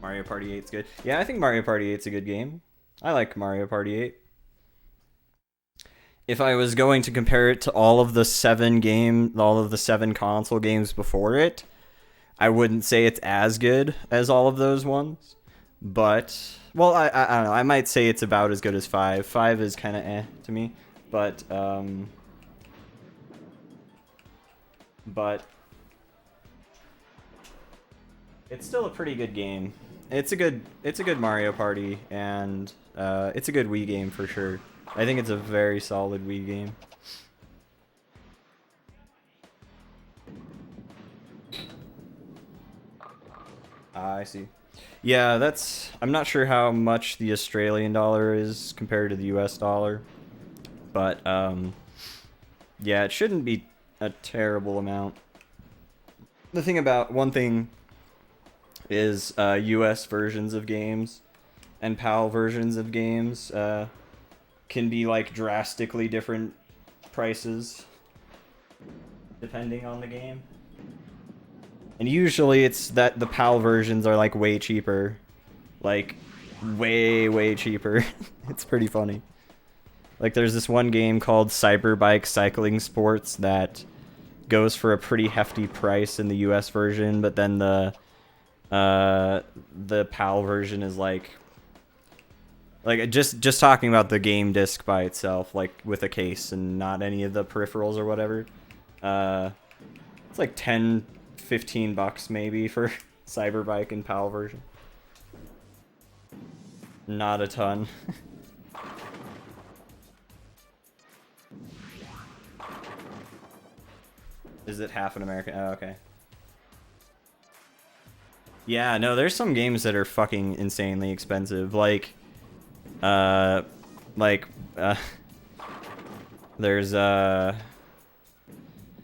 Mario Party 8's good. Yeah, I think Mario Party 8's a good game. I like Mario Party 8. If I was going to compare it to all of the seven console games before it, I wouldn't say it's as good as all of those ones. But, well, I don't know. I might say it's about as good as 5. 5 is kind of to me. But it's still a pretty good game. It's a good Mario Party, and it's a good Wii game for sure. I think it's a very solid Wii game. I see. Yeah, I'm not sure how much the Australian dollar is compared to the US dollar, but yeah, it shouldn't be a terrible amount. One thing is US versions of games and PAL versions of games can be like drastically different prices depending on the game. And usually it's that the PAL versions are like way cheaper. Like way cheaper. It's pretty funny. Like there's this one game called Cyberbike Cycling Sports that goes for a pretty hefty price in the US version, but then the PAL version is like just talking about the game disc by itself, like with a case and not any of the peripherals or whatever. It's like 10-15 bucks maybe for Cyberbike and PAL version. Not a ton. Is it half an American? Oh, okay. Yeah, no, there's some games that are fucking insanely expensive. Uh, like, there's,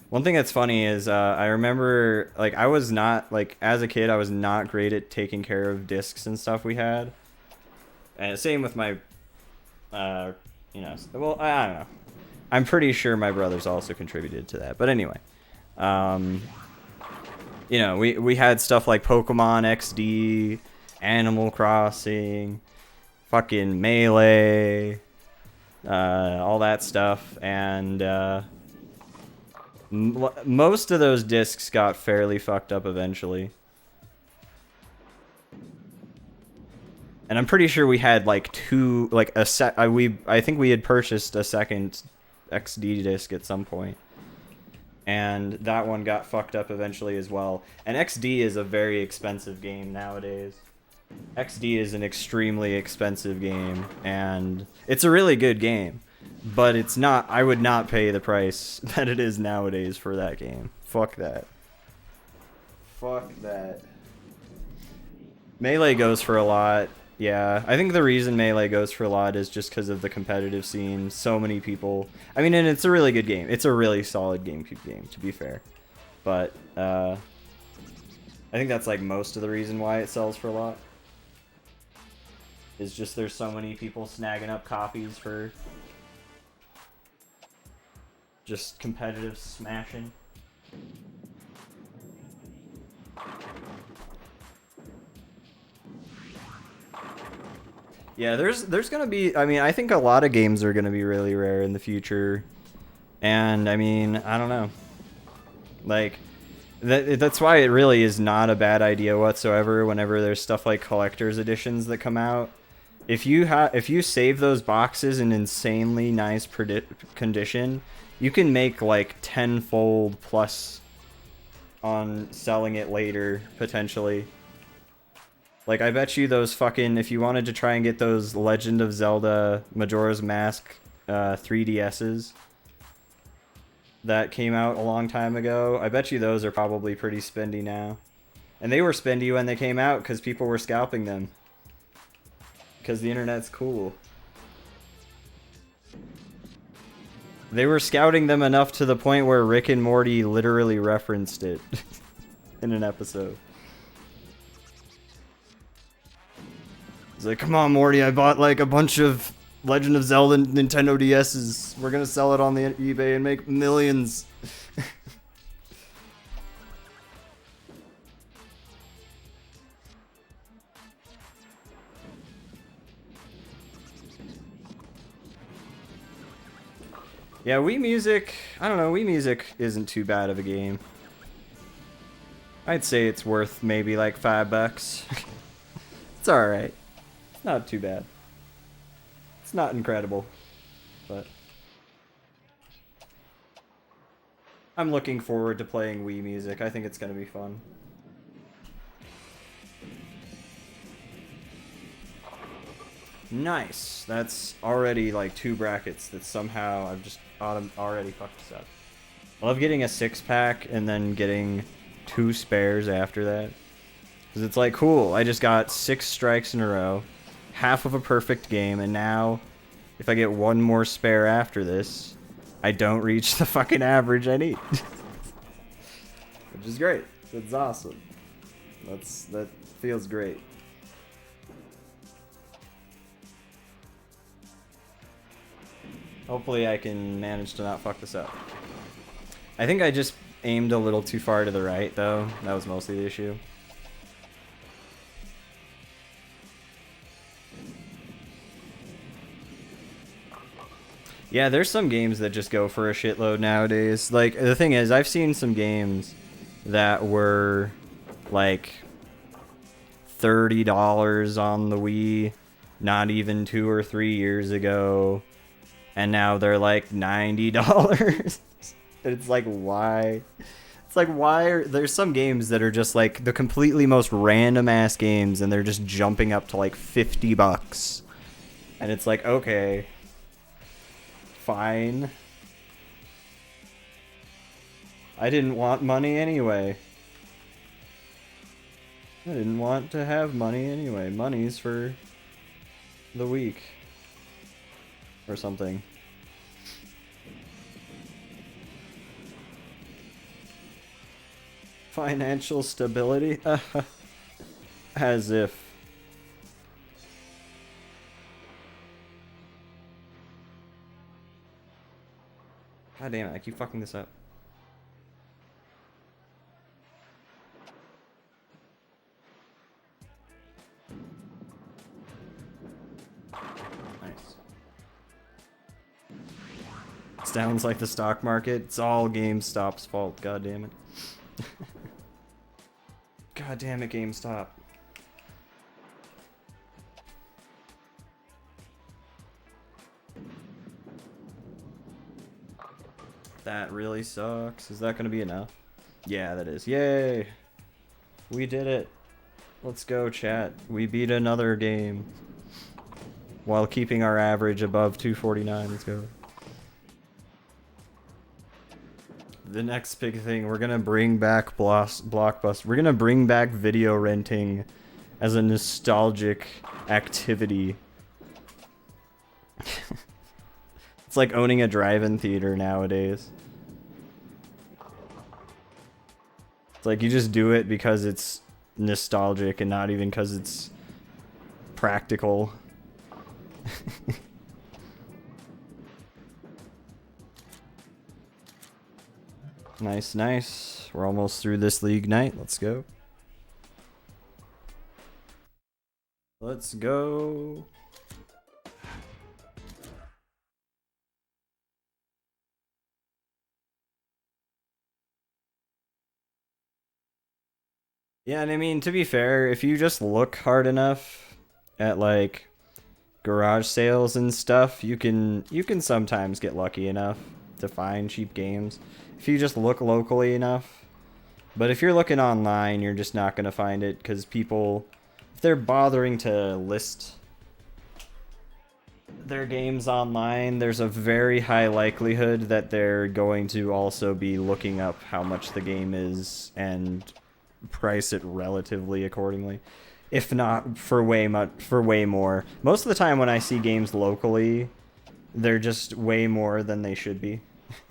one thing that's funny is, I remember, like, I was not, like, as a kid, I was not great at taking care of discs and stuff we had. And same with my, you know, well, I don't know. I'm pretty sure my brothers also contributed to that. But anyway, you know, we had stuff like Pokemon XD, Animal Crossing, fucking Melee, all that stuff, and most of those discs got fairly fucked up eventually. And I'm pretty sure we had like two, like a set. I think we had purchased a second XD disc at some point, and that one got fucked up eventually as well. And XD is a very expensive game nowadays. XD is an extremely expensive game, and it's a really good game, but it's not. I would not pay the price that it is nowadays for that game. Fuck that. Fuck that. Melee goes for a lot. Yeah, I think the reason Melee goes for a lot is just because of the competitive scene. So many people. I mean, and it's a really good game. It's a really solid GameCube game, to be fair. But I think that's like most of the reason why it sells for a lot. Is just there's so many people snagging up copies for just competitive smashing. Yeah, there's gonna be. I mean, I think a lot of games are gonna be really rare in the future, and I mean, I don't know. Like, that's why it really is not a bad idea whatsoever. Whenever there's stuff like collector's editions that come out, if you save those boxes in insanely nice condition, you can make like tenfold plus on selling it later potentially. Like, I bet you those fucking, if you wanted to try and get those Legend of Zelda Majora's Mask 3DSs that came out a long time ago, I bet you those are probably pretty spendy now. And they were spendy when they came out because people were scalping them. Because the internet's cool. They were scouting them enough to the point where Rick and Morty literally referenced it in an episode. He's like, come on, Morty, I bought like a bunch of Legend of Zelda Nintendo DS's. We're gonna sell it on the eBay and make millions. Yeah, Wii Music, I don't know, Wii Music isn't too bad of a game. I'd say it's worth maybe like $5. It's alright. It's not too bad. It's not incredible, but I'm looking forward to playing Wii Music. I think it's gonna be fun. Nice. That's already like 2 brackets that somehow I've just already fucked this up. I love getting a 6-pack and then getting 2 spares after that. Because it's like, cool, I just got 6 strikes in a row, half of a perfect game, and now if I get 1 more spare after this, I don't reach the fucking average I need. Which is great. That's awesome. That feels great. Hopefully I can manage to not fuck this up. I think I just aimed a little too far to the right, though. That was mostly the issue. Yeah, there's some games that just go for a shitload nowadays. Like, the thing is, I've seen some games that were, like, $30 on the Wii not even 2 or 3 years ago, and now they're like $90. It's like, why? It's like, why are there's some games that are just like the completely most random ass games, and they're just jumping up to like $50, and it's like, okay, fine. I didn't want money anyway. I didn't want to have money anyway. Money's for the weak. Or something. Financial stability? As if. God damn it, I keep fucking this up. Nice. Sounds like the stock market. It's all GameStop's fault, god damn it. God damn it, GameStop. That really sucks. Is that gonna be enough? Yeah, that is. Yay! We did it. Let's go, chat. We beat another game. While keeping our average above 249. Let's go. The next big thing, we're gonna bring back Blockbuster. We're gonna bring back video renting as a nostalgic activity. It's like owning a drive-in theater nowadays. It's like you just do it because it's nostalgic and not even because it's practical. Nice, nice. We're almost through this league night. Let's go. Let's go. Yeah, and I mean, to be fair, if you just look hard enough at like garage sales and stuff, you can sometimes get lucky enough to find cheap games if you just look locally enough. But if you're looking online, you're just not going to find it, because people, if they're bothering to list their games online, there's a very high likelihood that they're going to also be looking up how much the game is and price it relatively accordingly, if not for way more. Most of the time when I see games locally, they're just way more than they should be.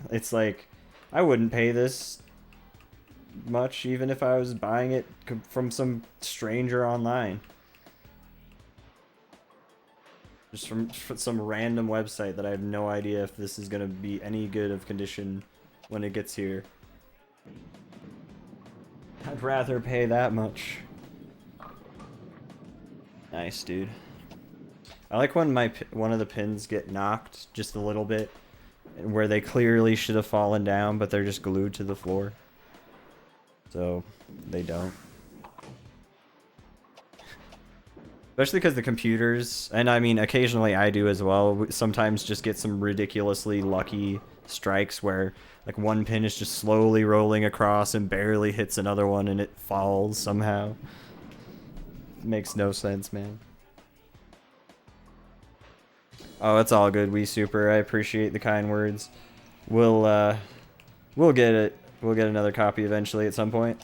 It's like, I wouldn't pay this much even if I was buying it from some stranger online, just from some random website that I have no idea if this is gonna be any good of condition when it gets here. I'd rather pay that much. Nice, dude. I like when one of the pins get knocked just a little bit, where they clearly should have fallen down, but they're just glued to the floor. So they don't. Especially because the computers, and I mean occasionally I do as well, sometimes just get some ridiculously lucky strikes where like one pin is just slowly rolling across and barely hits another one and it falls somehow. Makes no sense, man. Oh, it's all good, Wii Super. I appreciate the kind words. We'll get it. We'll get another copy eventually at some point.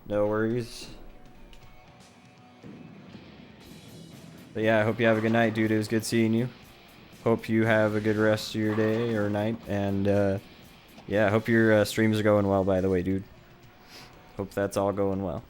No worries. But yeah, I hope you have a good night, dude. It was good seeing you. Hope you have a good rest of your day or night. And yeah, I hope your streams are going well, by the way, dude. Hope that's all going well.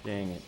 Dang it.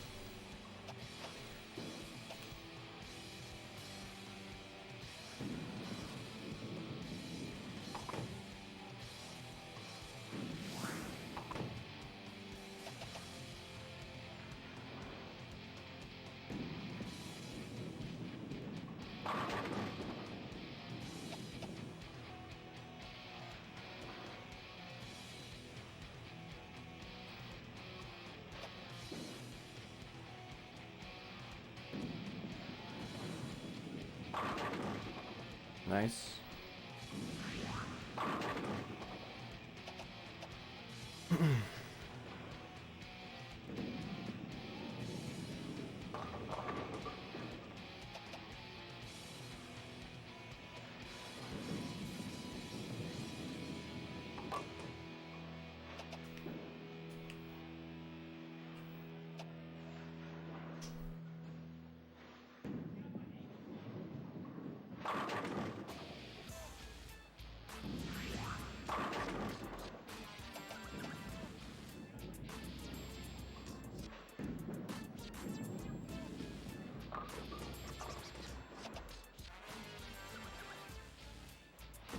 Nice.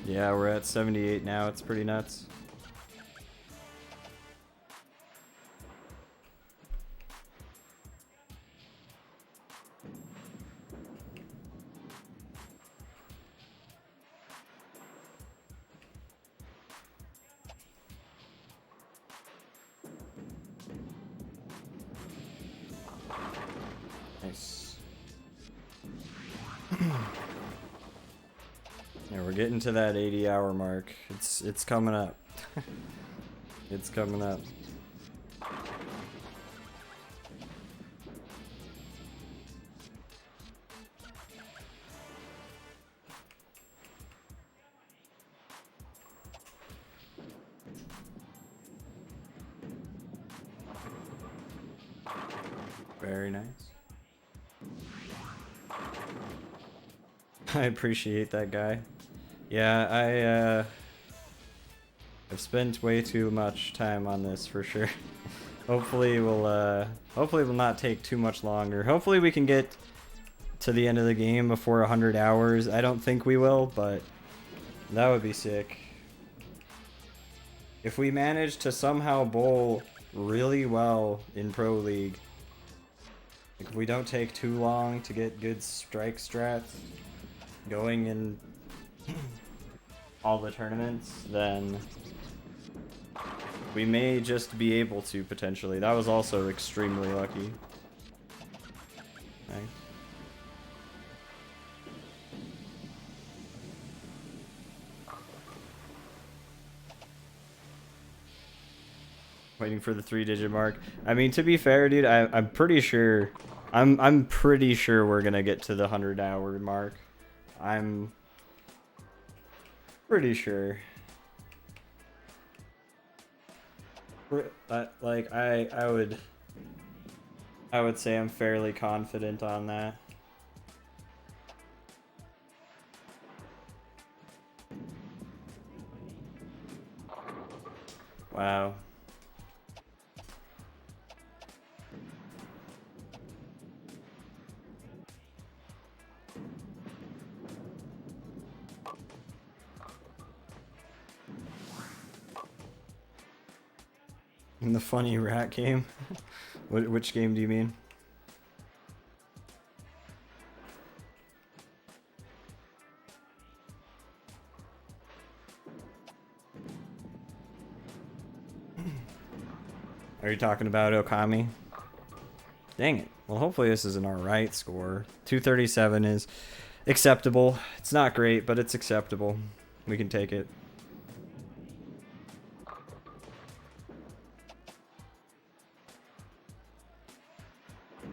Yeah, we're at 78 now. It's pretty nuts. Nice. Yeah, we're getting to that 80-hour mark. It's coming up. It's coming up. Very nice. I appreciate that, guy. Yeah, I've spent way too much time on this for sure. Hopefully we'll not take too much longer. Hopefully we can get to the end of the game before 100 hours. I don't think we will, but that would be sick. If we manage to somehow bowl really well in Pro League, like if we don't take too long to get good strike strats going in all the tournaments, then we may just be able to potentially. That was also extremely lucky. Nice. Waiting for the 3-digit mark. I mean, to be fair, dude, I'm pretty sure I'm pretty sure we're gonna get to the 100-hour mark. I'm pretty sure. Like I would say I'm fairly confident on that. Wow. In the funny rat game? Which game do you mean? Are you talking about Okami? Dang it. Well, hopefully this is an alright score. 237 is acceptable. It's not great, but it's acceptable. We can take it.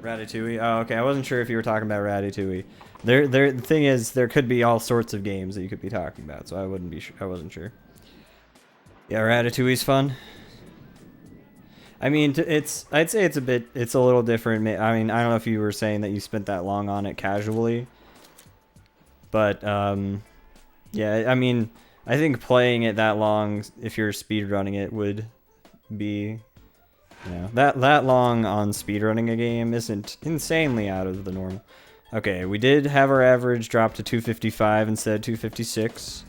Ratatouille? Oh, okay. I wasn't sure if you were talking about Ratatouille. The thing is, there could be all sorts of games that you could be talking about, so I wouldn't be. I wasn't sure. Yeah, Ratatouille's fun. I mean, I'd say it's a little different. I mean, I don't know if you were saying that you spent that long on it casually, but yeah. I mean, I think playing it that long, if you're speedrunning it, would be. Yeah, that long on speedrunning a game isn't insanely out of the normal. Okay, we did have our average drop to 255 instead of 256.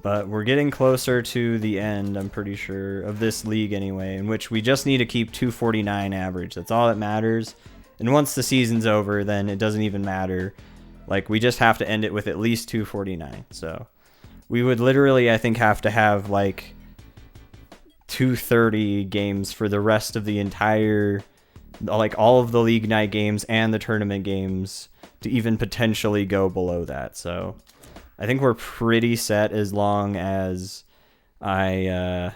But we're getting closer to the end, I'm pretty sure, of this league anyway, in which we just need to keep 249 average. That's all that matters. And once the season's over, then it doesn't even matter. Like, we just have to end it with at least 249. So we would literally, I think, have to have, like, 230 games for the rest of the entire, like, all of the league night games and the tournament games to even potentially go below that. So I think we're pretty set as long as yeah,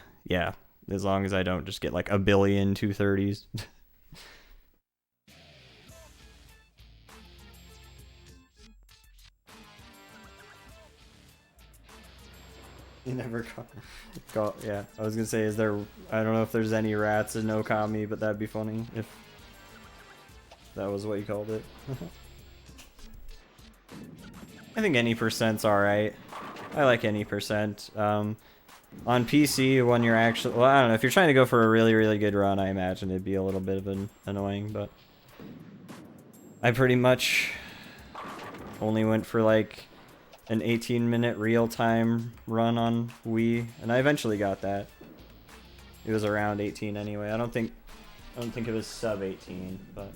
as long as I don't just get like a billion 230s. You never call, yeah. I was gonna say, is there? I don't know if there's any rats in Okami, but that'd be funny if that was what you called it. I think any percent's alright. I like any percent. On PC, when you're actually, well, I don't know, if you're trying to go for a really, really good run, I imagine it'd be a little bit of an annoying, but I pretty much only went for like an 18-minute real-time run on Wii, and I eventually got that. It was around 18 anyway. I don't think it was sub 18, but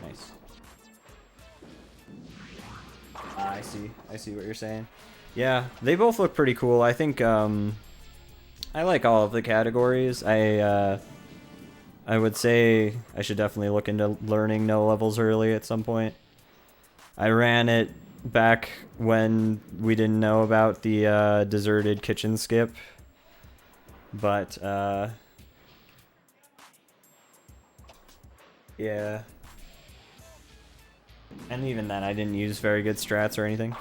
nice. I see what you're saying. Yeah, they both look pretty cool. I think I like all of the categories. I would say I should definitely look into learning no levels early at some point. I ran it back when we didn't know about the deserted kitchen skip, but yeah. And even then, I didn't use very good strats or anything.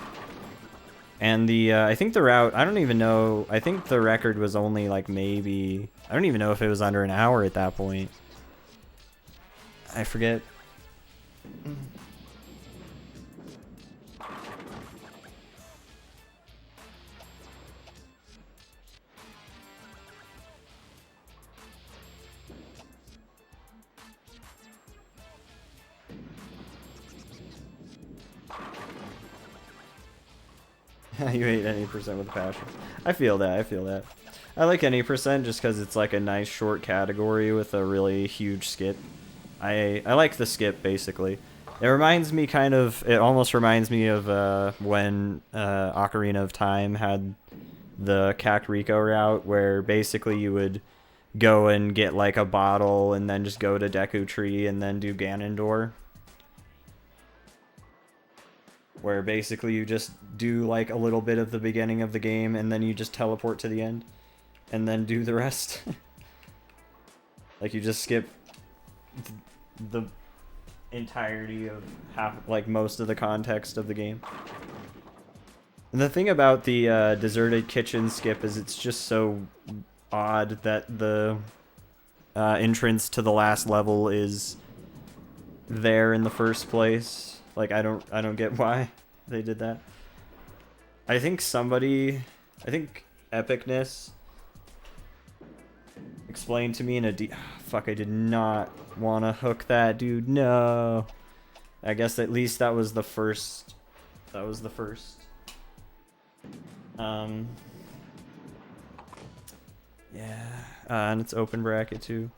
And the, I think the route, I don't even know, I think the record was only like maybe, I don't even know if it was under an hour at that point. I forget. You hate any percent with passion. I feel that, I feel that. I like any percent just because it's like a nice short category with a really huge skip. I like the skip, basically. It reminds me kind of, it almost reminds me of when Ocarina of Time had the Kakariko route, where basically you would go and get like a bottle and then just go to Deku Tree and then do Ganondorf. Where basically you just do like a little bit of the beginning of the game and then you just teleport to the end and then do the rest. Like you just skip the entirety of like most of the context of the game. And the thing about the deserted kitchen skip is it's just so odd that the entrance to the last level is there in the first place. Like I don't get why they did that. I think Epicness explained to me in a fuck, I did not want to hook that, dude. No. I guess at least that was the first. That was the first. Yeah. And it's open bracket too.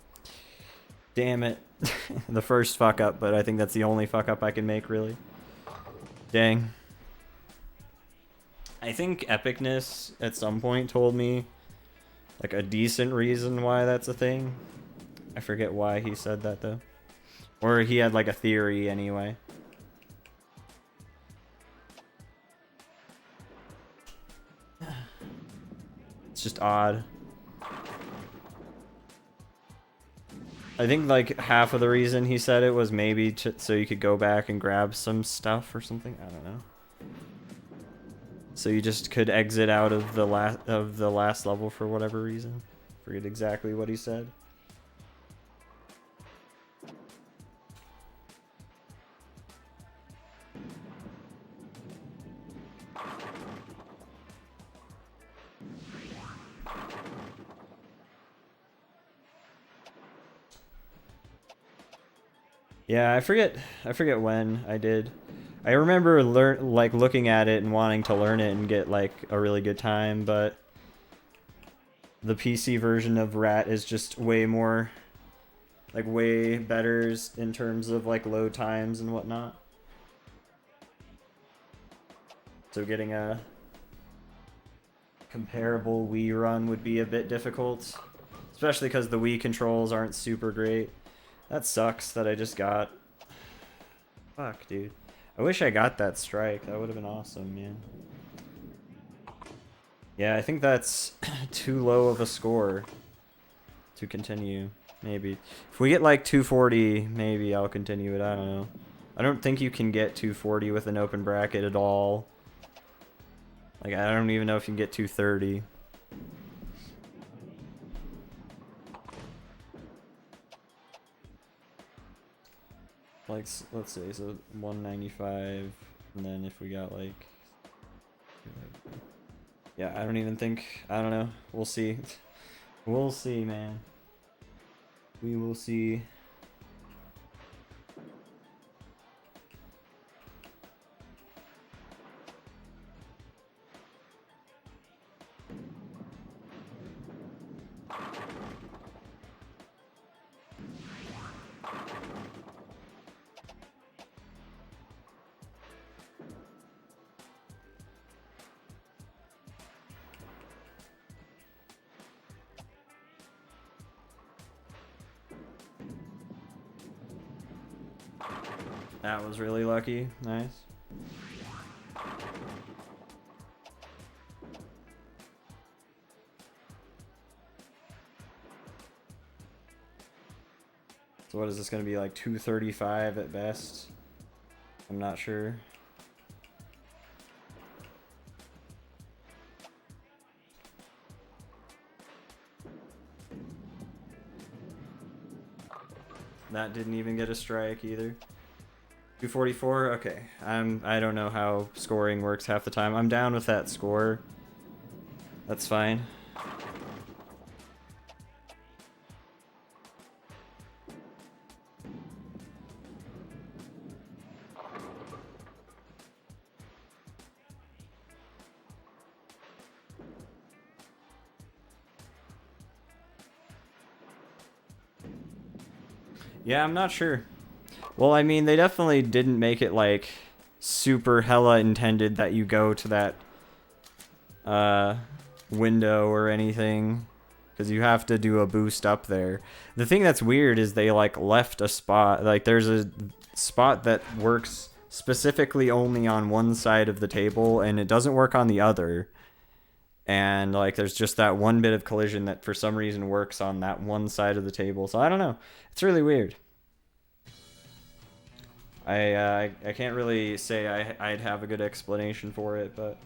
Damn it. The first fuck up, but I think that's the only fuck up I can make, really. Dang. I think Epicness at some point told me like a decent reason why that's a thing. I forget why he said that though. Or he had like a theory anyway. It's just odd. I think like half of the reason he said it was maybe so you could go back and grab some stuff or something. I don't know. So you just could exit out of the last level for whatever reason. Forget exactly what he said. Yeah, I forget when I did. I remember like looking at it and wanting to learn it and get like a really good time, but the PC version of Rat is just way more like way better in terms of like load times and whatnot. So getting a comparable Wii run would be a bit difficult, especially because the Wii controls aren't super great. That sucks that I just got. Fuck, dude. I wish I got that strike. That would have been awesome, man. Yeah, I think that's too low of a score to continue. Maybe. If we get like 240, maybe I'll continue it. I don't know. I don't think you can get 240 with an open bracket at all. Like, I don't even know if you can get 230. Like, let's say, so 195, and then if we got like, yeah, I don't even think, I don't know, we'll see. We'll see, man. We will see. That was really lucky. Nice. So what is this going to be, like 235 at best? I'm not sure. That didn't even get a strike either. 244. Okay. I don't know how scoring works half the time. I'm down with that score. That's fine. Yeah, I'm not sure. Well, I mean, they definitely didn't make it like super hella intended that you go to that window or anything, because you have to do a boost up there. The thing that's weird is they like left a spot, like there's a spot that works specifically only on one side of the table and it doesn't work on the other. And like there's just that one bit of collision that for some reason works on that one side of the table. So I don't know. It's really weird. I can't really say I'd have a good explanation for it, but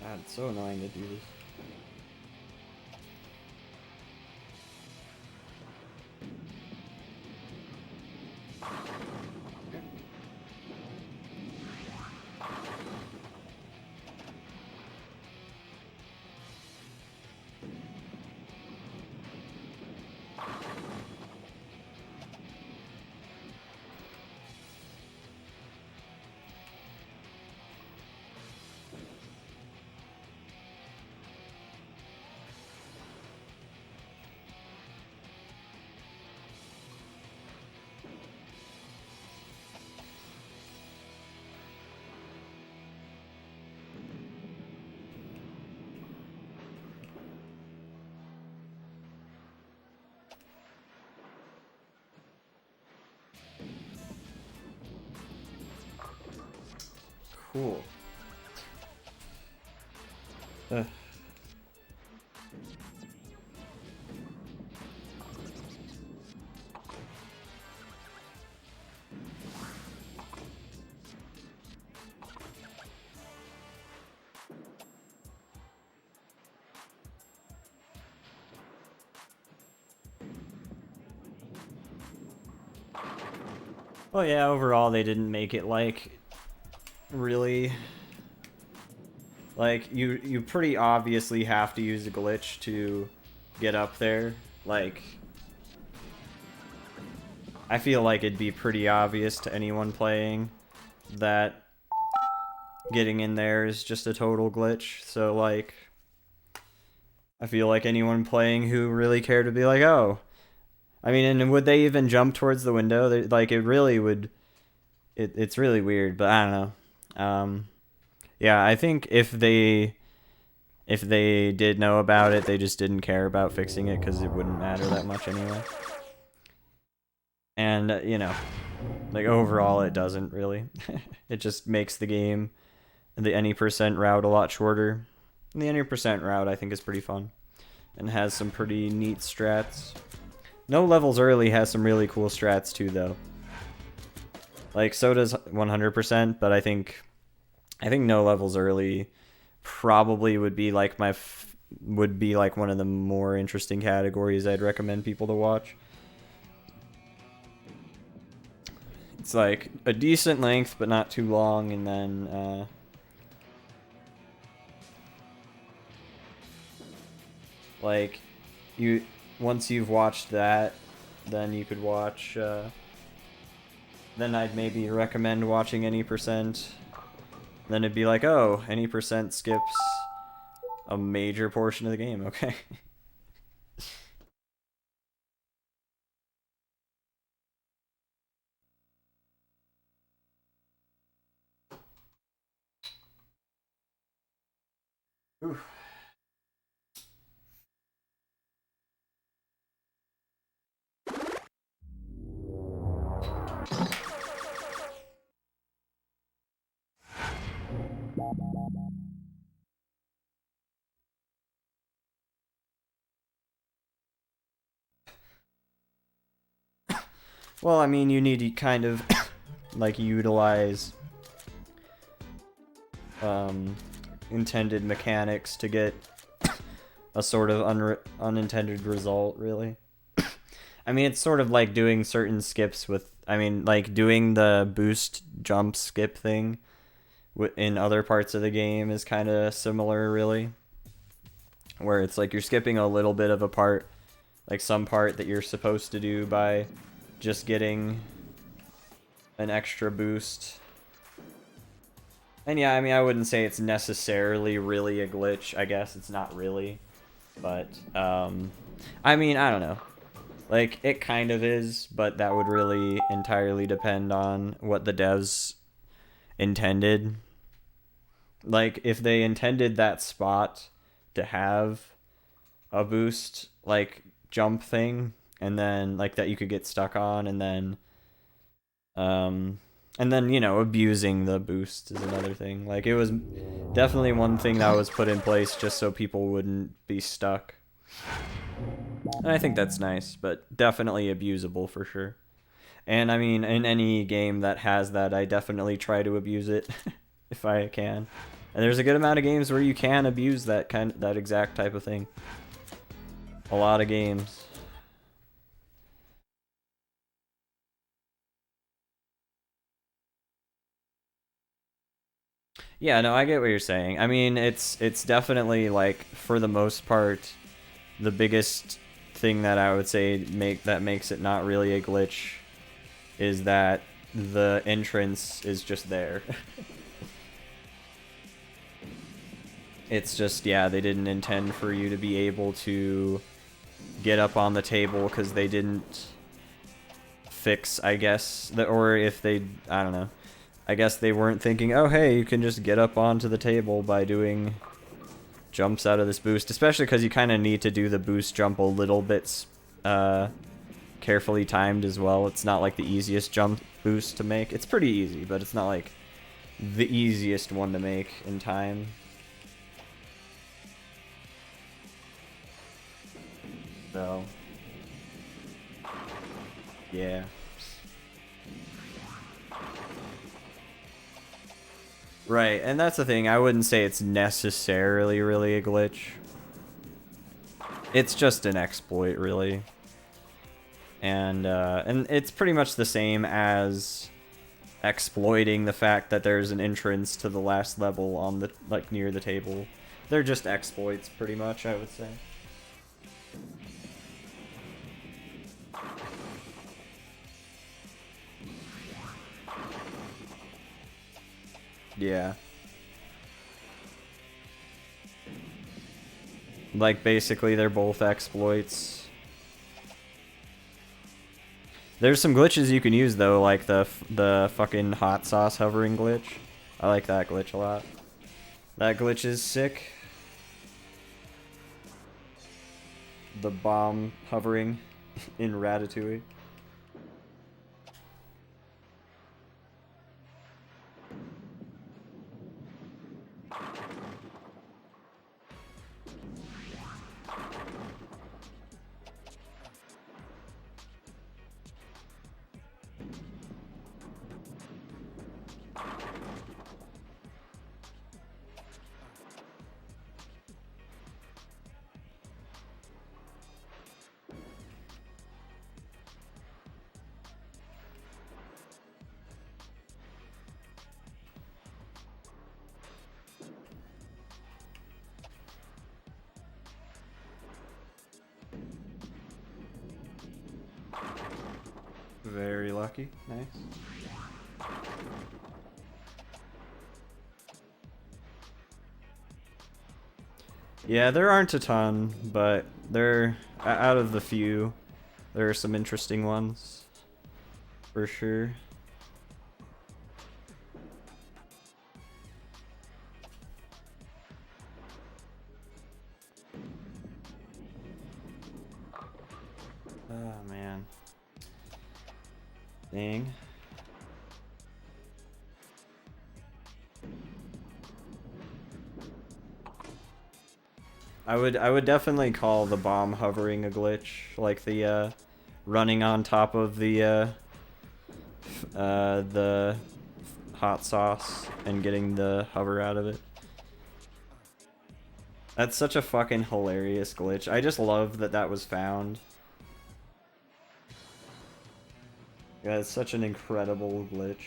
God, it's so annoying to do this. Cool. Ugh. Well, yeah, overall they didn't make it like really like you pretty obviously have to use a glitch to get up there. Like I feel like it'd be pretty obvious to anyone playing that getting in there is just a total glitch. So like I feel like anyone playing who really cared would be like, "Oh, I mean, and would they even jump towards the window? Like, it really would. It's really weird, but I don't know. Yeah, I think if they did know about it, they just didn't care about fixing it because it wouldn't matter that much anyway. And you know, like overall, it doesn't really. It just makes the game, the any percent route, a lot shorter. And the any percent route, I think, is pretty fun, and has some pretty neat strats. No levels early has some really cool strats too, though. Like so does 100%, but I think no levels early probably would be like would be like one of the more interesting categories I'd recommend people to watch. It's like a decent length, but not too long, and then like once you've watched that, then you could watch. Then I'd maybe recommend watching any percent. Then it'd be like, oh, any percent skips a major portion of the game. Okay. Oof. Well, I mean, you need to kind of like utilize intended mechanics to get a sort of unintended result, really. I mean, it's sort of like doing certain skips with, I mean, like doing the boost jump skip thing in other parts of the game is kind of similar, really. Where it's like you're skipping a little bit of a part, like some part that you're supposed to do by just getting an extra boost. And yeah, I mean, I wouldn't say it's necessarily really a glitch. I guess it's not really. But, I mean, I don't know. Like, it kind of is, but that would really entirely depend on what the devs intended. Like, if they intended that spot to have a boost, like, jump thing, and then, like, that you could get stuck on, and then, you know, abusing the boost is another thing. Like, it was definitely one thing that was put in place just so people wouldn't be stuck. And I think that's nice, but definitely abusable for sure. And I mean, in any game that has that, I definitely try to abuse it if I can. And there's a good amount of games where you can abuse that exact type of thing. A lot of games. Yeah, no, I get what you're saying. I mean, it's definitely like for the most part, the biggest thing that I would say makes it not really a glitch is that the entrance is just there. It's just, yeah, they didn't intend for you to be able to get up on the table because they didn't fix, I guess, or if they, I don't know. I guess they weren't thinking, oh, hey, you can just get up onto the table by doing jumps out of this boost, especially because you kind of need to do the boost jump a little bit carefully timed as well. It's not like the easiest jump boost to make. It's pretty easy, but it's not like the easiest one to make in time. So, yeah. Right, and that's the thing. I wouldn't say it's necessarily really a glitch. It's just an exploit, really. And it's pretty much the same as exploiting the fact that there's an entrance to the last level on the, like, near the table. They're just exploits, pretty much, I would say. Yeah. Like, basically, they're both exploits. There's some glitches you can use, though, like the fucking hot sauce hovering glitch. I like that glitch a lot. That glitch is sick. The bomb hovering in Ratatouille. Very lucky. Nice. Yeah, there aren't a ton, but there, out of the few, there are some interesting ones. For sure. Oh, man. Dang. I would definitely call the bomb hovering a glitch, like the running on top of the hot sauce and getting the hover out of it. That's such a fucking hilarious glitch. I just love that that was found. Yeah, it's such an incredible glitch.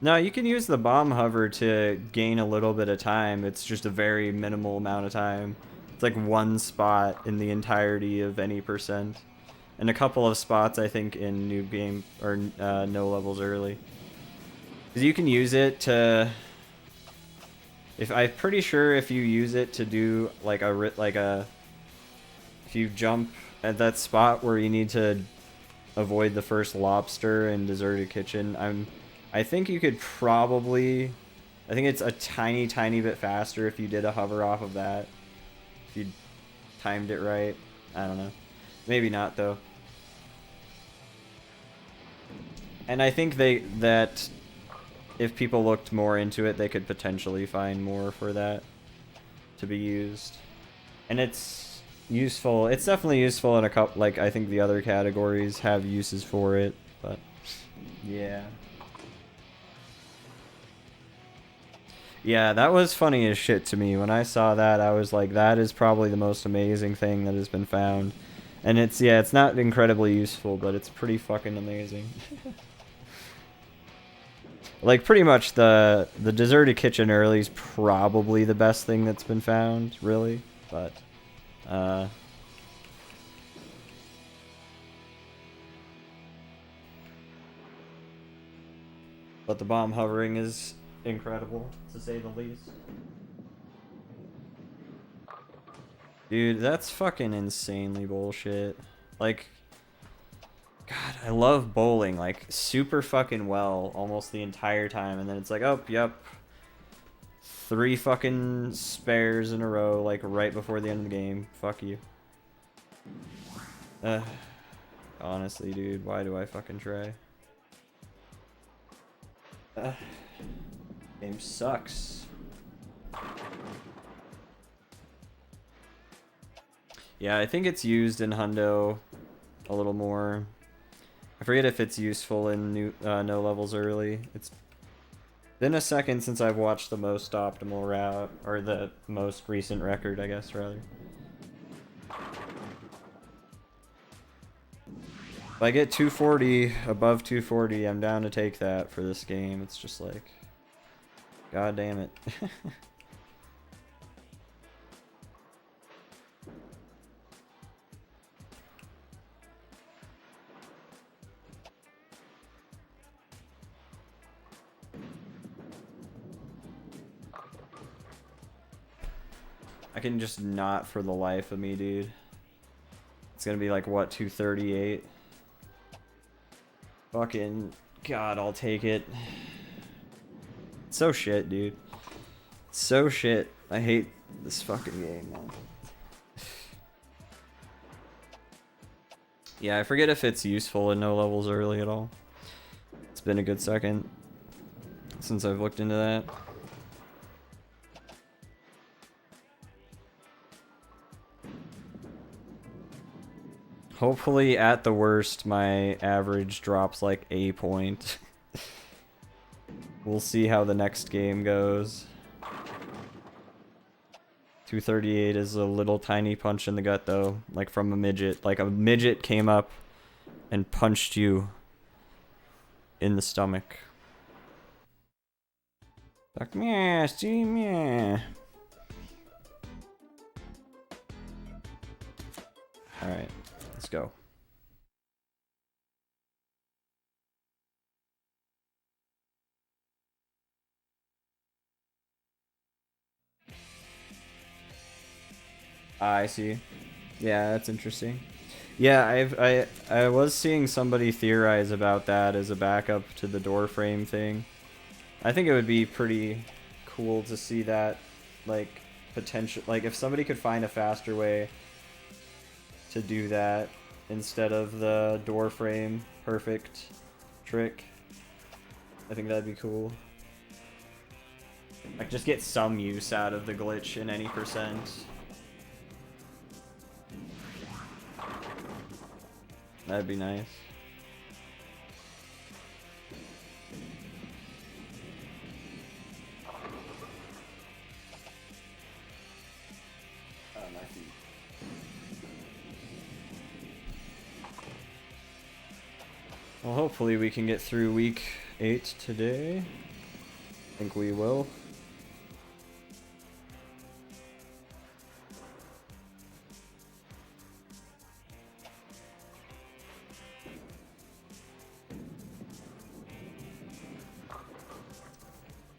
No, you can use the bomb hover to gain a little bit of time. It's just a very minimal amount of time. It's like one spot in the entirety of any percent. And a couple of spots, I think, in new game, or no levels early. Because you can use it to... I'm pretty sure if you use it to do like if you jump at that spot where you need to avoid the first lobster in Deserted Kitchen, I think you could probably... I think it's a tiny bit faster if you did a hover off of that. If you timed it right. I don't know. Maybe not, though. And I think if people looked more into it, they could potentially find more for that to be used. And it's useful. It's definitely useful in a couple, like, I think the other categories have uses for it, but yeah. Yeah, that was funny as shit to me. When I saw that, I was like, that is probably the most amazing thing that has been found. And it's, yeah, it's not incredibly useful, but it's pretty fucking amazing. Like, pretty much the deserted kitchen early is probably the best thing that's been found, really. But, but the bomb hovering is incredible, to say the least. Dude, that's fucking insanely bullshit. Like, God, I love bowling, like, super fucking well almost the entire time, and then it's like, oh, yep. 3 fucking spares in a row, like, right before the end of the game. Fuck you. Honestly, dude, why do I fucking try? Game sucks. Yeah, I think it's used in Hundo a little more. I forget if it's useful in new no levels early. It's been a second since I've watched the most optimal route, or the most recent record, I guess, rather. If I get 240, above 240, I'm down to take that for this game. It's just like, god damn it. I can just not for the life of me, dude. It's gonna be like, what, 238? Fucking god, I'll take it. It's so shit, dude. It's so shit. I hate this fucking game, man. Yeah, I forget if it's useful in no levels early at all. It's been a good second since I've looked into that. Hopefully, at the worst, my average drops like a point. We'll see how the next game goes. 238 is a little tiny punch in the gut, though. Like from a midget. Like a midget came up and punched you in the stomach. Like, meh, see, meh. Alright, let's go. I see. Yeah, that's interesting. Yeah, I was seeing somebody theorize about that as a backup to the door frame thing. I think it would be pretty cool to see that, like, potential, like, if somebody could find a faster way to do that instead of the door frame perfect trick, I think that'd be cool. Like, just get some use out of the glitch in any percent. That'd be nice. Oh, my feet. Well, hopefully we can get through week 8 today. I think we will.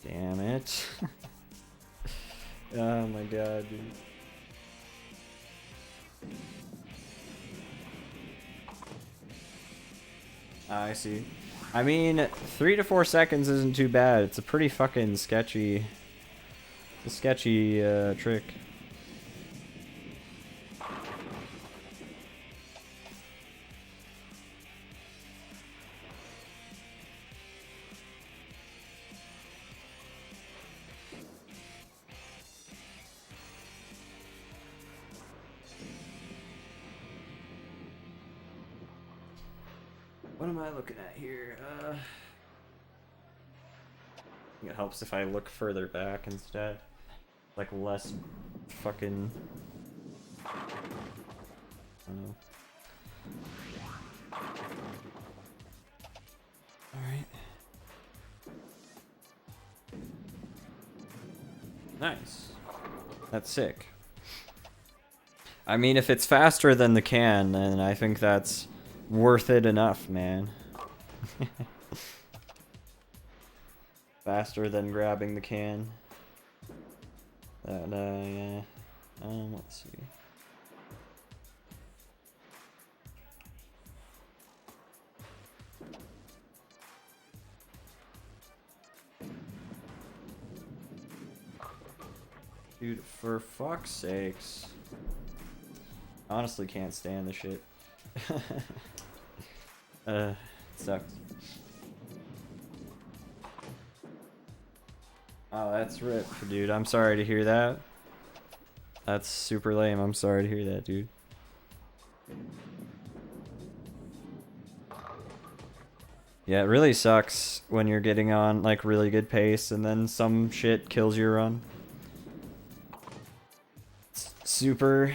Damn it. Oh my god, dude. I see. I mean, 3 to 4 seconds isn't too bad. It's a pretty fucking sketchy, trick. What am I looking at here? I think it helps if I look further back instead. Like less fucking... I don't know. Alright. Nice. That's sick. I mean, if it's faster than the can, then I think that's worth it enough, man. Faster than grabbing the can. That, yeah. Let's see. Dude, for fuck's sakes. Honestly can't stand the shit. It sucks. Oh, that's rip, dude. I'm sorry to hear that. That's super lame. I'm sorry to hear that, dude. Yeah, it really sucks when you're getting on like really good pace and then some shit kills your run. It's super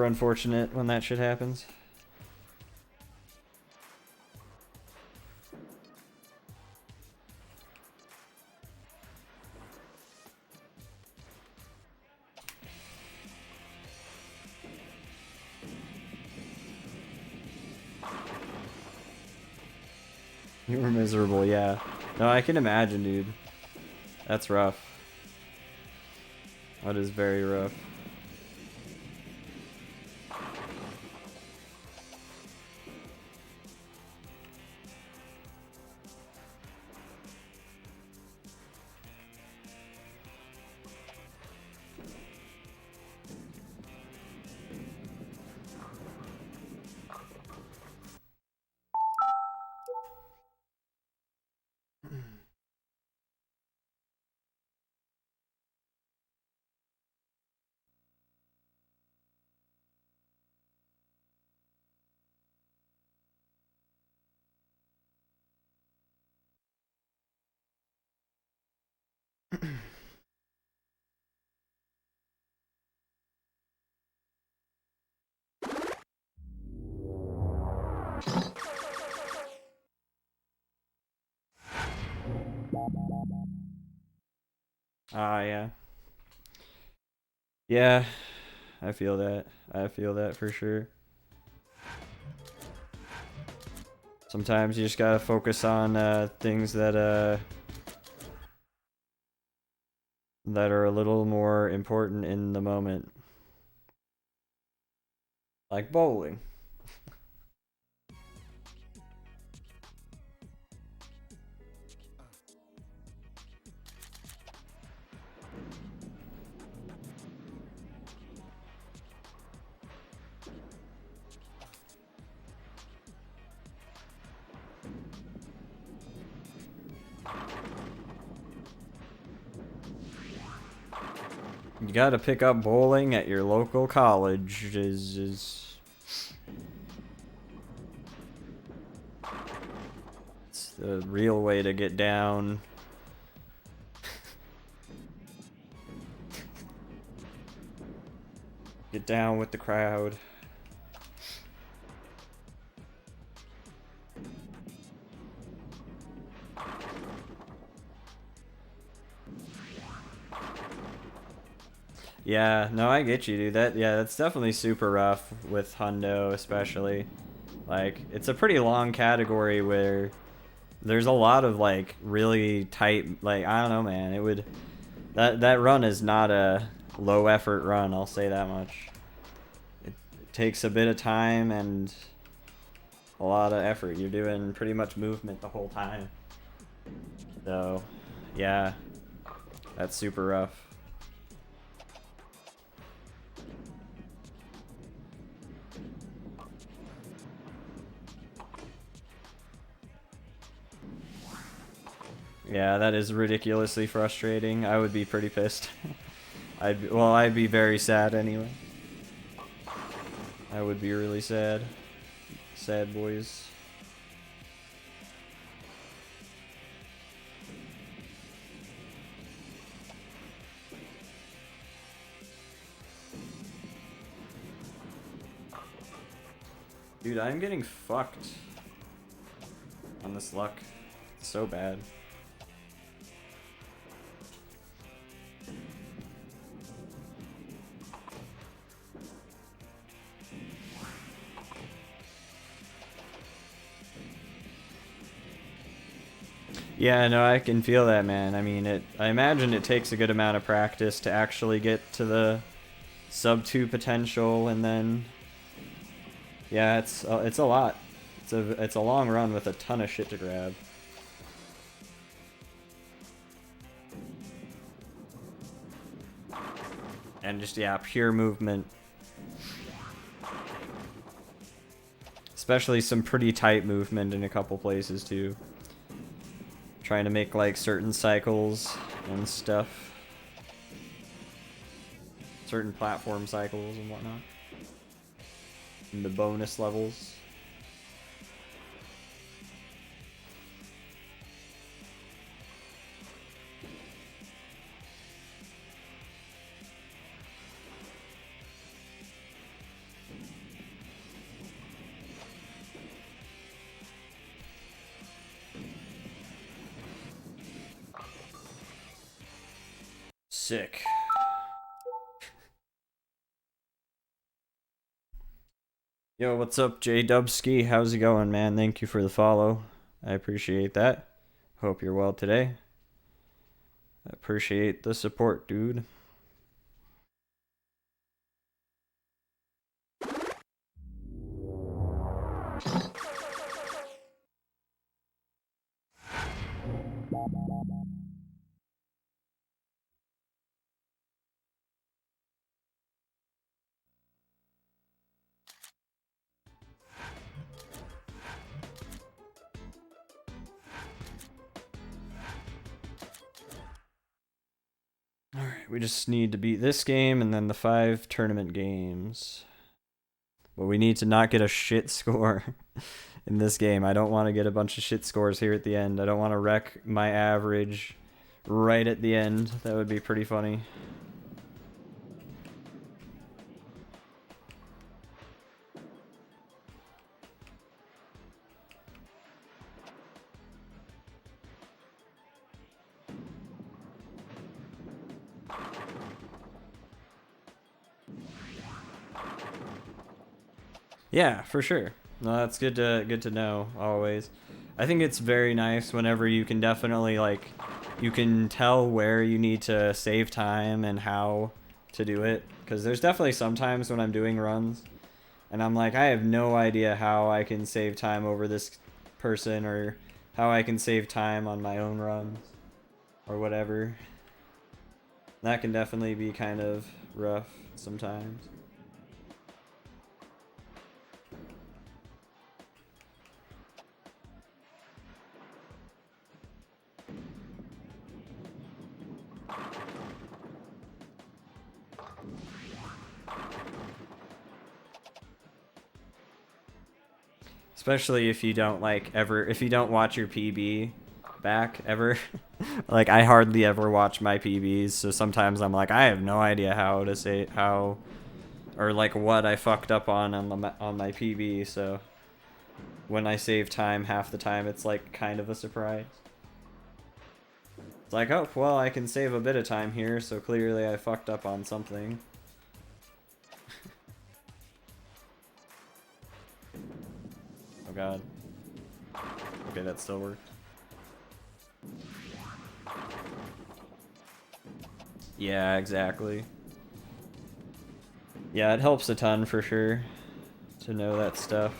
unfortunate when that shit happens. You were miserable, yeah. No, I can imagine, dude. That's rough. That is very rough. Ah, yeah. Yeah, I feel that. I feel that for sure. Sometimes you just gotta focus on things that that are a little more important in the moment. Like bowling. You gotta pick up bowling at your local college is it's the real way to get down. Get down with the crowd. Yeah, no, I get you, dude. That's definitely super rough with Hundo, especially. Like, it's a pretty long category where there's a lot of like really tight, like, I don't know, man. It would that run is not a low effort run, I'll say that much. It takes a bit of time and a lot of effort. You're doing pretty much movement the whole time. So, yeah, that's super rough. Yeah, that is ridiculously frustrating. I would be pretty pissed. I'd be very sad anyway. I would be really sad. Sad boys. Dude, I'm getting fucked on this luck. It's so bad. Yeah, no, I can feel that, man. I mean, I imagine it takes a good amount of practice to actually get to the sub 2 potential, and then yeah, it's a lot. It's a long run with a ton of shit to grab. And just, yeah, pure movement. Especially some pretty tight movement in a couple places too. Trying to make like certain cycles and stuff. Certain platform cycles and whatnot. And the bonus levels. Sick. Yo, what's up, J Dubski? How's it going, man? Thank you for the follow. I appreciate that. Hope you're well today. I appreciate the support, dude. Alright, we just need to beat this game and then the 5 tournament games. But we need to not get a shit score in this game. I don't want to get a bunch of shit scores here at the end. I don't want to wreck my average right at the end. That would be pretty funny. Yeah, for sure. No, that's good to know always. I think it's very nice whenever you can definitely like you can tell where you need to save time and how to do it, because there's definitely sometimes when I'm doing runs and I'm like, I have no idea how I can save time over this person or how I can save time on my own runs or whatever. That can definitely be kind of rough sometimes. Especially if you don't if you don't watch your PB back ever. Like, I hardly ever watch my PBs, so sometimes I'm like, I have no idea how to say how or like what I fucked up on my PB, so when I save time half the time it's like kind of a surprise. It's like, oh, well, I can save a bit of time here, so clearly I fucked up on something. Oh god. Okay, that still worked. Yeah, exactly. Yeah, it helps a ton for sure to know that stuff.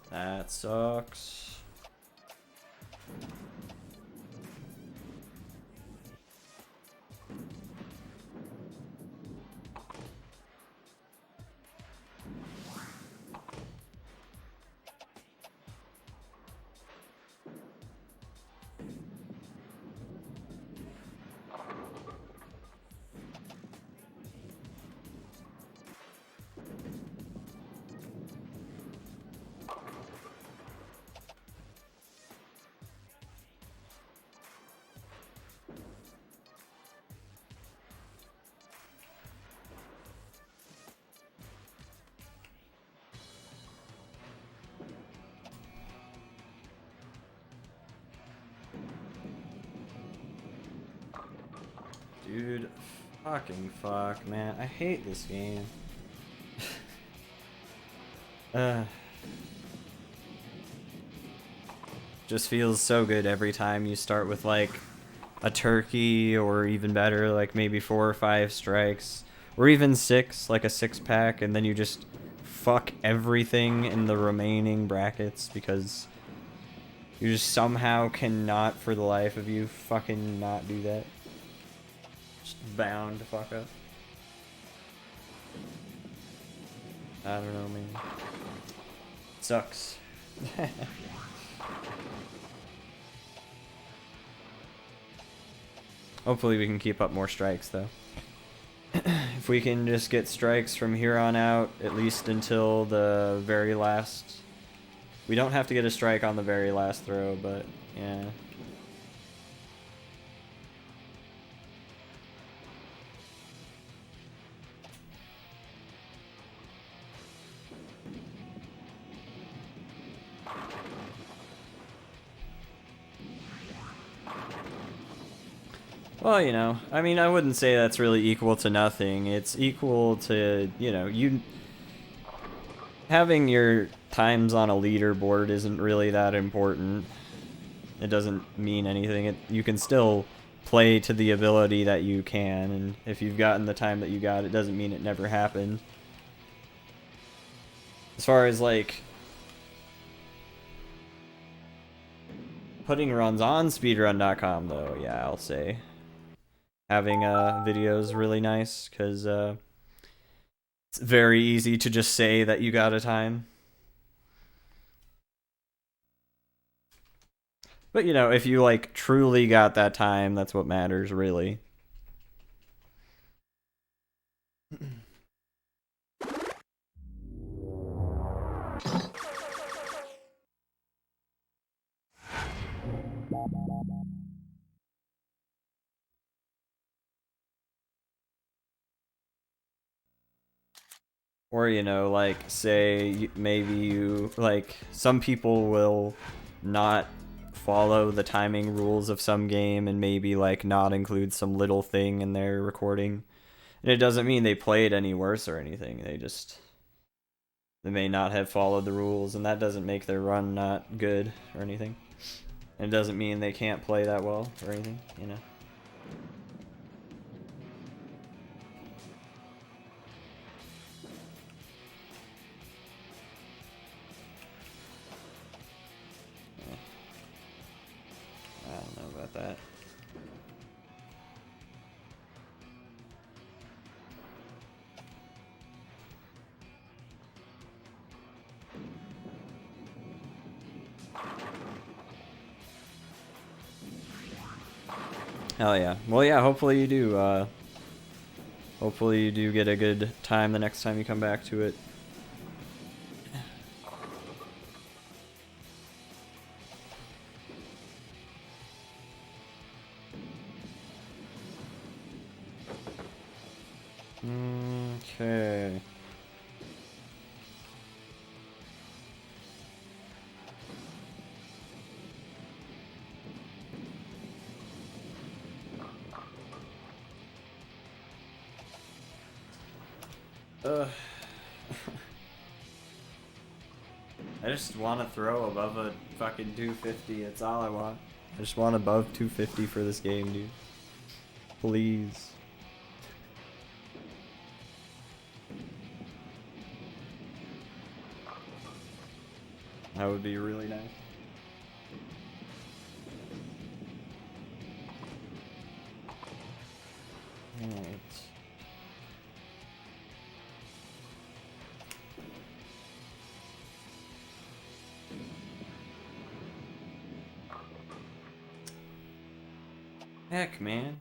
That sucks. Dude, fucking fuck, man. I hate this game. Just feels so good every time you start with like a turkey, or even better, like maybe 4 or 5 strikes, or even 6, like a 6-pack, and then you just fuck everything in the remaining brackets because you just somehow cannot for the life of you fucking not do that. Just bound to fuck up. I don't know, man. Sucks. Hopefully we can keep up more strikes, though. If we can just get strikes from here on out, at least until the very last... We don't have to get a strike on the very last throw, but yeah. Well, you know, I mean, I wouldn't say that's really equal to nothing. It's equal to, you know, you... Having your times on a leaderboard isn't really that important. It doesn't mean anything. You can still play to the ability that you can, and if you've gotten the time that you got, it doesn't mean it never happened. As far as, like, putting runs on speedrun.com, though, yeah, I'll say having videos really nice, because it's very easy to just say that you got a time. But, you know, if you, like, truly got that time, that's what matters, really. Or, you know, like, say, maybe you, like, some people will not follow the timing rules of some game and maybe, like, not include some little thing in their recording. And it doesn't mean they played any worse or anything. They may not have followed the rules, and that doesn't make their run not good or anything. And it doesn't mean they can't play that well or anything, you know. I don't know about that. Hell yeah. Well, yeah, hopefully you do. Hopefully you do get a good time the next time you come back to it. Okay. I just want to throw above a fucking 250. That's all I want. I just want above 250 for this game, dude. Please. That would be really nice. Alright. Heck, man.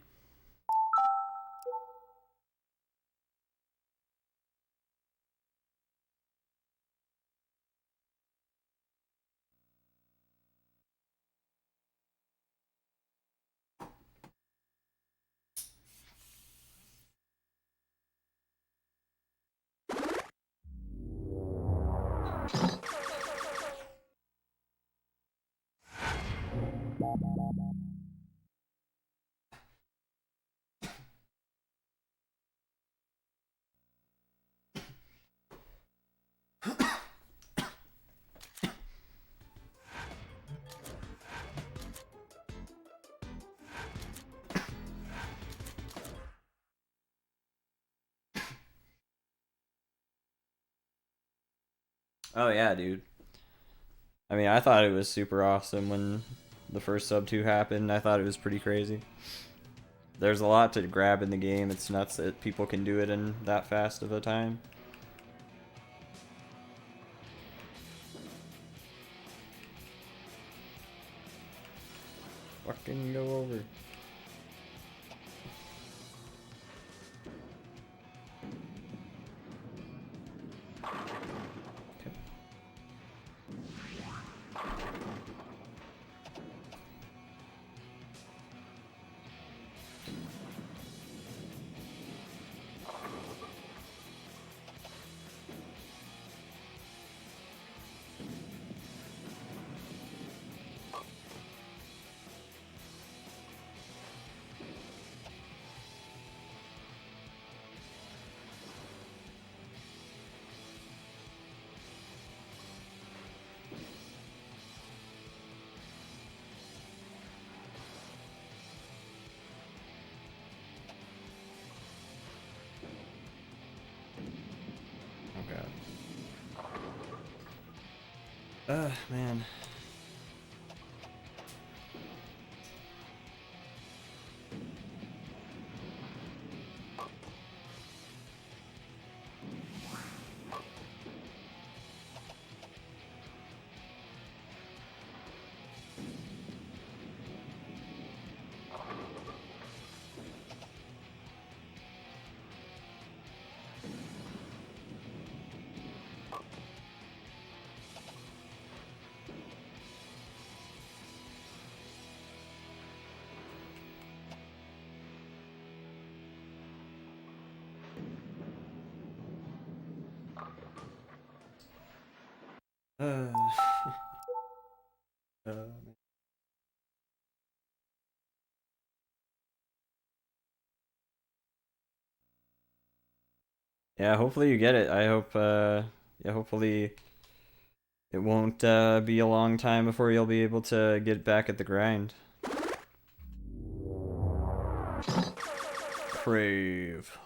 Oh yeah, dude. I mean, I thought it was super awesome when the first sub 2 happened. I thought it was pretty crazy. There's a lot to grab in the game. It's nuts that people can do it in that fast of a time. Fucking go over. Man. Uh, yeah, hopefully you get it. I hope, yeah, hopefully it won't be a long time before you'll be able to get back at the grind. Crave.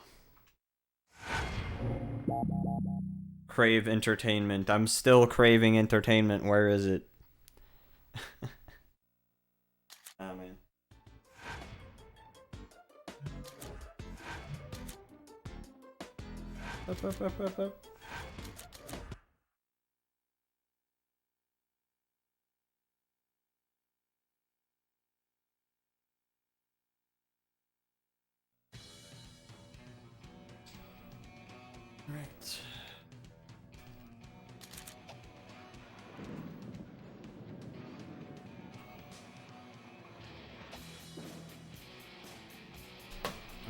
Crave entertainment. I'm still craving entertainment. Where is it? Oh, man. Up. Right.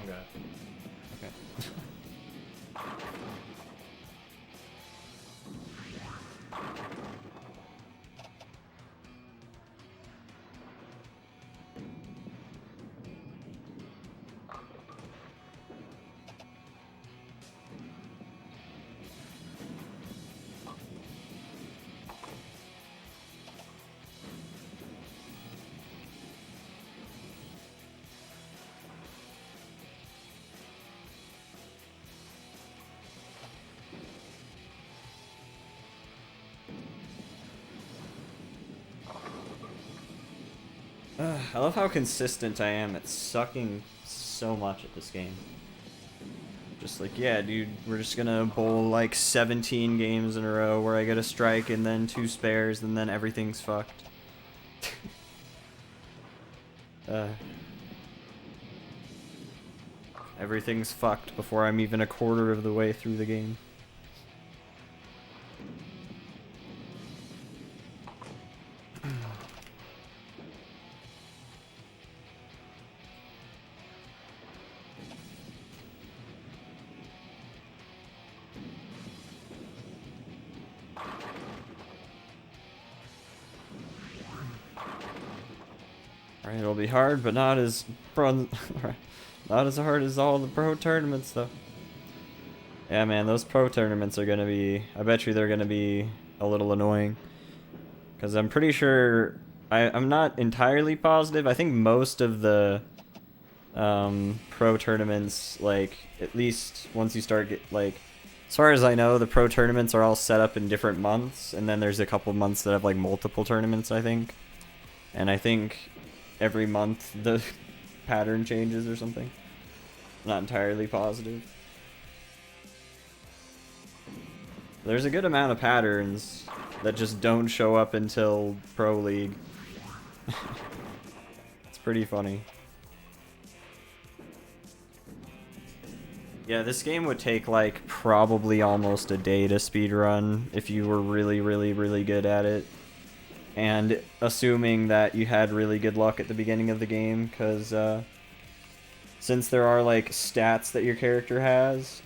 Okay. Okay. I love how consistent I am at sucking so much at this game. Just like, yeah, dude, we're just gonna bowl like 17 games in a row where I get a strike and then 2 spares and then everything's fucked. Everything's fucked before I'm even a quarter of the way through the game. Right, it'll be hard, but not as not as hard as all the pro tournaments, though. Yeah, man, those pro tournaments are gonna be. I bet you they're gonna be a little annoying, because I'm pretty sure. I'm not entirely positive. I think most of the pro tournaments, like at least once you start As far as I know, the pro tournaments are all set up in different months, and then there's a couple months that have like multiple tournaments, I think. And I think every month the pattern changes or something. Not entirely positive. There's a good amount of patterns that just don't show up until Pro League. It's pretty funny. Yeah, this game would take like probably almost a day to speedrun if you were really, really, really good at it. And assuming that you had really good luck at the beginning of the game, because since there are like stats that your character has,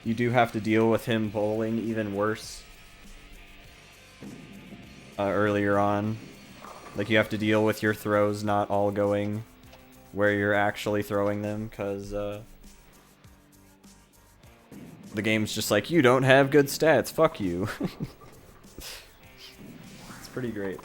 you do have to deal with him bowling even worse earlier on. Like you have to deal with your throws not all going where you're actually throwing them, because the game's just like, you don't have good stats, fuck you. It's pretty great.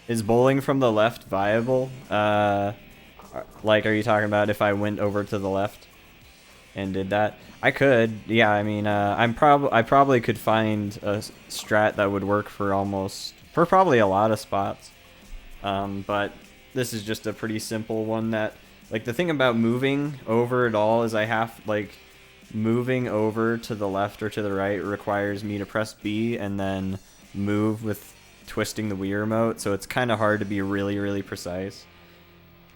Is bowling from the left viable? Like, are you talking about if I went over to the left and did that? I could, yeah. I mean, I probably could find a strat that would work for probably a lot of spots. But this is just a pretty simple one that, like, the thing about moving over at all is moving over to the left or to the right requires me to press B and then move with twisting the Wii remote, so it's kind of hard to be really, really precise.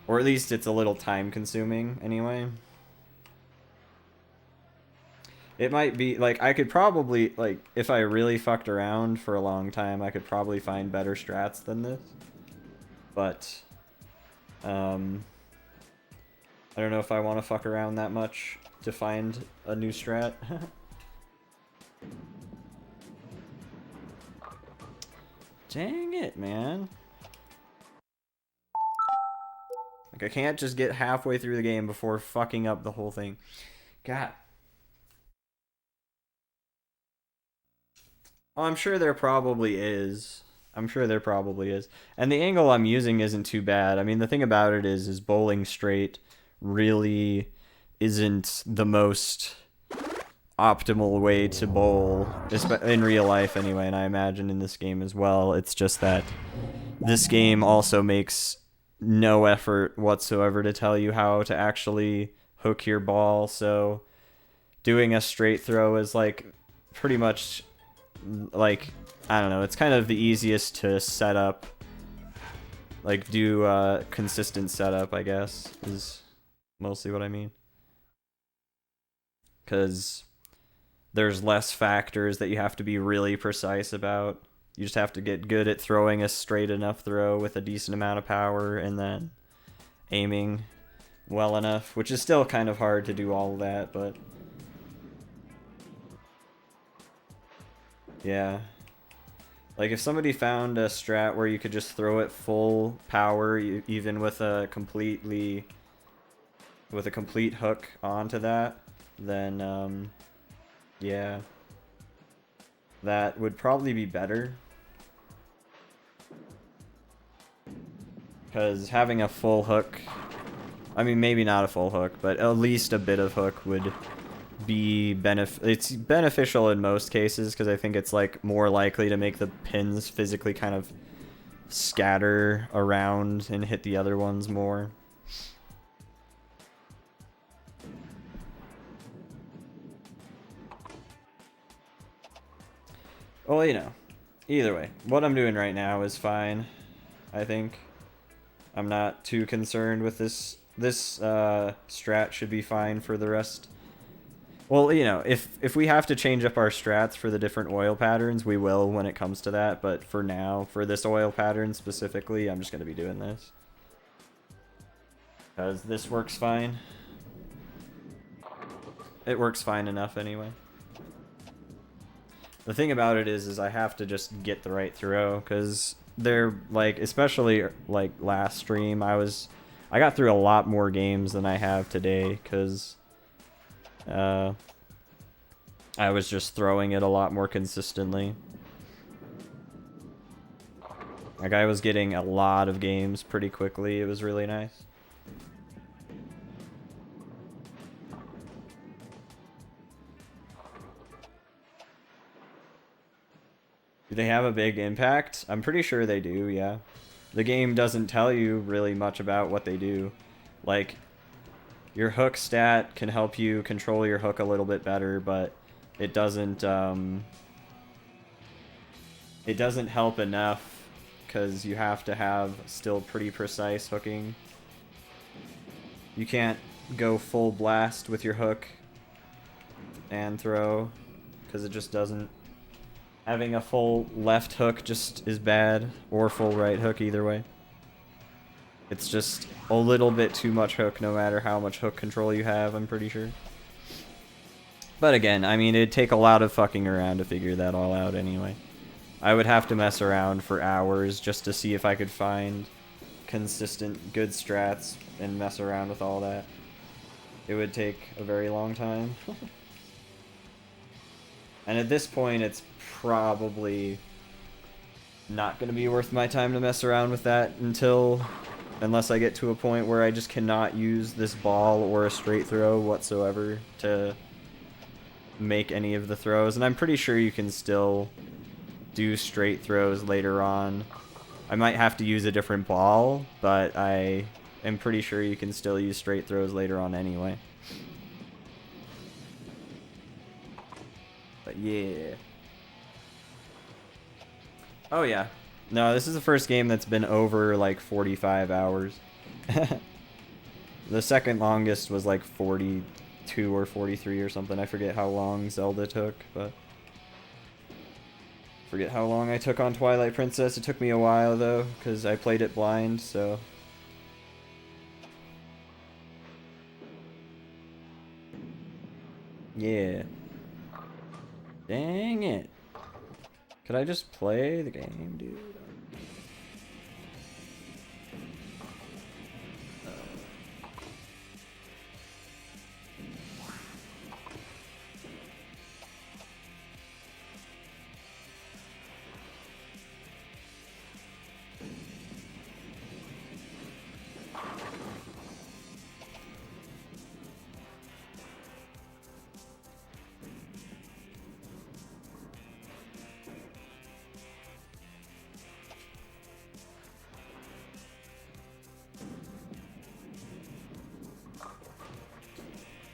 Or at least it's a little time consuming anyway. It might be, like, I could probably, like, if I really fucked around for a long time, I could probably find better strats than this. But, I don't know if I want to fuck around that much to find a new strat. Dang it, man. Like, I can't just get halfway through the game before fucking up the whole thing. God. Oh, I'm sure there probably is. I'm sure there probably is. And the angle I'm using isn't too bad. I mean, the thing about it is bowling straight really isn't the most optimal way to bowl, in real life anyway, and I imagine in this game as well. It's just that this game also makes no effort whatsoever to tell you how to actually hook your ball, so doing a straight throw is like pretty much like, I don't know, it's kind of the easiest to set up, like do consistent setup, I guess, is mostly what I mean. Because there's less factors that you have to be really precise about. You just have to get good at throwing a straight enough throw with a decent amount of power and then aiming well enough, which is still kind of hard to do all of that, but yeah. Like, if somebody found a strat where you could just throw it full power, even with a complete hook onto that, then yeah, that would probably be better. Because having a full hook, I mean, maybe not a full hook, but at least a bit of hook would be it's beneficial in most cases, because I think it's like more likely to make the pins physically kind of scatter around and hit the other ones more. Well, you know, either way, what I'm doing right now is fine, I think. I'm not too concerned with this. This strat should be fine for the rest. Well, you know, if we have to change up our strats for the different oil patterns, we will when it comes to that. But for now, for this oil pattern specifically, I'm just going to be doing this. Because this works fine. It works fine enough anyway. The thing about it is I have to just get the right throw, because they're, like, especially, like, last stream, I got through a lot more games than I have today, because I was just throwing it a lot more consistently. Like, I was getting a lot of games pretty quickly. It was really nice. Do they have a big impact? I'm pretty sure they do, yeah. The game doesn't tell you really much about what they do. Like, your hook stat can help you control your hook a little bit better, but it doesn't help enough because you have to have still pretty precise hooking. You can't go full blast with your hook and throw because it just doesn't. Having a full left hook just is bad, or full right hook, either way. It's just a little bit too much hook no matter how much hook control you have, I'm pretty sure. But again, I mean, it'd take a lot of fucking around to figure that all out anyway. I would have to mess around for hours just to see if I could find consistent good strats and mess around with all that. It would take a very long time. And at this point, it's probably not going to be worth my time to mess around with that unless I get to a point where I just cannot use this ball or a straight throw whatsoever to make any of the throws. And I'm pretty sure you can still do straight throws later on. I might have to use a different ball, but I am pretty sure you can still use straight throws later on anyway. But yeah. Oh yeah. No, this is the first game that's been over like 45 hours. The second longest was like 42 or 43 or something. I forget how long Zelda took, but forget how long I took on Twilight Princess. It took me a while though, because I played it blind, so. Yeah. Dang it. Could I just play the game, dude?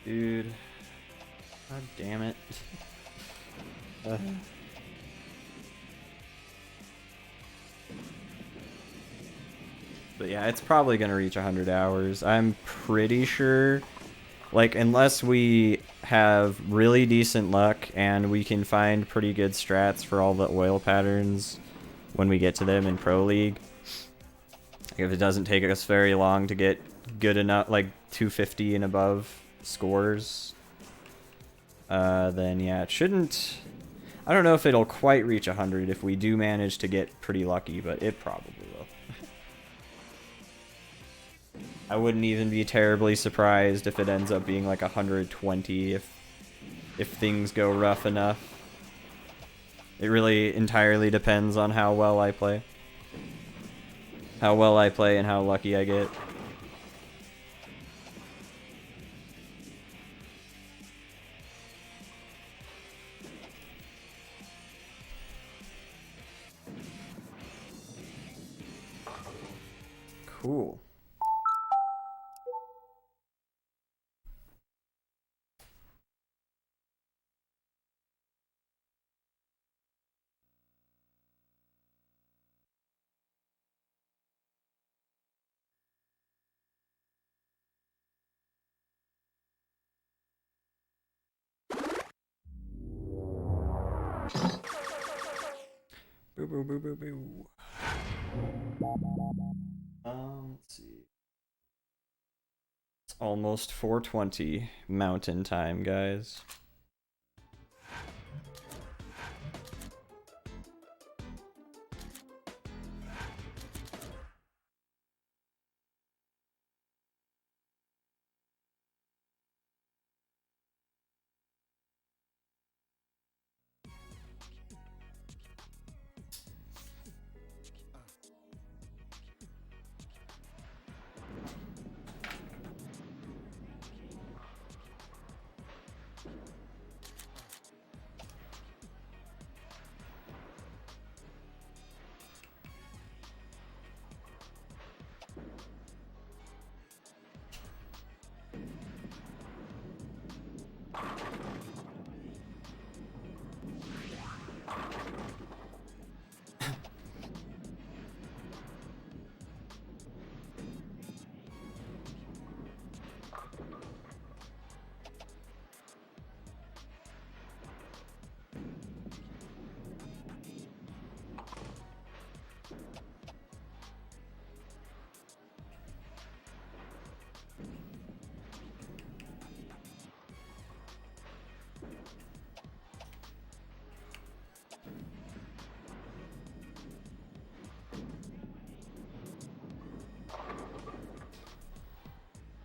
Dude. God damn it. But yeah, it's probably gonna reach 100 hours. I'm pretty sure. Like, unless we have really decent luck and we can find pretty good strats for all the oil patterns when we get to them in Pro League. If it doesn't take us very long to get good enough, like 250 and above scores, then yeah, it shouldn't. I don't know if it'll quite reach 100 if we do manage to get pretty lucky, but it probably will. I wouldn't even be terribly surprised if it ends up being like 120 if things go rough enough. It really entirely depends on how well I play. How well I play and how lucky I get. Cool. Boo boo boo boo boo. Let's see. It's almost 4:20 Mountain Time, guys.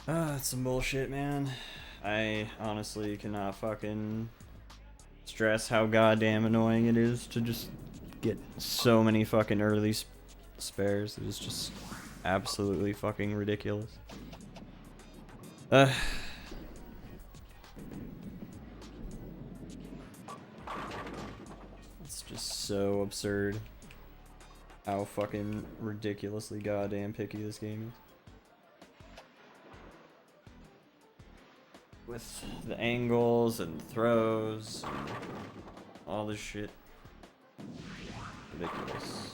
That's some bullshit, man. I honestly cannot fucking stress how goddamn annoying it is to just get so many fucking early spares. It is just absolutely fucking ridiculous. It's just so absurd how fucking ridiculously goddamn picky this game is. With the angles and throws and all this shit. Ridiculous.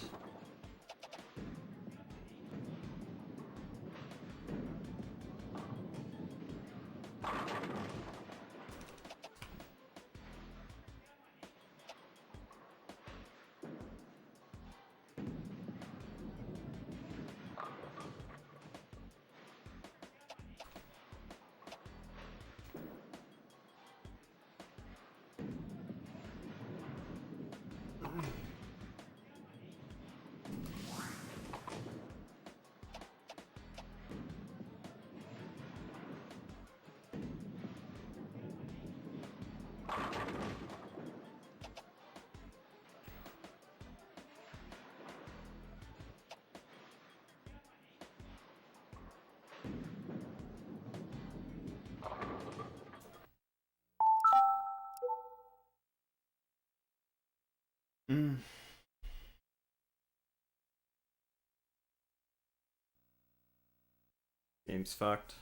Game's fucked.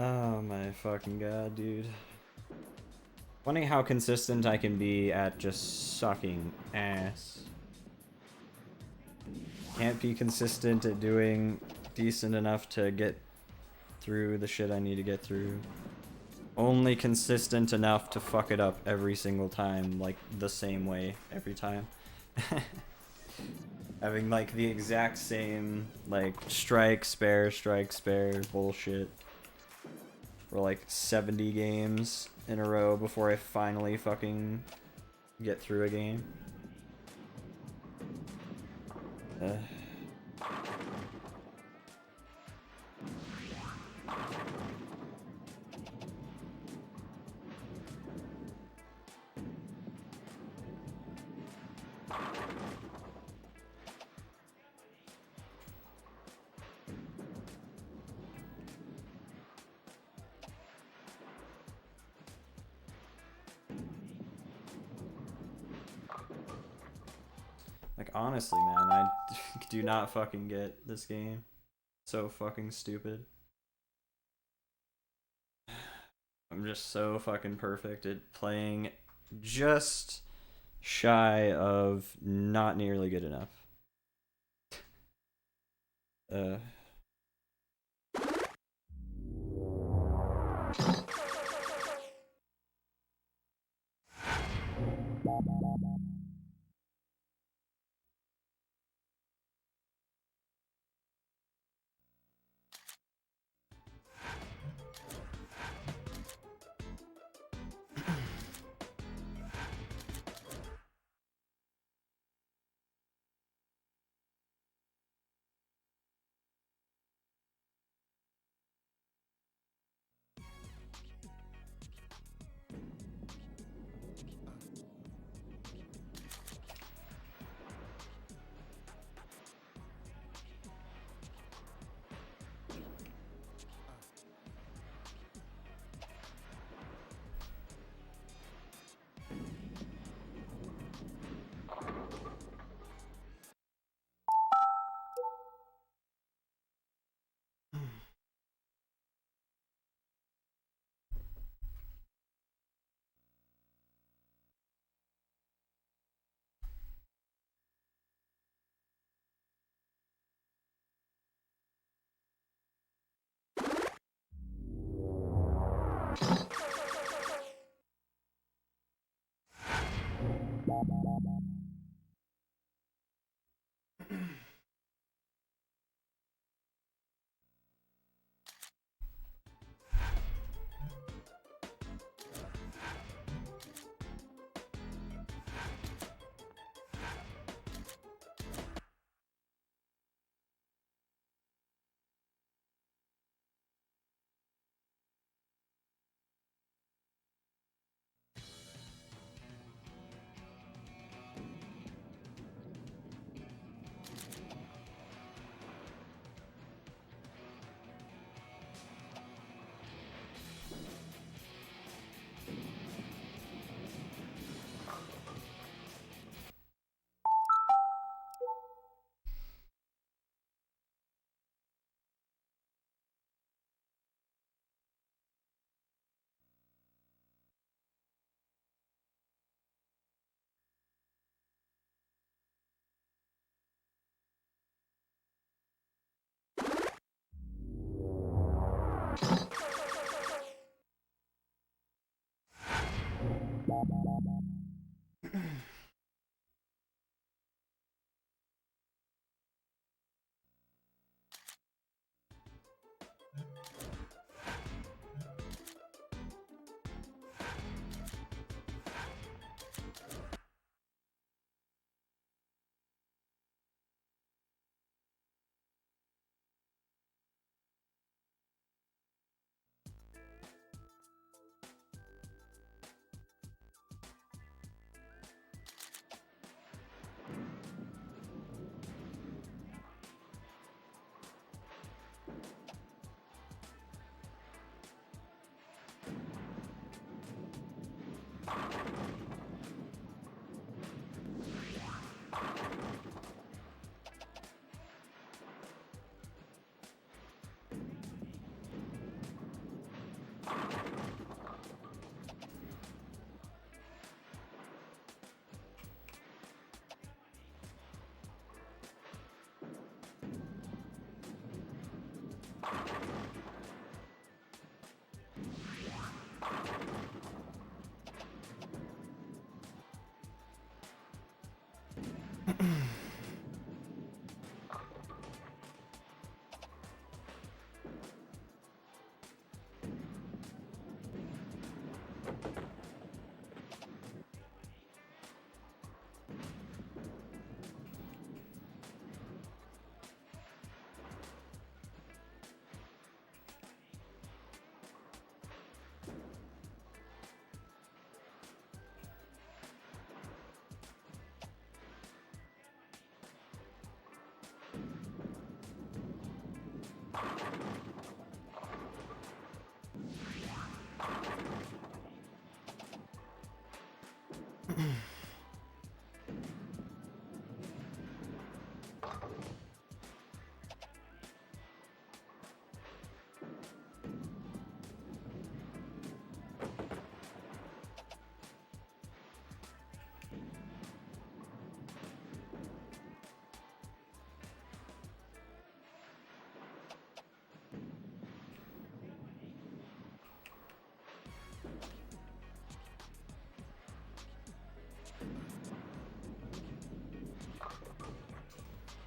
Oh my fucking god, dude. Funny how consistent I can be at just sucking ass. Can't be consistent at doing decent enough to get through the shit I need to get through. Only consistent enough to fuck it up every single time, like the same way every time. Having like the exact same like strike, spare bullshit for like 70 games in a row before I finally fucking get through a game. Like, honestly, man, I do not fucking get this game. So fucking stupid. I'm just so fucking perfect at playing just shy of not nearly good enough. Uh,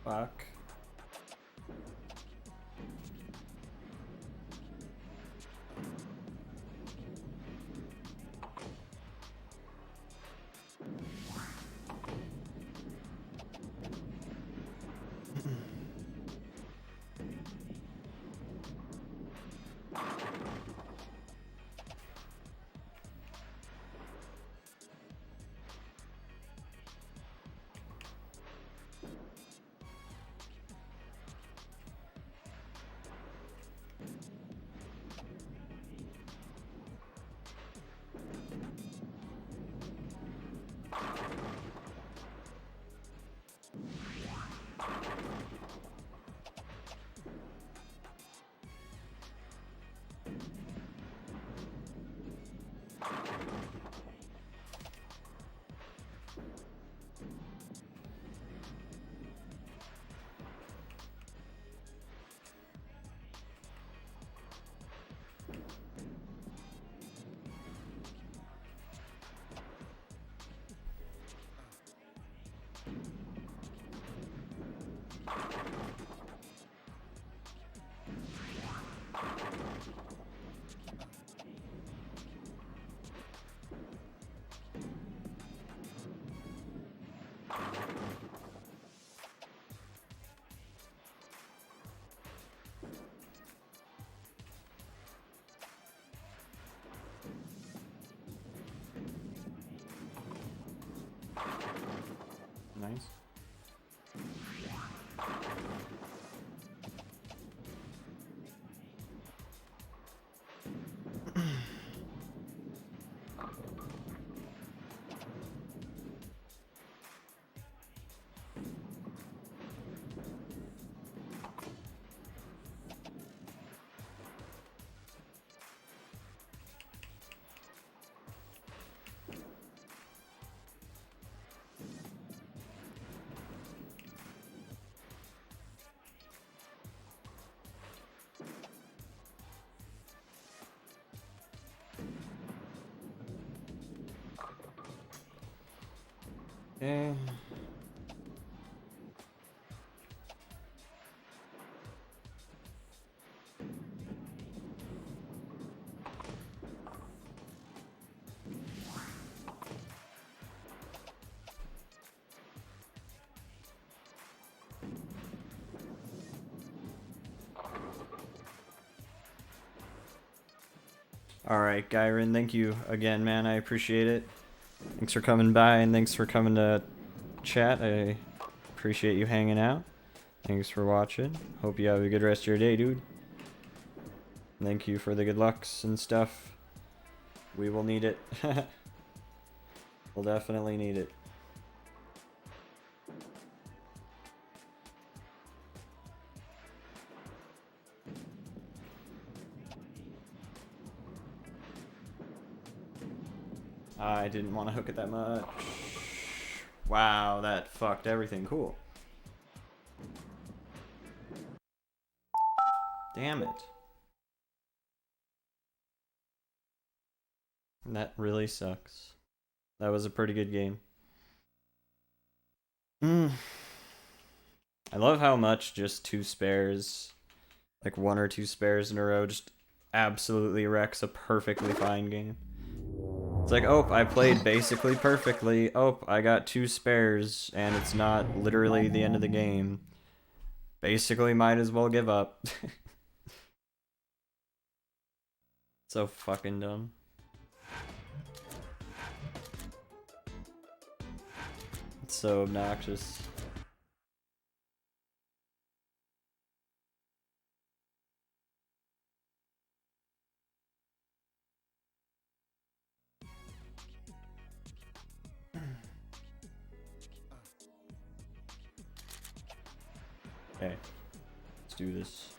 Fuck. Nice. Eh. Alright, Gyron, thank you again, man. I appreciate it. Thanks for coming by and thanks for coming to chat. I appreciate you hanging out. Thanks for watching. Hope you have a good rest of your day, dude. Thank you for the good lucks and stuff. We will need it. We'll definitely need it. I didn't want to hook it that much. Wow, that fucked everything. Cool. Damn it. That really sucks. That was a pretty good game. I love how much just two spares, like one or two spares in a row, just absolutely wrecks a perfectly fine game. It's like, oh, I played basically perfectly. Oh, I got two spares, and it's not literally the end of the game. Basically, might as well give up. So fucking dumb. It's so obnoxious. Okay, let's do this.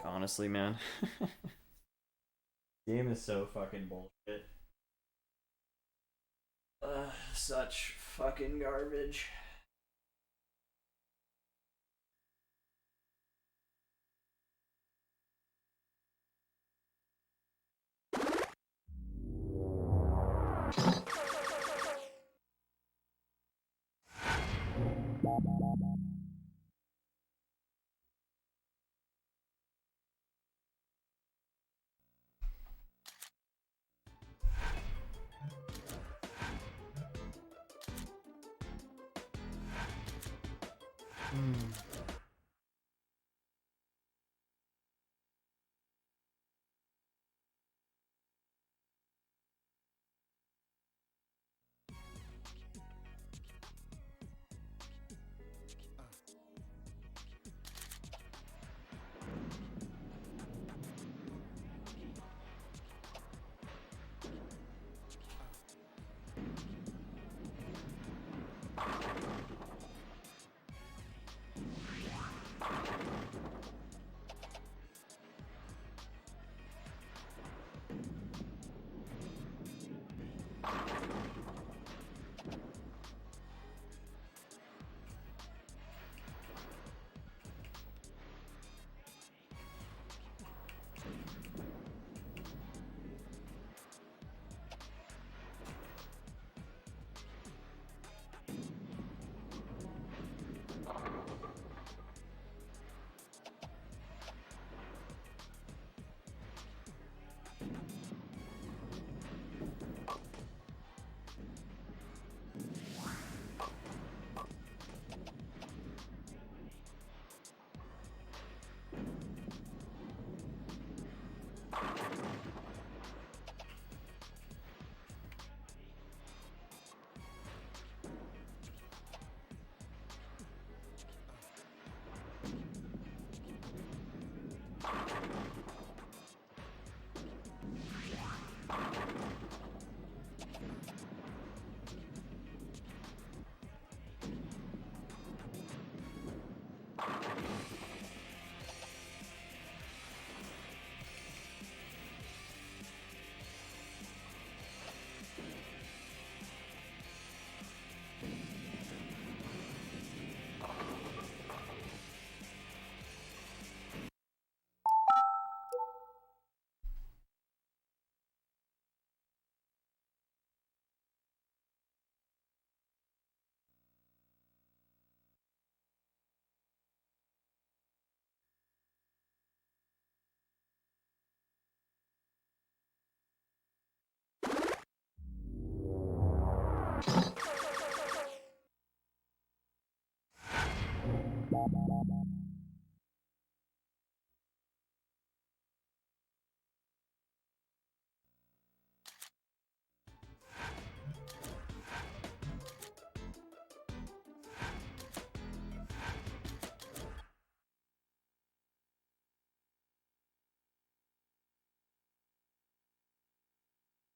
Honestly, man. Game is so fucking bullshit. Such fucking garbage. Hmm.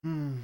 Hmm.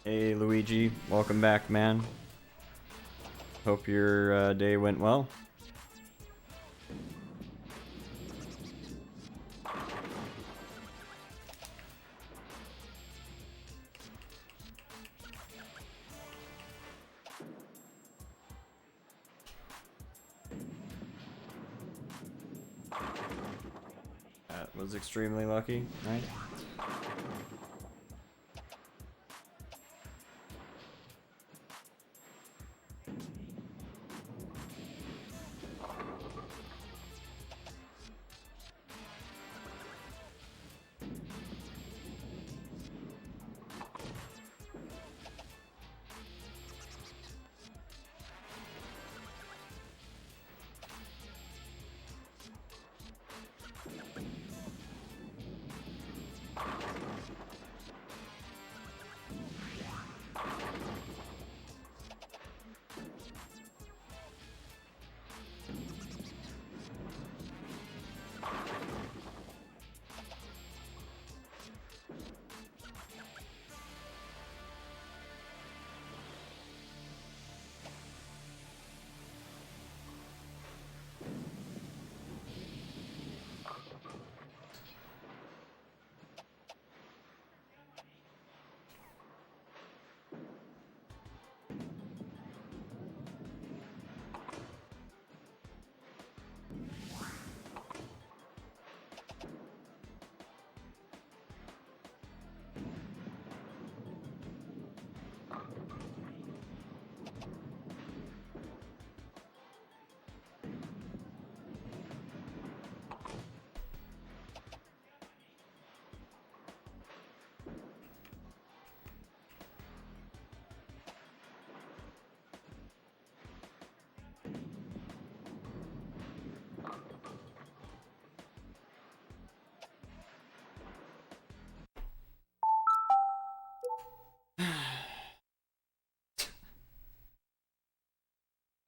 Hey Luigi, welcome back, man. Hope your day went well. That was extremely lucky, right?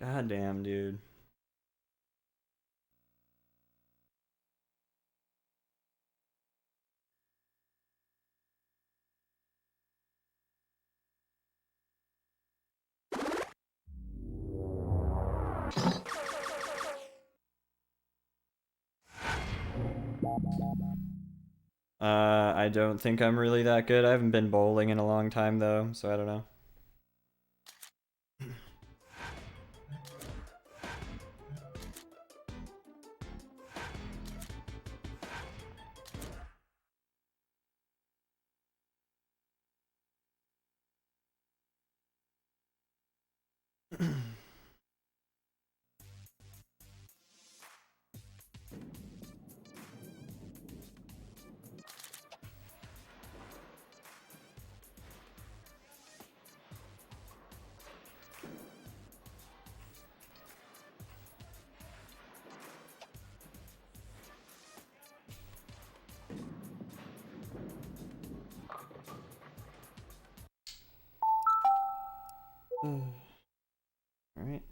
God damn, dude. I don't think I'm really that good. I haven't been bowling in a long time though, so I don't know. Alright.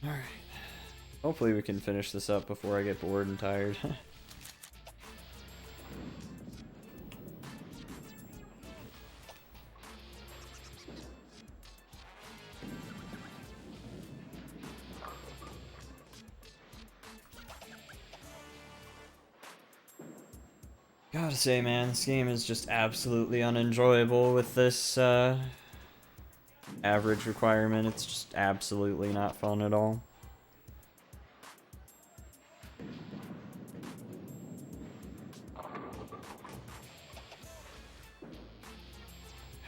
Alright. Hopefully we can finish this up before I get bored and tired. Gotta say, man, this game is just absolutely unenjoyable with this average requirement. It's just absolutely not fun at all.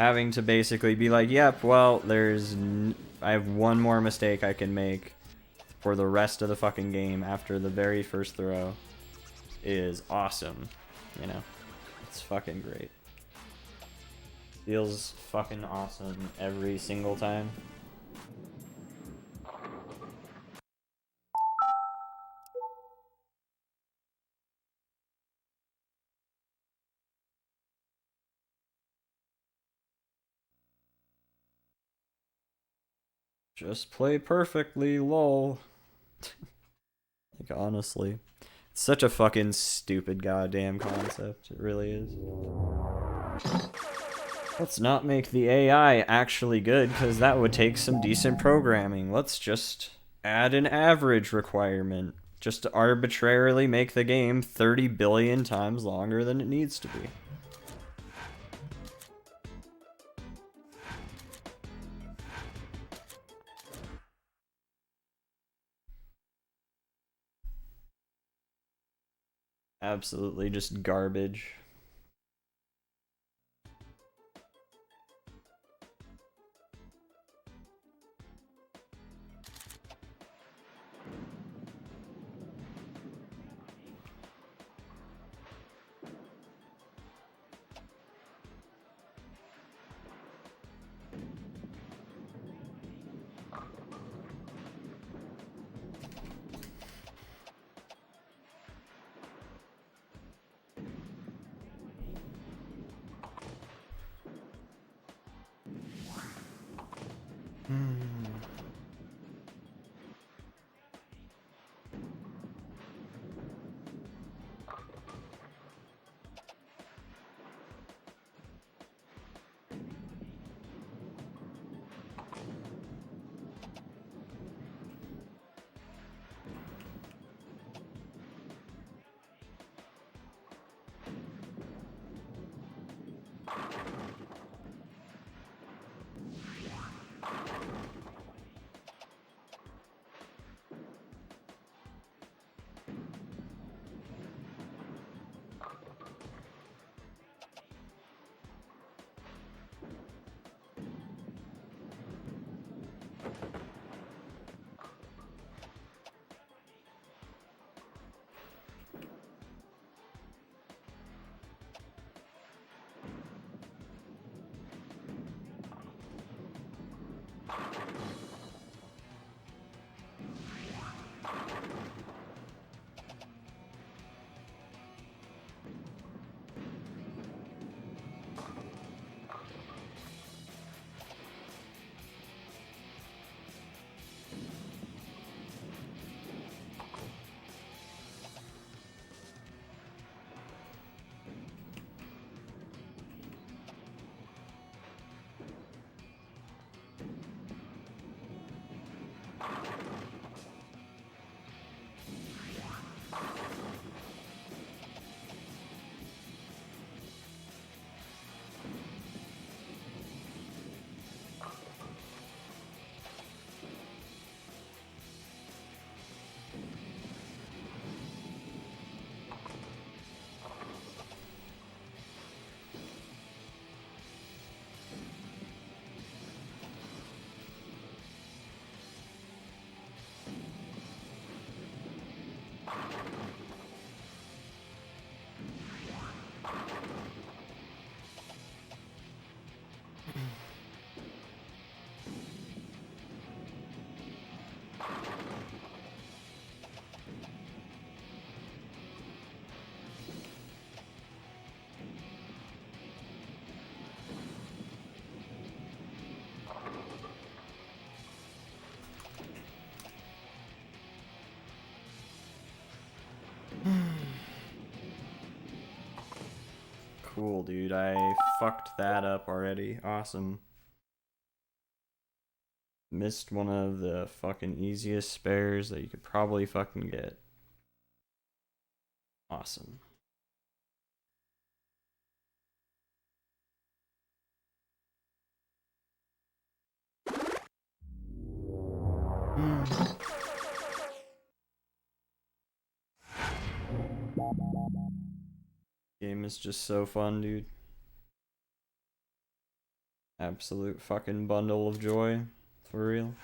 having to basically be like, yep, well, I have one more mistake I can make for the rest of the fucking game after the very first throw is awesome. You know, it's fucking great. Feels fucking awesome every single time. Just play perfectly, lol. Like, honestly. It's such a fucking stupid goddamn concept. It really is. Let's not make the AI actually good, because that would take some decent programming. Let's just add an average requirement. Just to arbitrarily make the game 30 billion times longer than it needs to be. Absolutely just garbage. Cool, dude. I fucked that up already. Awesome. Missed one of the fucking easiest spares that you could probably fucking get. Awesome. Game is just so fun, dude. Absolute fucking bundle of joy. For real.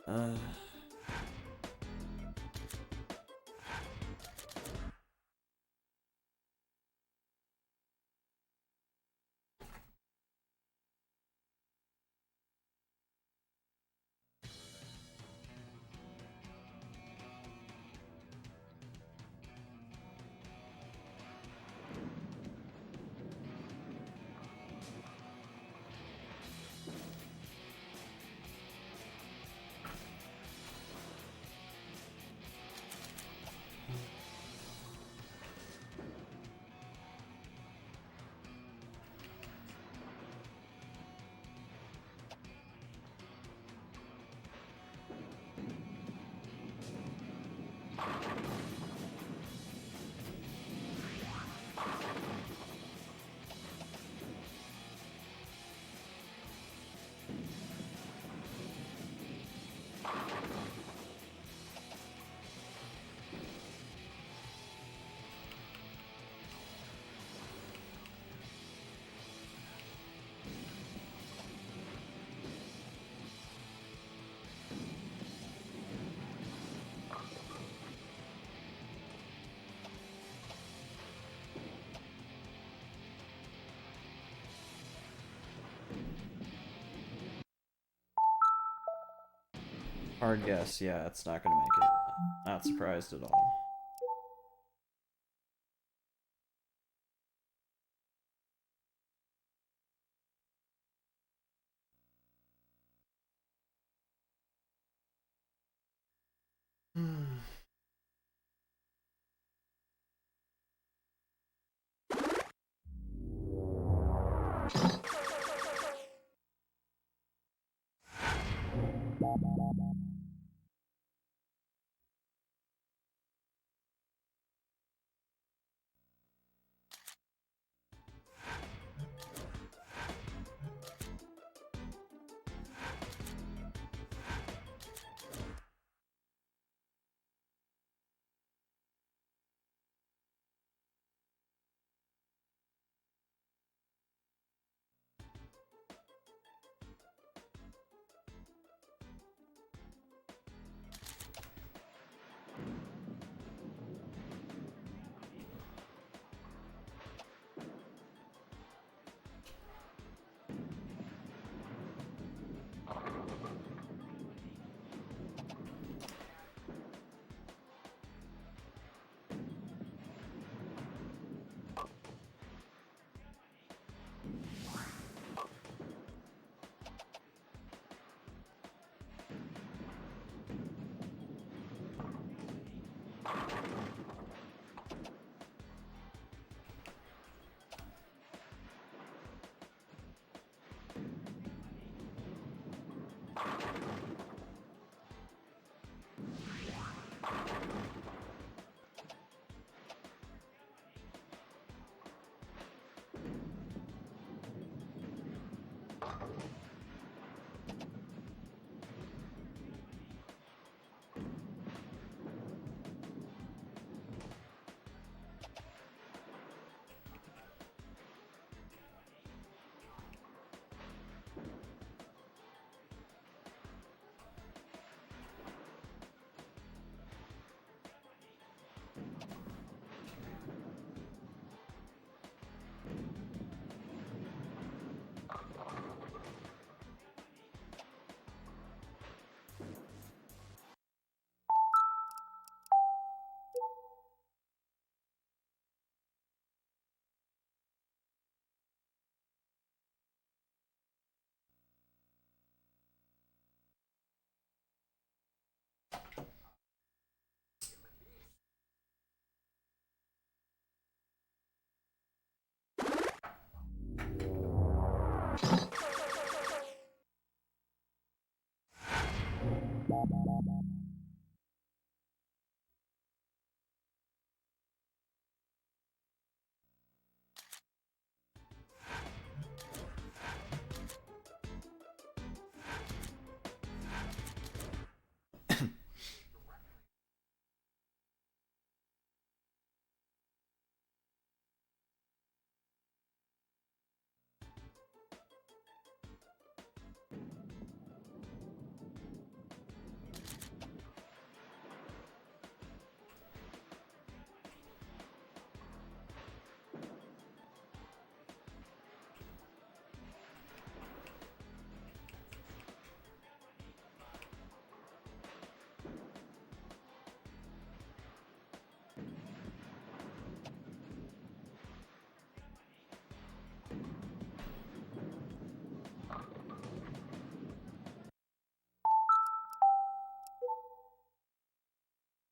Uh... Hard guess, yeah, it's not gonna make it. Not surprised at all.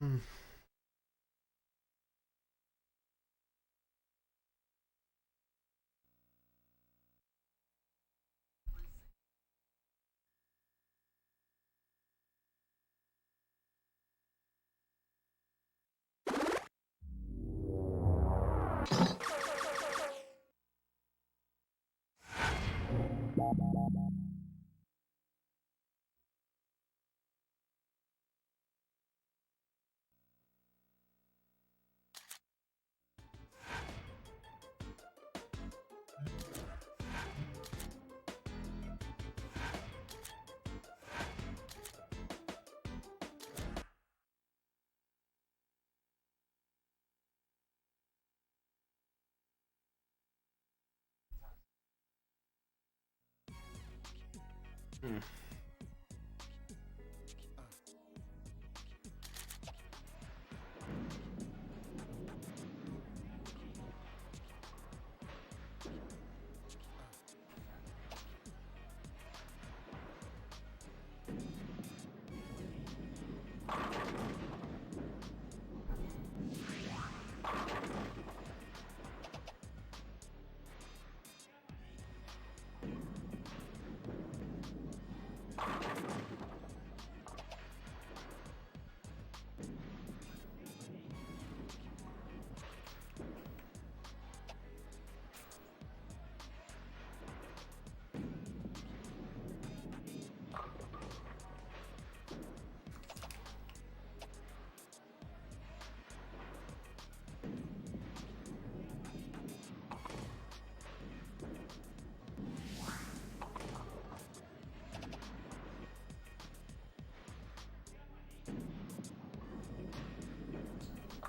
Hmm.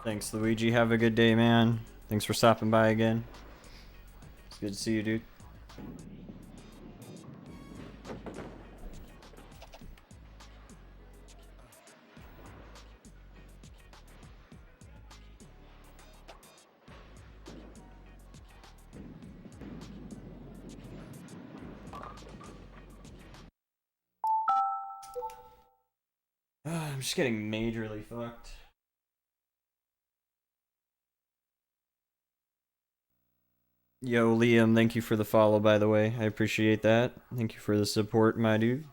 Thanks, Luigi. Have a good day, man. Thanks for stopping by again. It's good to see you, dude. I'm just getting majorly fucked. Yo, Liam, thank you for the follow, by the way. I appreciate that. Thank you for the support, my dude.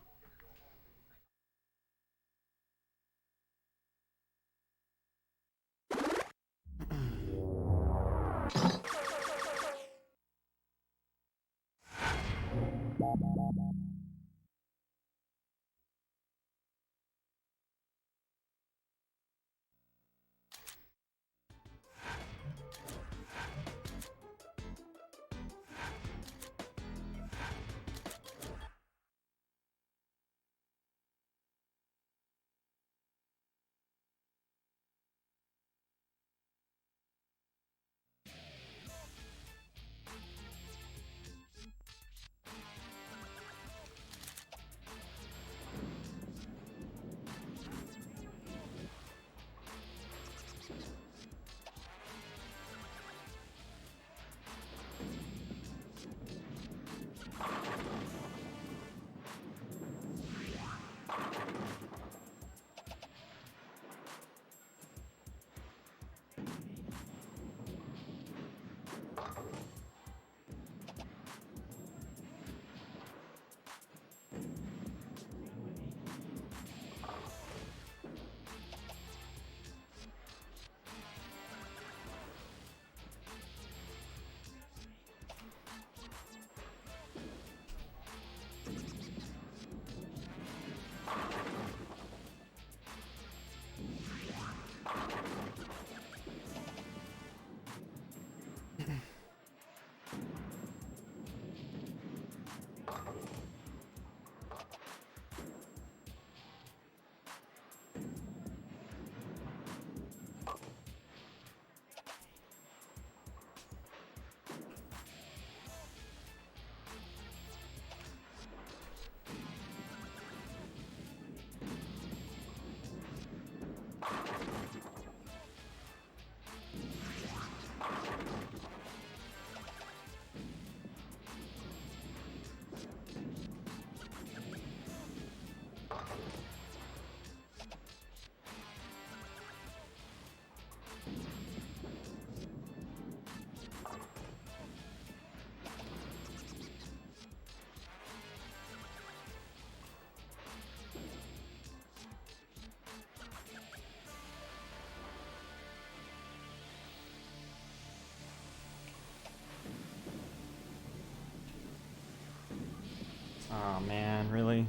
Oh man, really?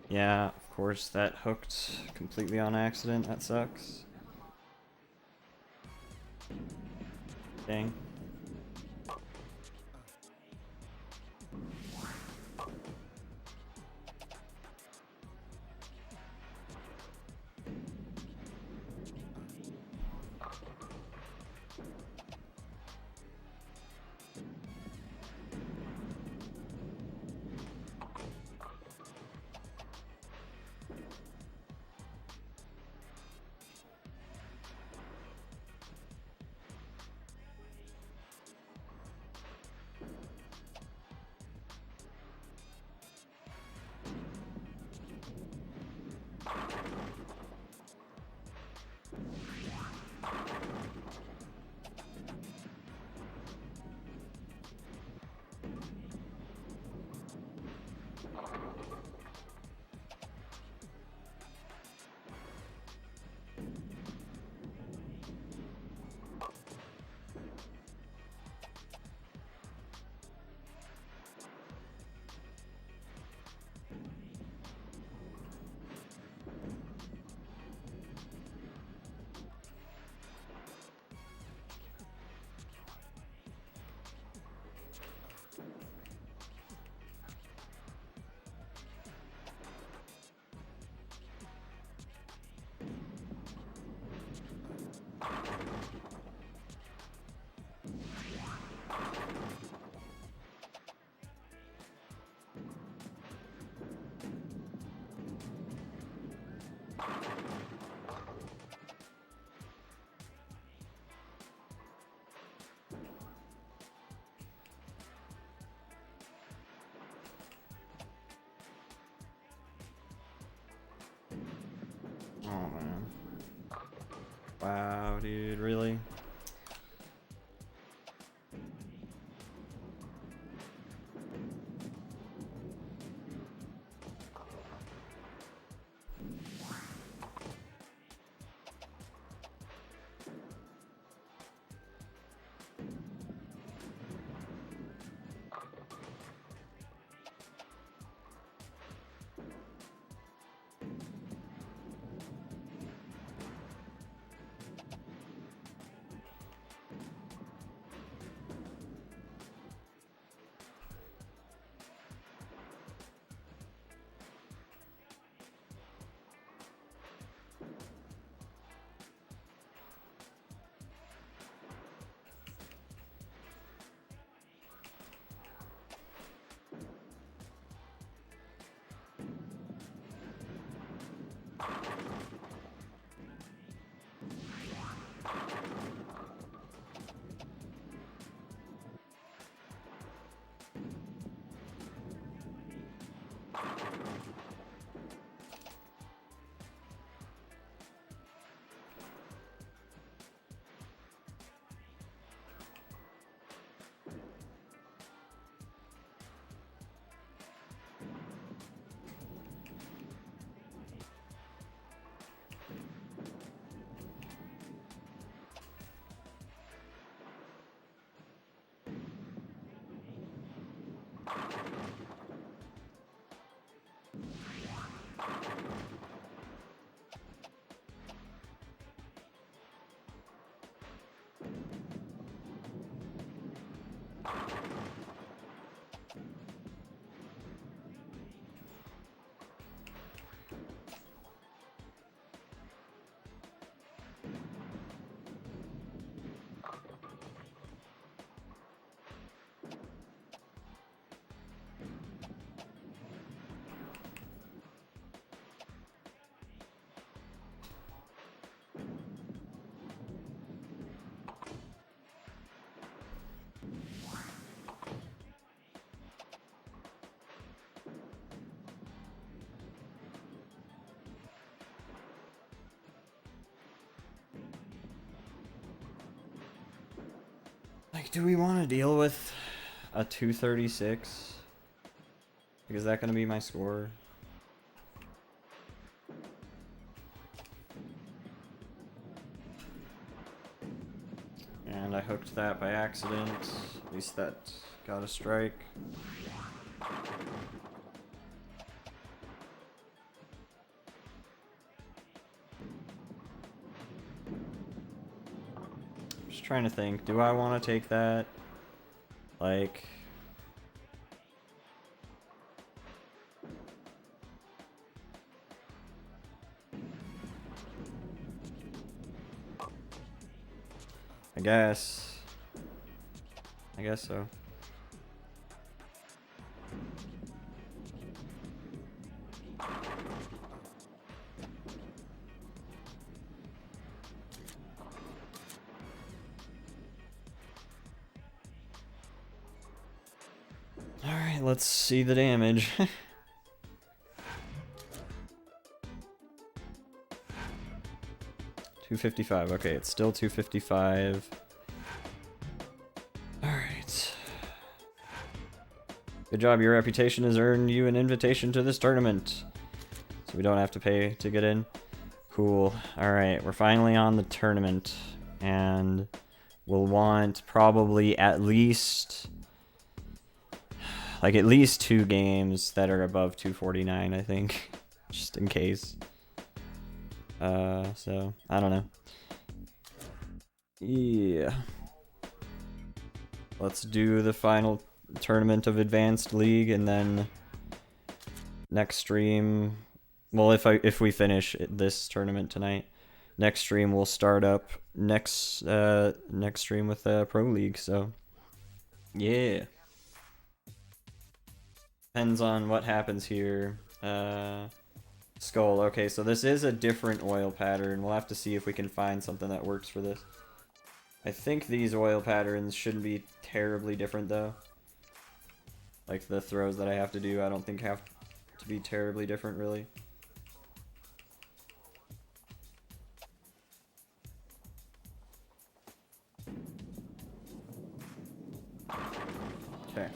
Yeah, of course, that hooked completely on accident. That sucks. Dang. Oh man. Wow, dude, really? Like, do we want to deal with a 236? Like, is that going to be my score? And I hooked that by accident. At least that got a strike. trying to think. Do I want to take that? Like... I guess so. Alright, let's see the damage. 255. Okay, it's still 255. Alright. Good job, your reputation has earned you an invitation to this tournament. So we don't have to pay to get in. Cool. Alright, we're finally on the tournament. And we'll want probably at least... like at least 2 games that are above 249, I think. Just in case. So, I don't know. Yeah. Let's do the final tournament of Advanced League, and then next stream... well, if we finish this tournament tonight, next stream we'll start up next stream with Pro League, so... yeah. Depends on what happens here. Skull. Okay, so this is a different oil pattern. We'll have to see if we can find something that works for this. I think these oil patterns shouldn't be terribly different, though. Like, the throws that I have to do, I don't think have to be terribly different, really. Okay.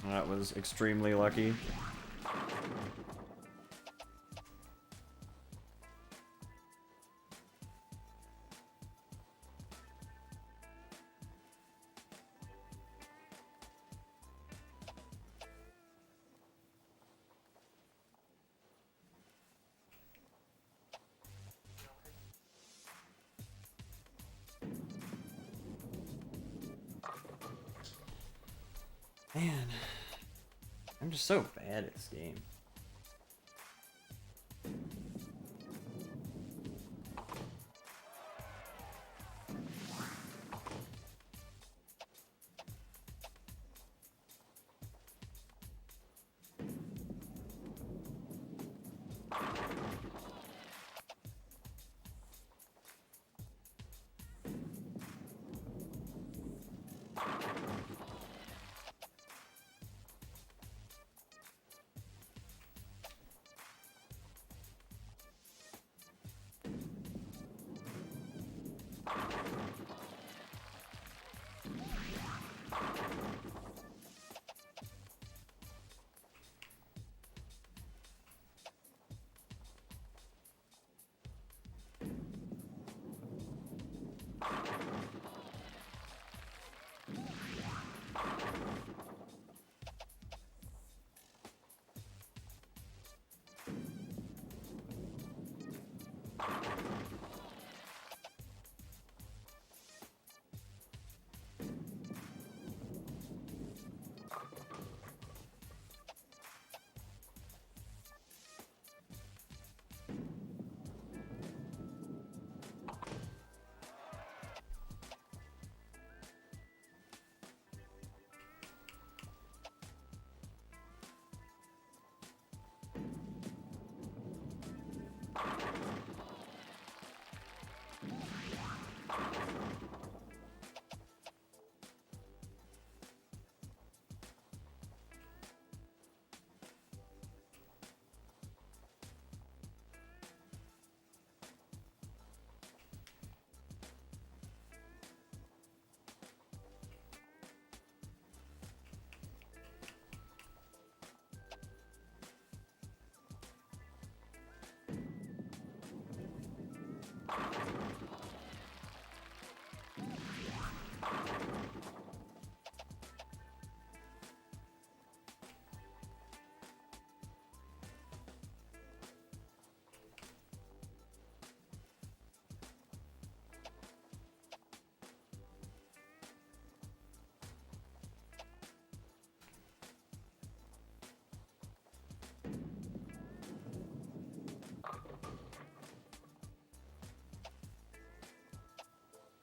That was extremely lucky. Man, I'm just so bad at this game.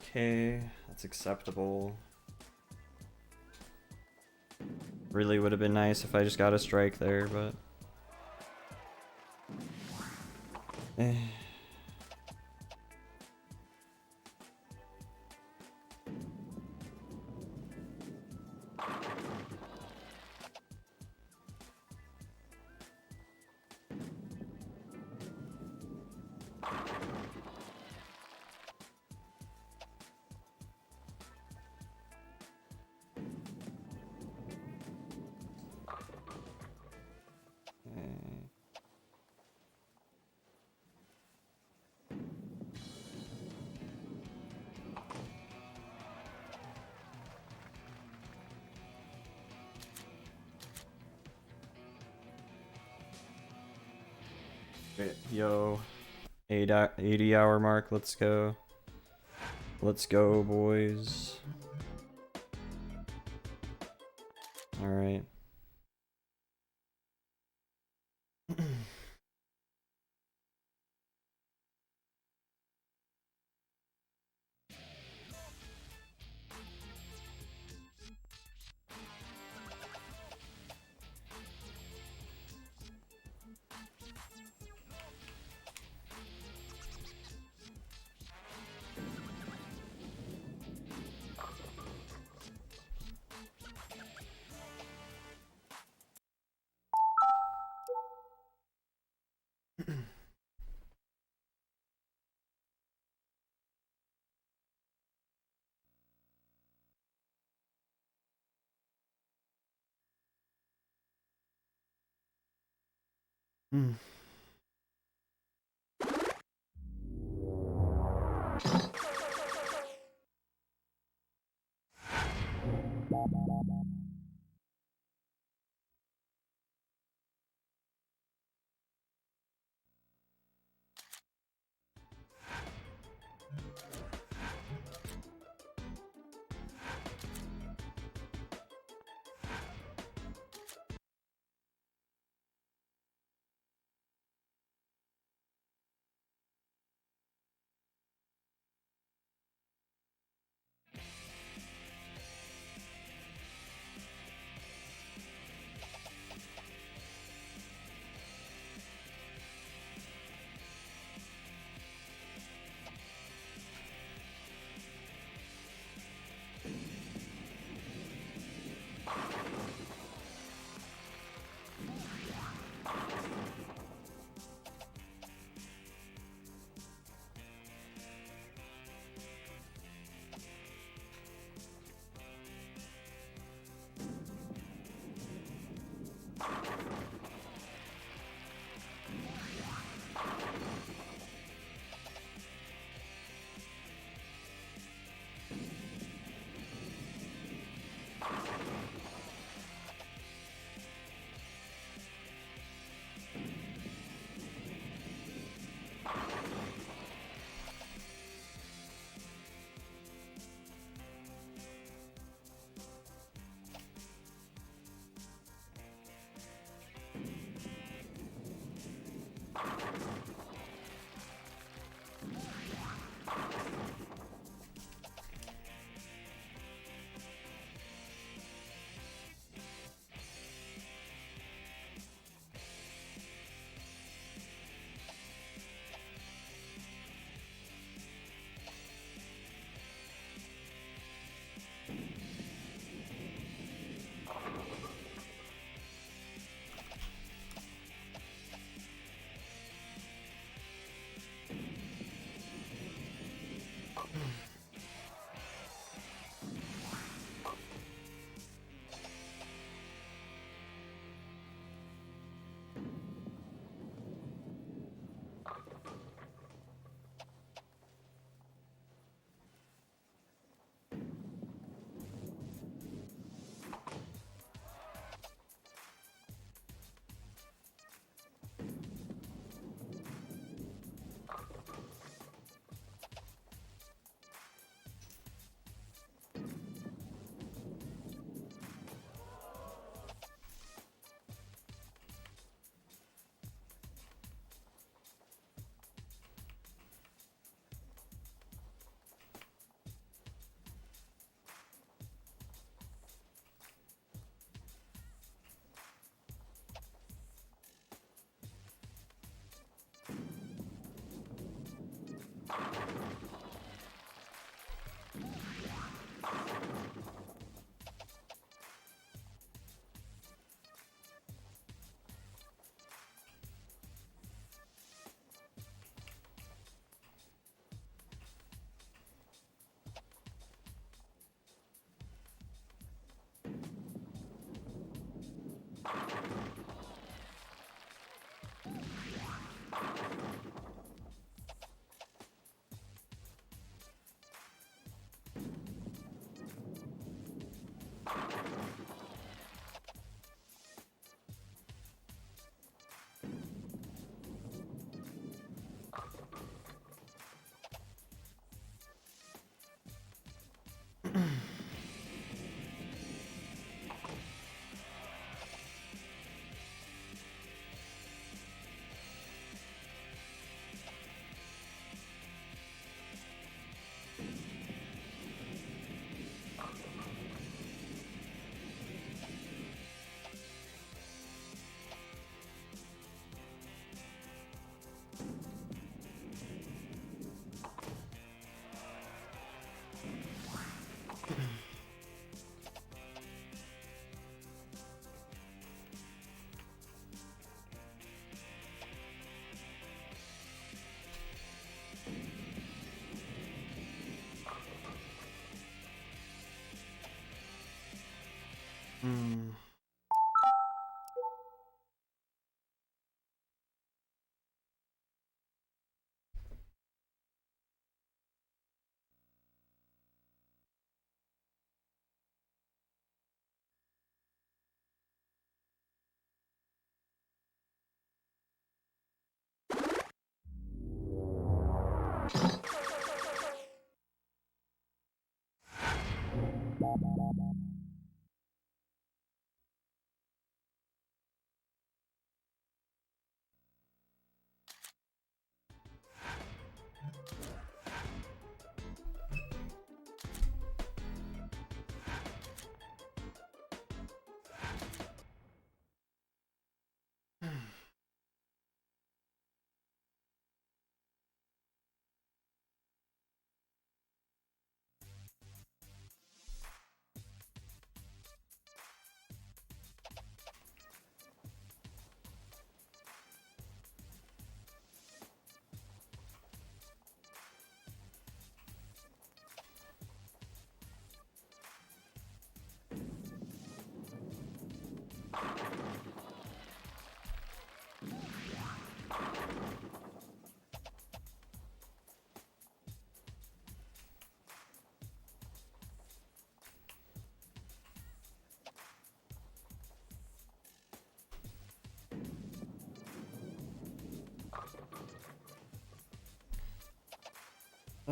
Okay, that's acceptable. Really would have been nice if I just got a strike there, but... Eh. Yo, 80 hour mark, let's go. Let's go, boys. Alright. Hmm. Hmm.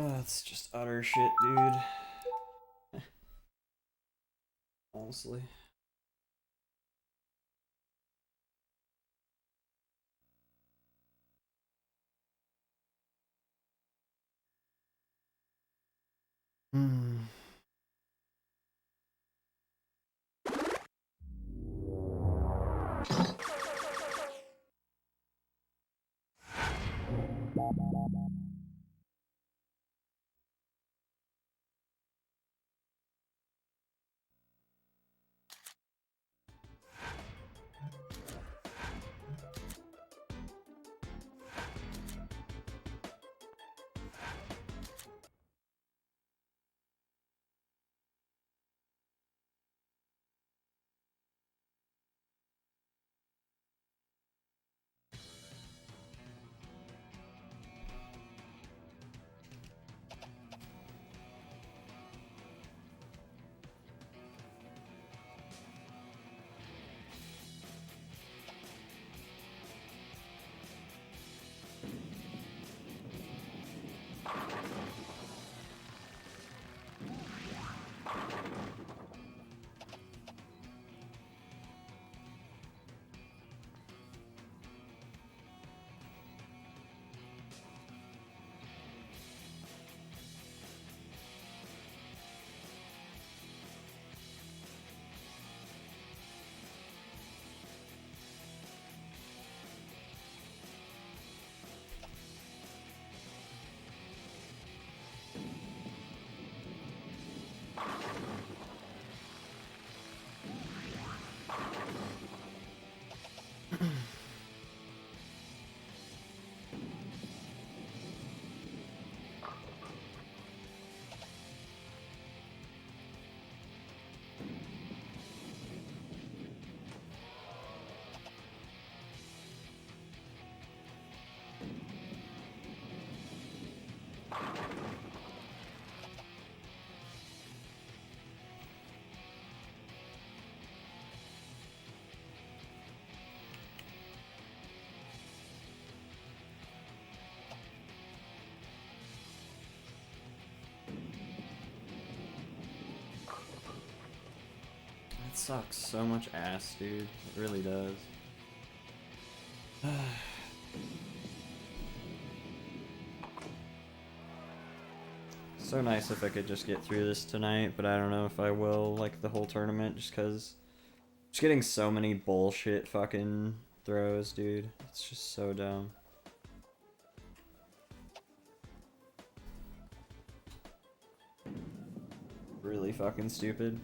Oh, that's just utter shit, dude. Honestly. Hmm. It sucks so much ass, dude. It really does. So nice if I could just get through this tonight, but I don't know if I will, like, the whole tournament, just because just getting so many bullshit fucking throws, dude. It's just so dumb. Really fucking stupid.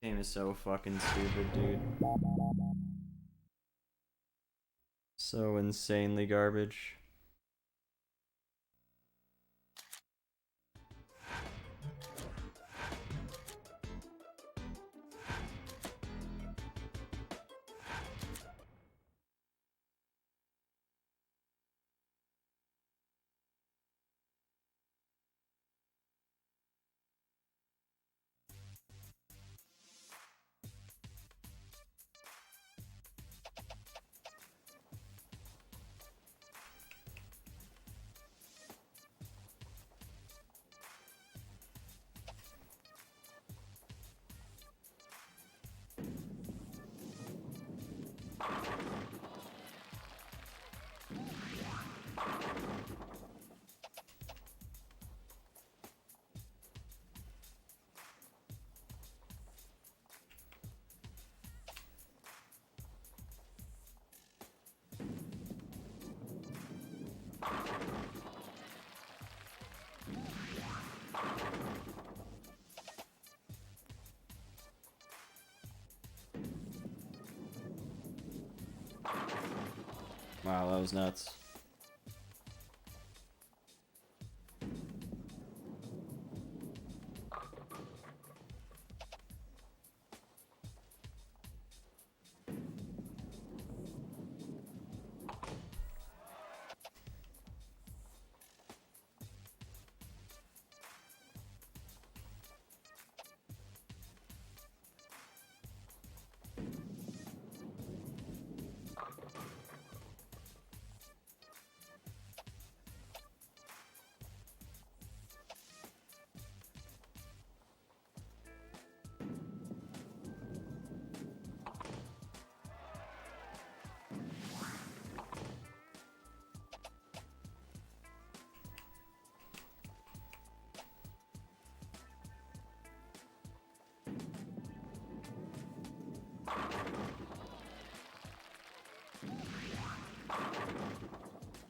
Game is so fucking stupid, dude. So insanely garbage. Wow, that was nuts.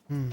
Hmm.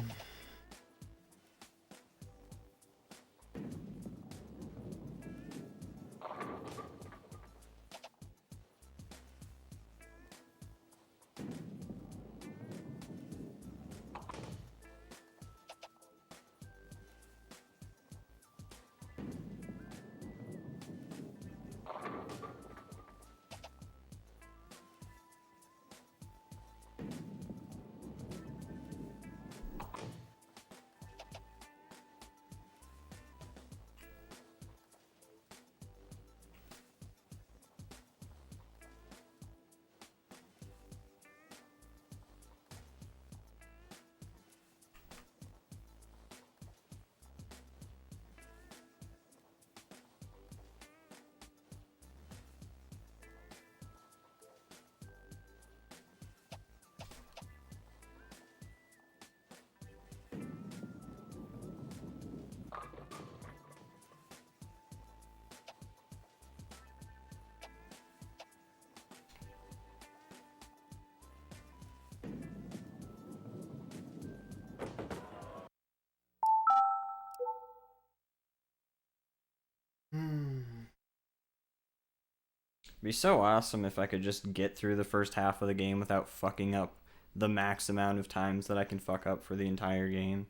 It'd be so awesome if I could just get through the first half of the game without fucking up the max amount of times that I can fuck up for the entire game.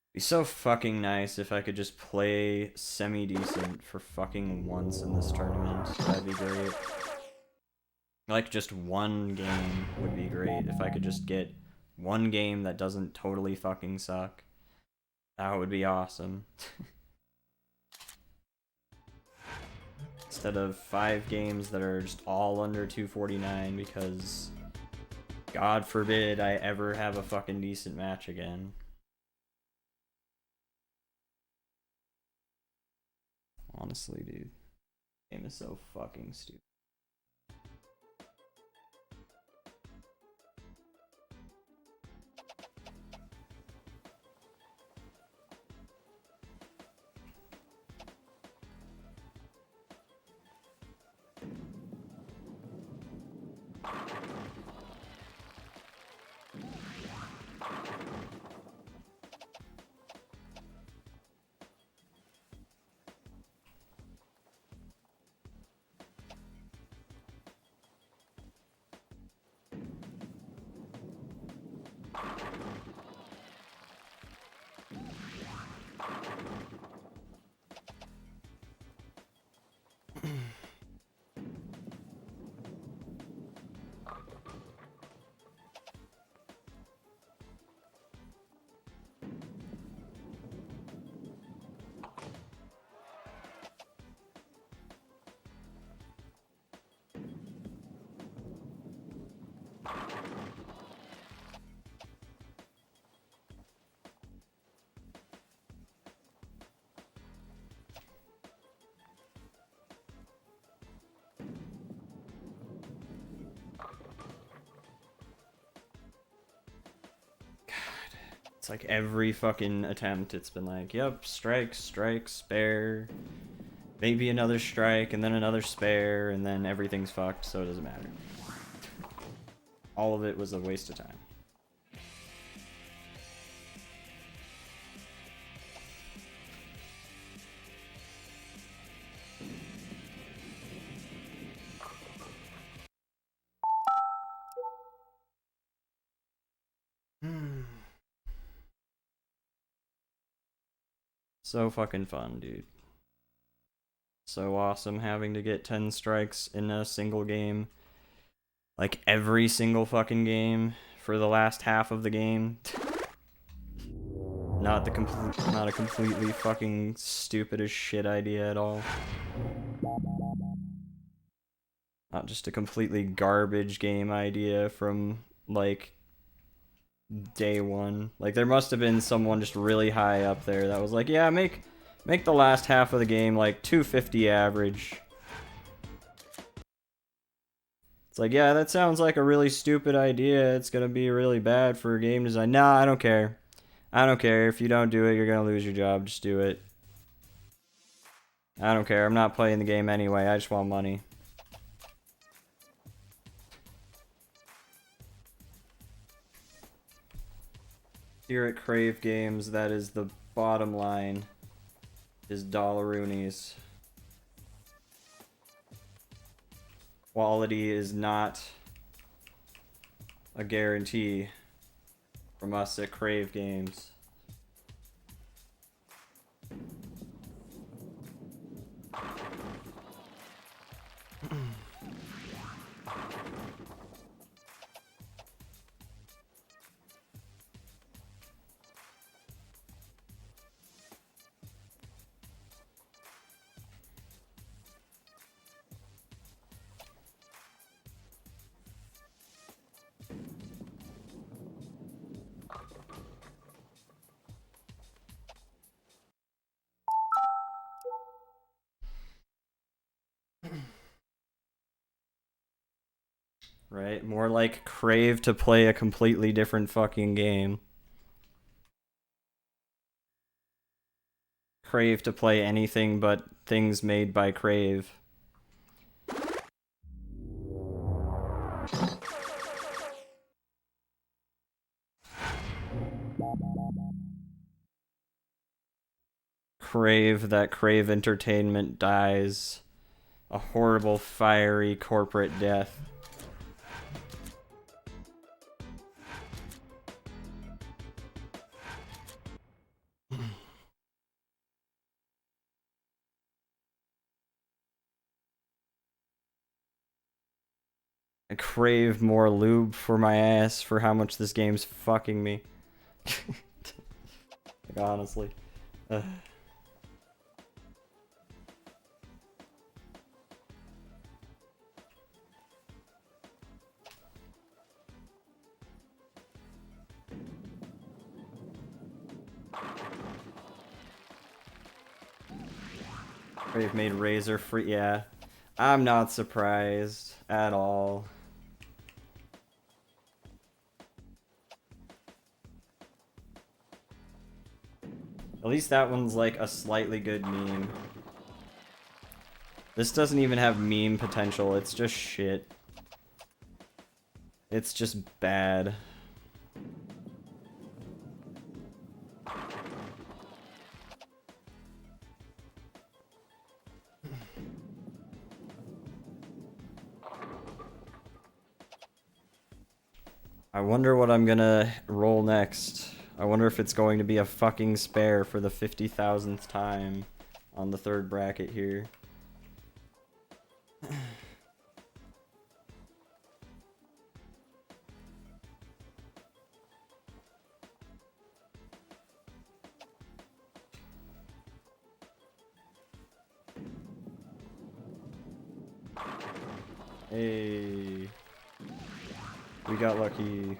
It'd be so fucking nice if I could just play semi-decent for fucking once in this tournament. That'd be great. Like, just one game would be great. If I could just get one game that doesn't totally fucking suck. That would be awesome. Instead of 5 games that are just all under 249 because God forbid I ever have a fucking decent match again. Honestly, dude. This game is so fucking stupid. It's like every fucking attempt, it's been like, yep, strike, strike, spare, maybe another strike, and then another spare, and then everything's fucked, so it doesn't matter. All of it was a waste of time. So fucking fun, dude. So awesome having to get 10 strikes in a single game. Like every single fucking game for the last half of the game. Not a completely fucking stupid as shit idea at all. Not just a completely garbage game idea from like day one. Like there must have been someone just really high up there that was like, yeah, make the last half of the game like 250 average. It's like, yeah, that sounds like a really stupid idea. It's gonna be really bad for game design. Nah, I don't care. I don't care. If you don't do it, you're gonna lose your job. Just do it. I don't care. I'm not playing the game anyway. I just want money. Here at Crave Games, that is the bottom line, is dollaroonies. Quality is not a guarantee from us at Crave Games. Right? More like crave to play a completely different fucking game. Crave to play anything but things made by Crave. Crave that Crave Entertainment dies a horrible, fiery corporate death. I crave more lube for my ass for how much this game's fucking me. Like, honestly. Crave made Razor free. Yeah. I'm not surprised at all. At least that one's like a slightly good meme. This doesn't even have meme potential, it's just shit. It's just bad. I wonder what I'm gonna roll next. I wonder if it's going to be a fucking spare for the 50,000th time on the third bracket here. Hey. We got lucky.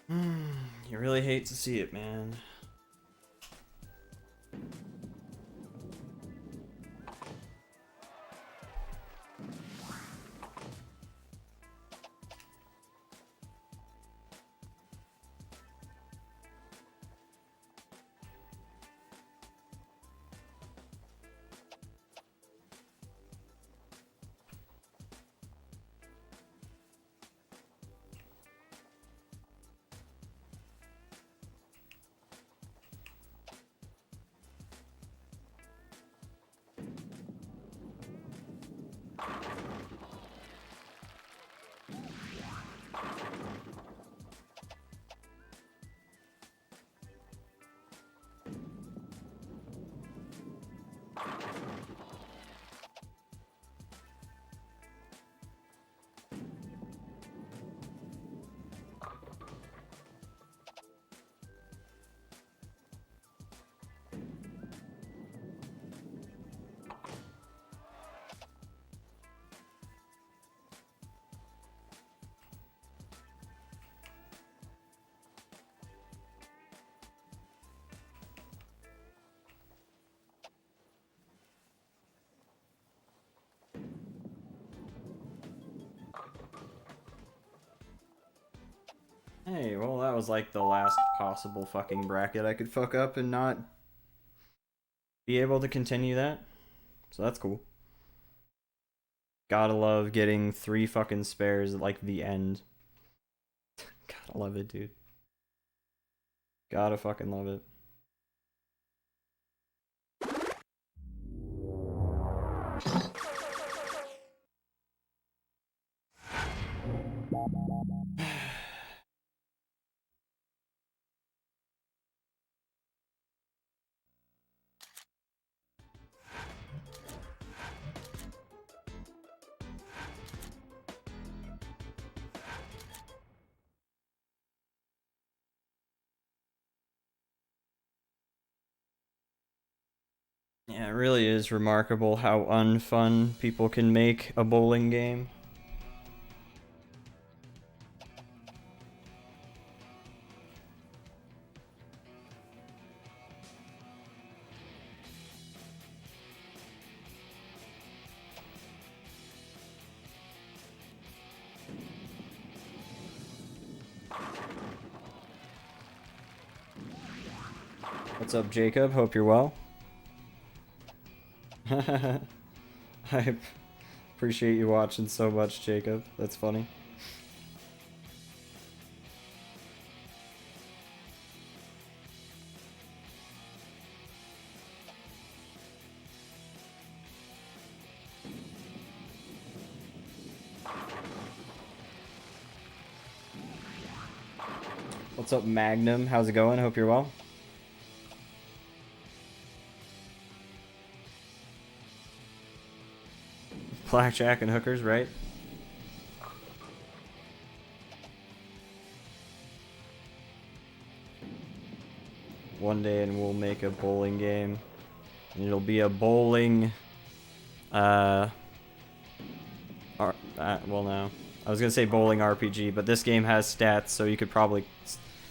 You really hate to see it, man. Hey, well, that was like the last possible fucking bracket I could fuck up and not be able to continue that. So that's cool. Gotta love getting 3 fucking spares at like the end. Gotta love it, dude. Gotta fucking love it. Yeah, it really is remarkable how unfun people can make a bowling game. What's up, Jacob? Hope you're well. I appreciate you watching so much, Jacob. That's funny. What's up, Magnum? How's it going? Hope you're well. Blackjack and hookers, right? One day and we'll make a bowling game. And it'll be a bowling... well, no. I was gonna say bowling RPG, but this game has stats, so you could probably...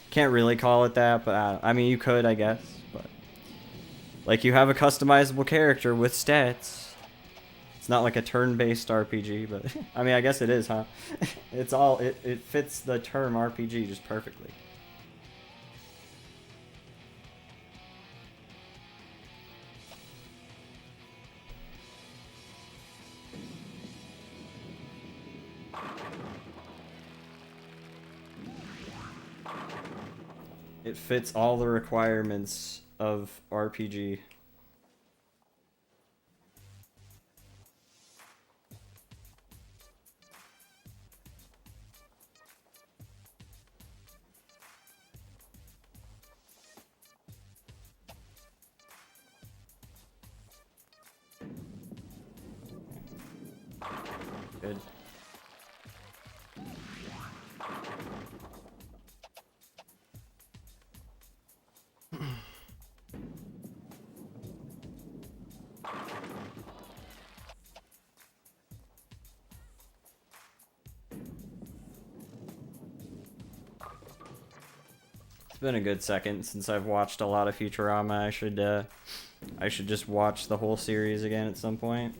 Can't really call it that, but I mean, you could, I guess. But like, you have a customizable character with stats. It's not like a turn-based RPG, but... I mean, I guess it is, huh? It's all... It fits the term RPG just perfectly. It fits all the requirements of RPG. Good. been a good second since I've watched a lot of Futurama. I should just watch the whole series again at some point.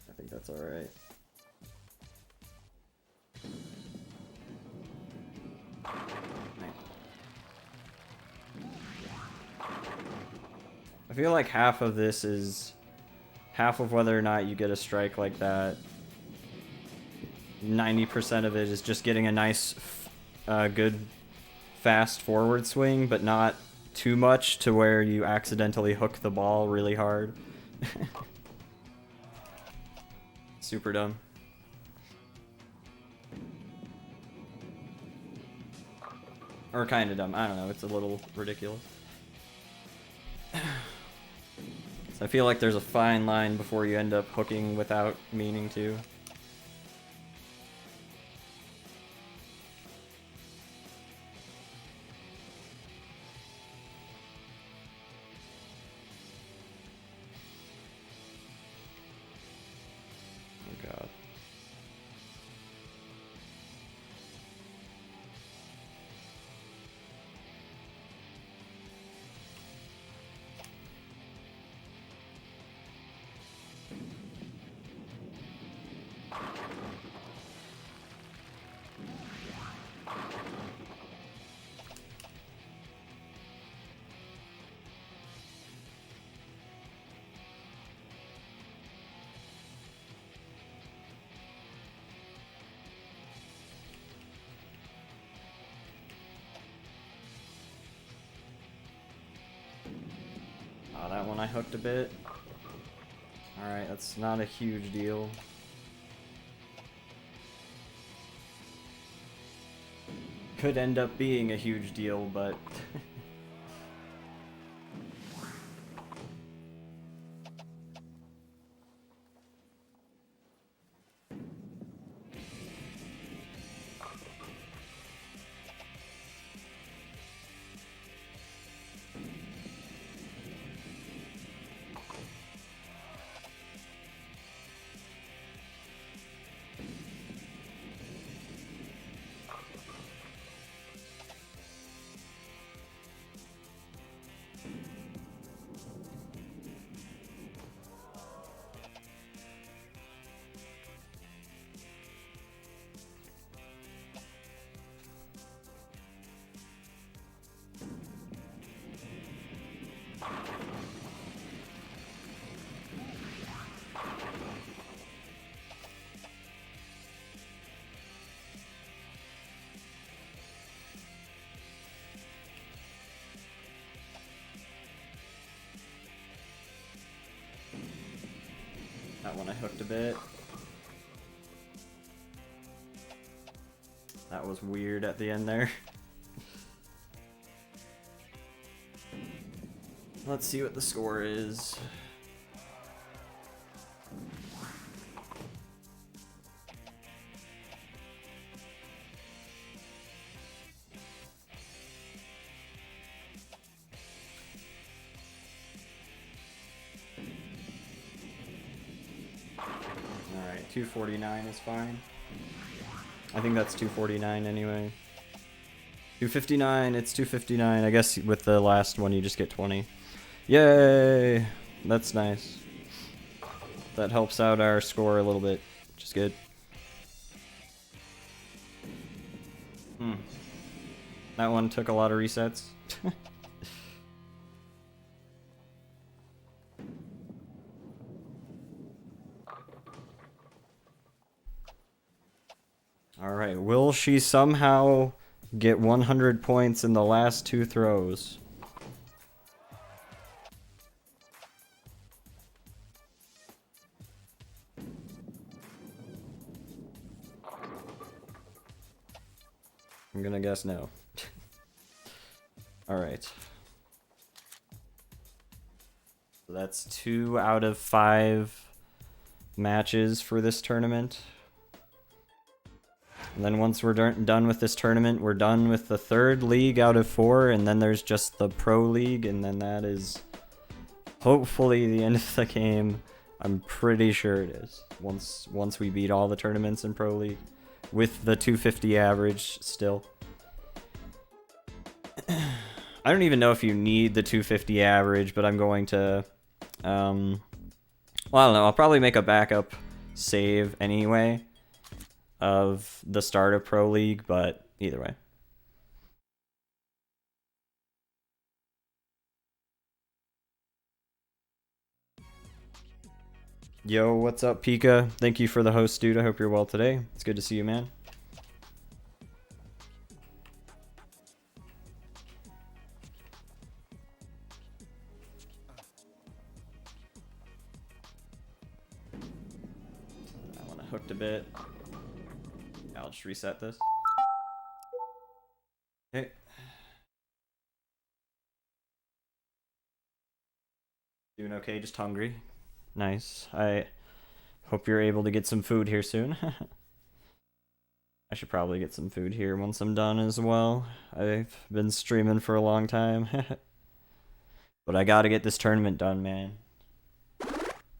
I think that's alright. I feel like half of this is half of whether or not you get a strike like that. 90% of it is just getting a nice, good, fast forward swing, but not too much to where you accidentally hook the ball really hard. Super dumb. Or kind of dumb. I don't know. It's a little ridiculous. So I feel like there's a fine line before you end up hooking without meaning to. Oh god. Oh, that one I hooked a bit. Alright, that's not a huge deal. Could end up being a huge deal, but... That one I hooked a bit. That was weird at the end there. Let's see what the score is. Alright, 249 is fine. I think that's 249 anyway. 259, it's 259. I guess with the last one you just get 20. Yay! That's nice. That helps out our score a little bit, which is good. That one took a lot of resets. Alright, will she somehow get 100 points in the last two throws? I'm gonna guess no. Alright. So that's 2 out of 5 matches for this tournament. And then once we're done with this tournament, we're done with the 3rd league out of 4, and then there's just the Pro League, and then that is hopefully the end of the game. I'm pretty sure it is. Once we beat all the tournaments in Pro League with the 250 average still. I don't even know if you need the 250 average, but I'm going to well, I don't know. I'll probably make a backup save anyway of the start of Pro League, but either way. Yo, what's up, Pika? Thank you for the host, dude. I hope you're well today. It's good to see you, man. I want to hooked a bit. I'll just reset this. Okay. Doing okay, just hungry. Nice. I hope you're able to get some food here soon. I should probably get some food here once I'm done as well. I've been streaming for a long time. But I gotta get this tournament done, man.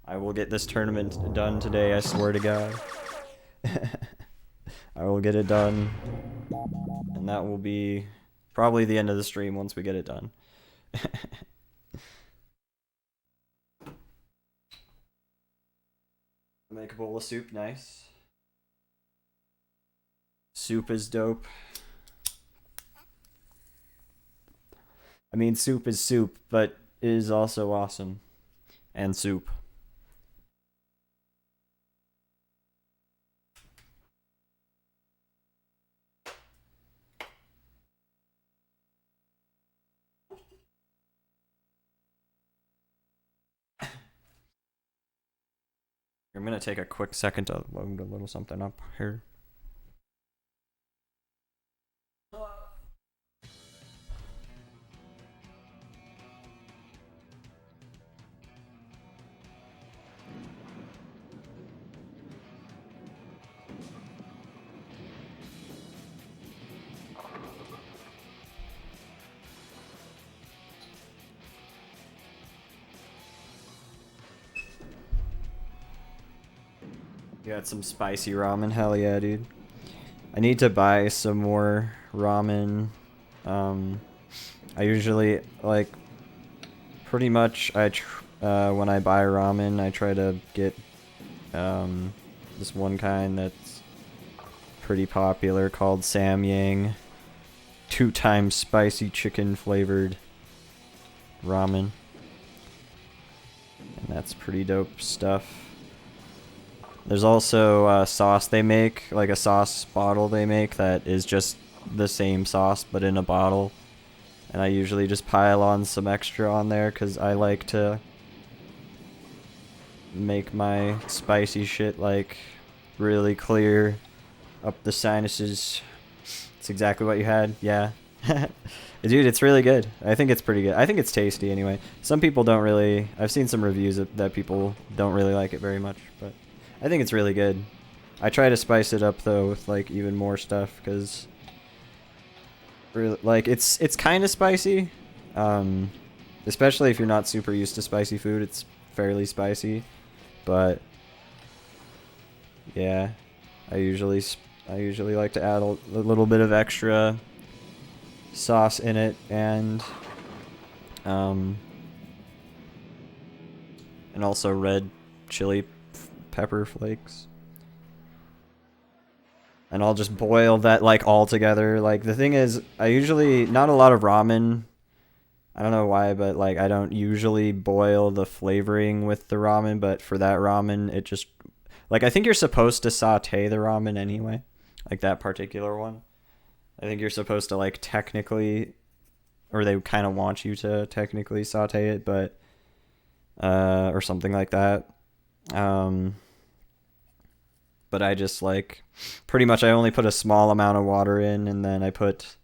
I will get this tournament done today, I swear to God. I will get it done. And that will be probably the end of the stream once we get it done. Make a bowl of soup, nice. Soup is dope. I mean, soup is soup, but it is also awesome. And soup. I'm gonna take a quick second to load a little something up here. You got some spicy ramen? Hell yeah, dude. I need to buy some more ramen. I usually, like, pretty much, when I buy ramen, I try to get, this one kind that's pretty popular called Samyang. 2 times spicy chicken flavored ramen. And that's pretty dope stuff. There's also a sauce they make, like a sauce bottle they make that is just the same sauce but in a bottle. And I usually just pile on some extra on there because I like to make my spicy shit like really clear up the sinuses. It's exactly what you had, yeah. Dude, it's really good. I think it's pretty good. I think it's tasty anyway. Some people don't really... I've seen some reviews that people don't really like it very much, but I think it's really good. I try to spice it up though with like even more stuff because really, like it's kind of spicy, especially if you're not super used to spicy food. It's fairly spicy, but yeah, I usually like to add a little bit of extra sauce in it and also red chili pepper flakes. And I'll just boil that like all together. Like the thing is, I usually, not a lot of ramen, I don't know why, but like I don't usually boil the flavoring with the ramen, but for that ramen it just, like I think you're supposed to saute the ramen anyway, like that particular one. I think you're supposed to like technically, or they kind of want you to technically saute it, but or something like that. But but I just like pretty much I only put a small amount of water in, and then I put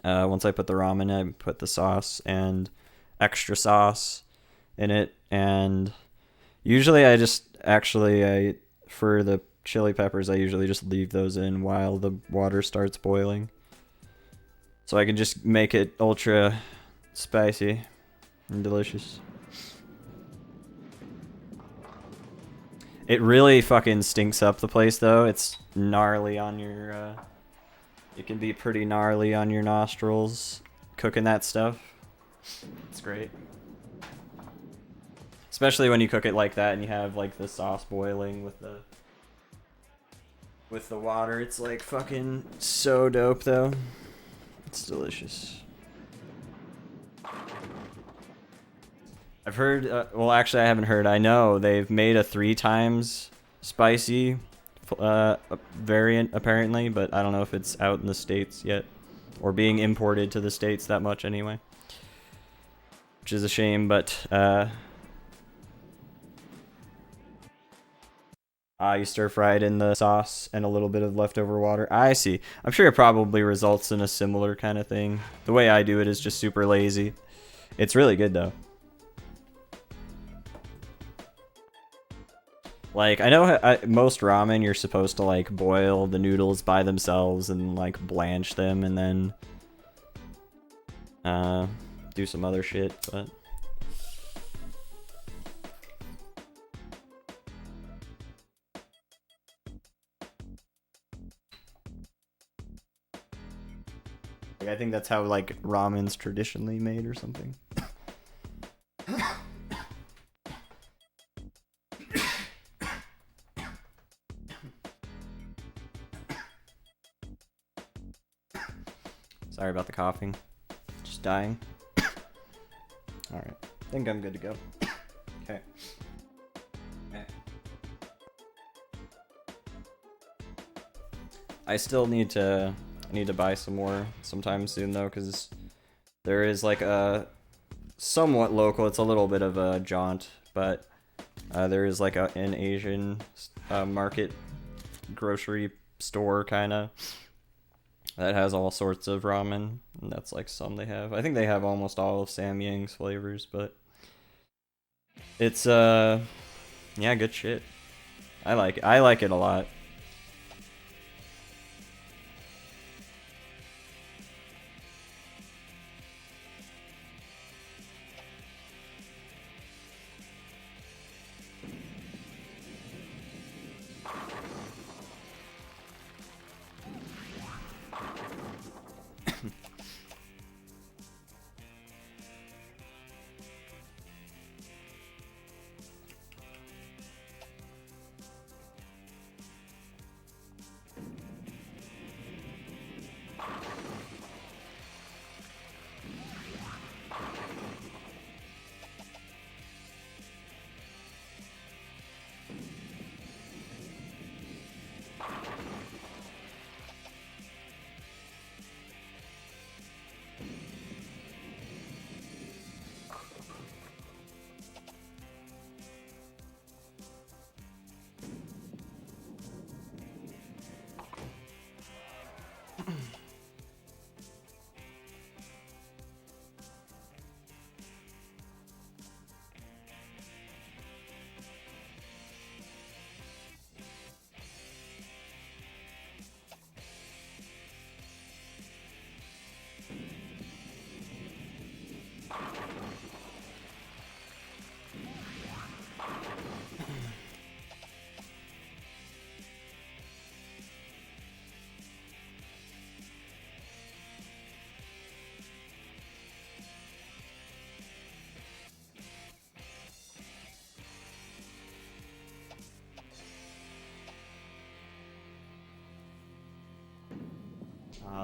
once I put the ramen, I put the sauce and extra sauce in it, and usually I just actually I for the chili peppers I usually just leave those in while the water starts boiling, so I can just make it ultra spicy and delicious. It really fucking stinks up the place though. It's gnarly on your it can be pretty gnarly on your nostrils cooking that stuff. It's great. Especially when you cook it like that and you have like the sauce boiling with the water. It's like fucking so dope though. It's delicious. I've heard, well actually I haven't heard, I know they've made a 3 times spicy variant apparently, but I don't know if it's out in the States yet, or being imported to the States that much anyway. Which is a shame, but you stir fry it in the sauce and a little bit of leftover water. I see. I'm sure it probably results in a similar kind of thing. The way I do it is just super lazy. It's really good though. Like, I know most ramen you're supposed to like boil the noodles by themselves and like blanch them and then do some other shit, but like, I think that's how like ramen's traditionally made or something. Sorry about the coughing. Just dying. Alright. I think I'm good to go. Okay. I still need to buy some more sometime soon though, because there is like a somewhat local, it's a little bit of a jaunt, but there is like an Asian market grocery store kind of that has all sorts of ramen, and that's like some they have. I think they have almost all of Samyang's flavors, but it's yeah, good shit. I like it a lot.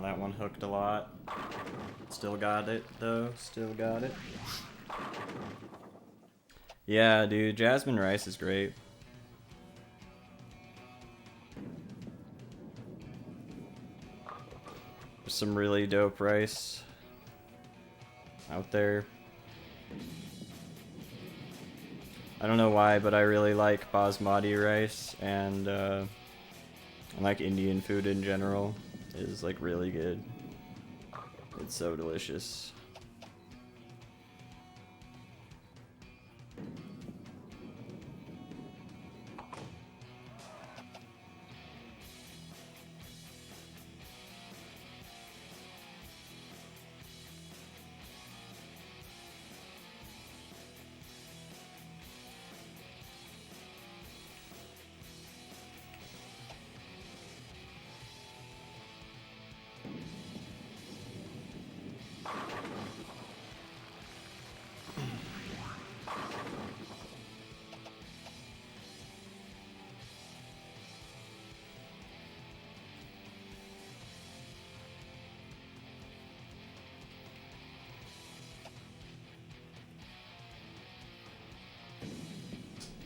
That one hooked a lot. Still got it, though. Still got it. Yeah, dude. Jasmine rice is great. There's some really dope rice out there. I don't know why, but I really like basmati rice, and And like Indian food in general is like really good. It's so delicious.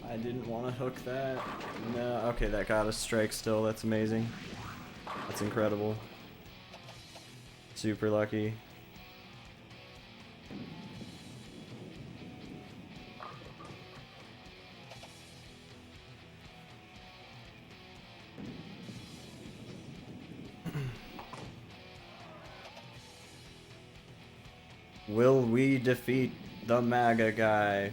I didn't want to hook that. No, okay, that got a strike still. That's amazing. That's incredible. Super lucky. Will we defeat the MAGA guy?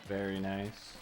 Very nice.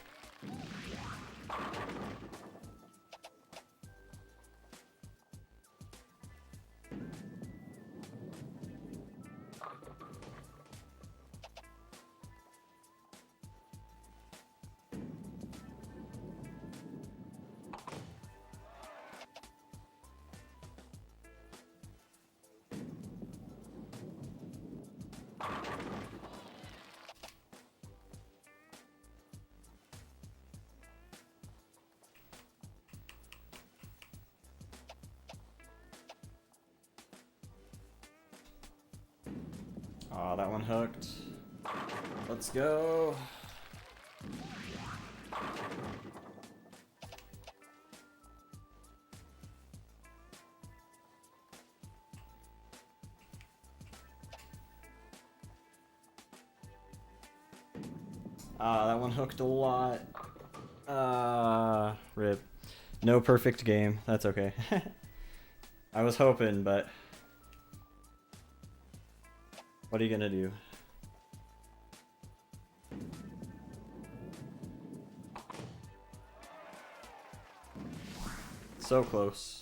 Oh, that one hooked. Let's go. Ah, that one hooked a lot. Rip. No perfect game. That's okay. I was hoping, but what are you gonna do? So close.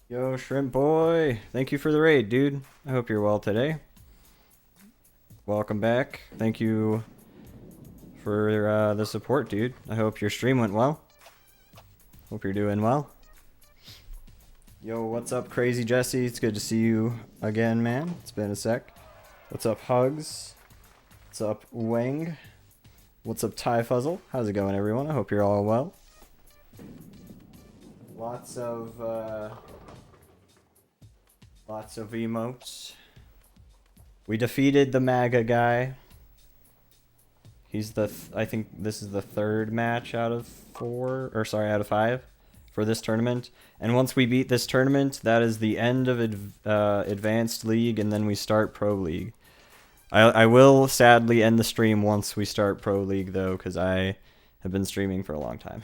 Yo, Shrimp Boy. Thank you for the raid, dude. I hope you're well today. Welcome back. Thank you for the support, dude. I hope your stream went well. Hope you're doing well. Yo, what's up, Crazy Jesse? It's good to see you again, man. It's been a sec. What's up, Hugs? What's up, Wang? What's up, Ty Fuzzle? How's it going, everyone? I hope you're all well. Lots of emotes. We defeated the MAGA guy. He's the I think this is the third match out of out of 5 for this tournament. And once we beat this tournament, that is the end of Advanced League, and then we start Pro League. I will sadly end the stream once we start Pro League though, because I have been streaming for a long time.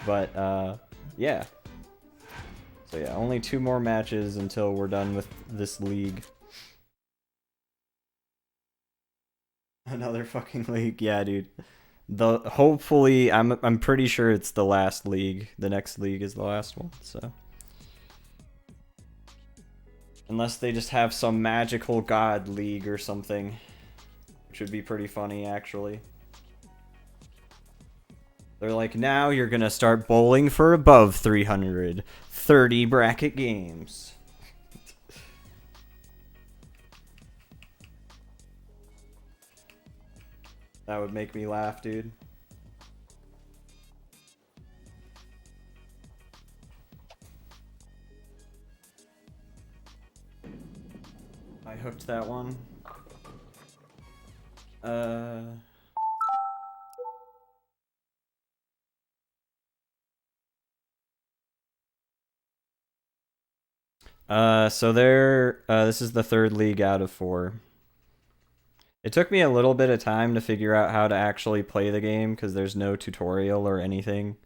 But yeah. So yeah, only 2 more matches until we're done with this league. Another fucking league, yeah, dude. Hopefully I'm pretty sure it's the last league. The next league is the last one, so. Unless they just have some magical god league or something. Which would be pretty funny, actually. They're like, now you're gonna start bowling for above 330 bracket games. That would make me laugh, dude. I hooked that one. So this is the 3rd league out of 4. It took me a little bit of time to figure out how to actually play the game because there's no tutorial or anything.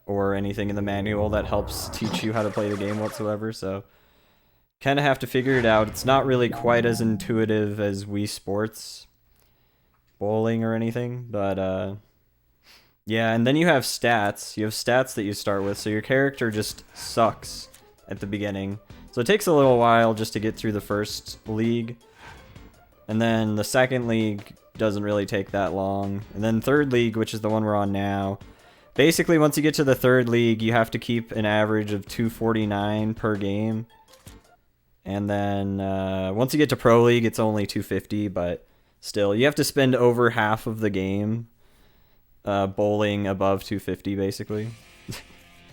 Or anything in the manual that helps teach you how to play the game whatsoever, so kind of have to figure it out. It's not really quite as intuitive as Wii Sports bowling or anything, but yeah, and then you have stats. You have stats that you start with, so your character just sucks at the beginning. So it takes a little while just to get through the first league. And then the second league doesn't really take that long. And then third league, which is the one we're on now, basically once you get to the third league, you have to keep an average of 249 per game. And then once you get to Pro League, it's only 250, but still, you have to spend over half of the game bowling above 250, basically.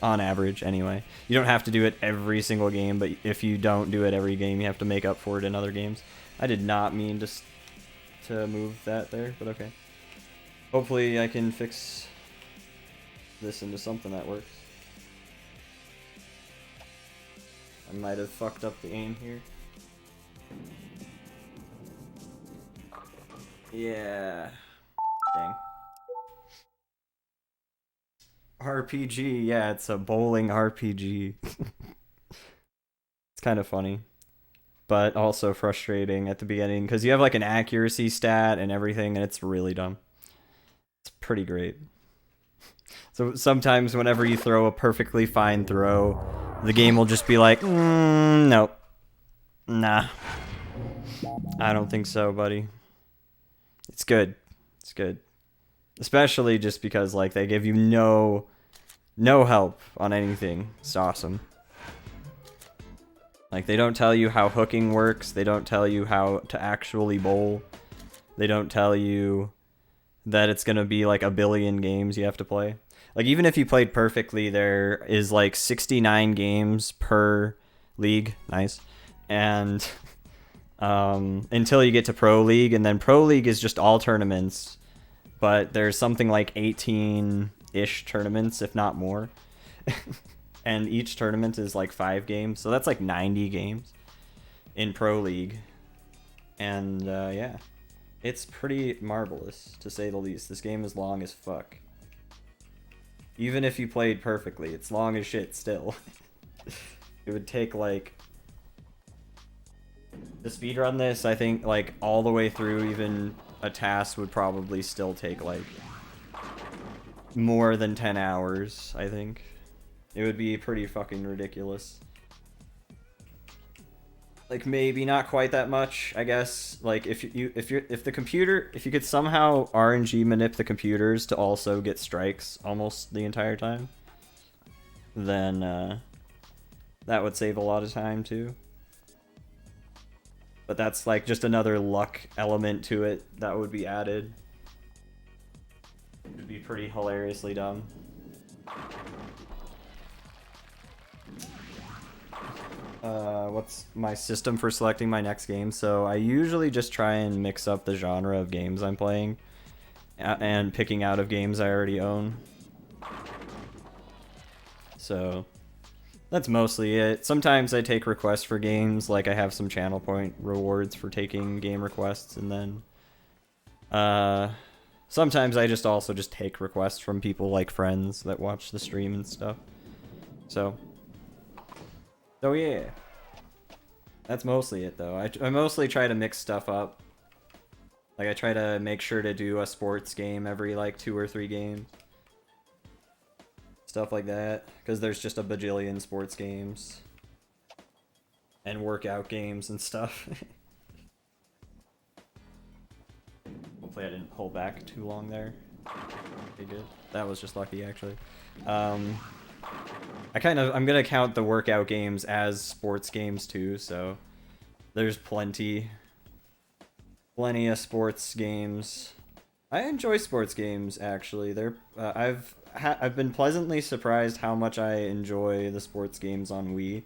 On average, anyway. You don't have to do it every single game, but if you don't do it every game, you have to make up for it in other games. I did not mean to move that there, but okay. Hopefully I can fix this into something that works. I might have fucked up the aim here. Yeah. Dang. RPG, yeah, it's a bowling RPG. It's kind of funny, but also frustrating at the beginning because you have like an accuracy stat and everything, and it's really dumb. It's pretty great. So sometimes whenever you throw a perfectly fine throw, the game will just be like, nope. Nah. I don't think so, buddy. It's good. It's good. Especially just because like they give you no help on anything. It's awesome. Like they don't tell you how hooking works, they don't tell you how to actually bowl. They don't tell you that it's going to be like a billion games you have to play. Like even if you played perfectly, there is like 69 games per league. Nice. And until you get to Pro League, and then Pro League is just all tournaments. But there's something like 18-ish tournaments, if not more. And each tournament is like 5 games, so that's like 90 games in Pro League. And yeah, it's pretty marvelous, to say the least. This game is long as fuck. Even if you played perfectly, it's long as shit still. It would take like... To speedrun this, I think like all the way through, even a task would probably still take like more than 10 hours, I think. It would be pretty fucking ridiculous. Like maybe not quite that much, I guess. Like if you could somehow RNG manip the computers to also get strikes almost the entire time, then that would save a lot of time too. But that's like just another luck element to it that would be added. It would be pretty hilariously dumb. What's my system for selecting my next game? So I usually just try and mix up the genre of games I'm playing and picking out of games I already own. So That's mostly it. Sometimes I take requests for games, like I have some channel point rewards for taking game requests, and then sometimes I just also just take requests from people like friends that watch the stream and stuff. So yeah. That's mostly it though. I mostly try to mix stuff up. Like I try to make sure to do a sports game every like 2 or 3 games. Stuff like that, because there's just a bajillion sports games and workout games and stuff. Hopefully I didn't pull back too long there. Okay, good. That was just lucky, actually. I'm gonna count the workout games as sports games too, so there's plenty of sports games. I enjoy sports games, actually. I've been pleasantly surprised how much I enjoy the sports games on Wii,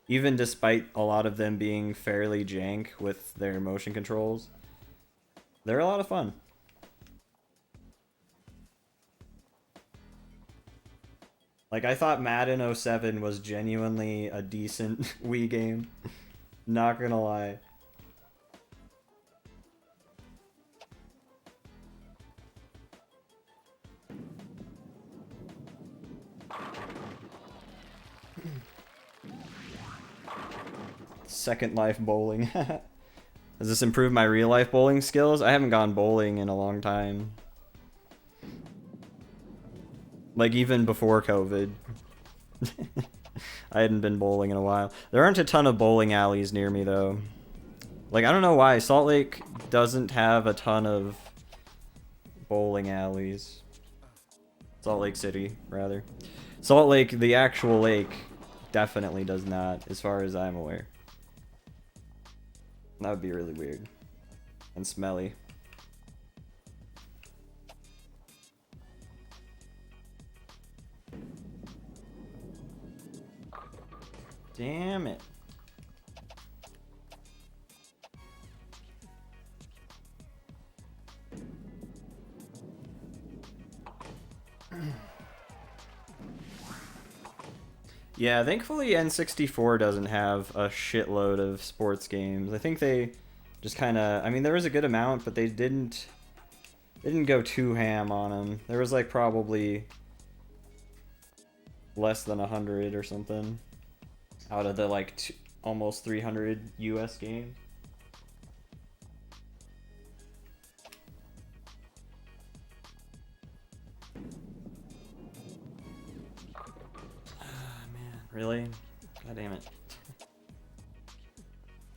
even despite a lot of them being fairly jank with their motion controls. They're a lot of fun. Like, I thought Madden 07 was genuinely a decent Wii game. Not gonna lie. Second Life bowling. Has this improved my real life bowling skills? I haven't gone bowling in a long time. Like even before COVID. I hadn't been bowling in a while. There aren't a ton of bowling alleys near me though. Like I don't know why Salt Lake doesn't have a ton of bowling alleys. Salt Lake City, rather. Salt Lake, the actual lake, definitely does not, as far as I'm aware. That would be really weird. And smelly. Damn it. Yeah, thankfully N64 doesn't have a shitload of sports games. I think they just kind of, I mean, there was a good amount, but they didn't go too ham on them. There was like probably less than 100 or something out of the like almost 300 US games. Really? God damn it.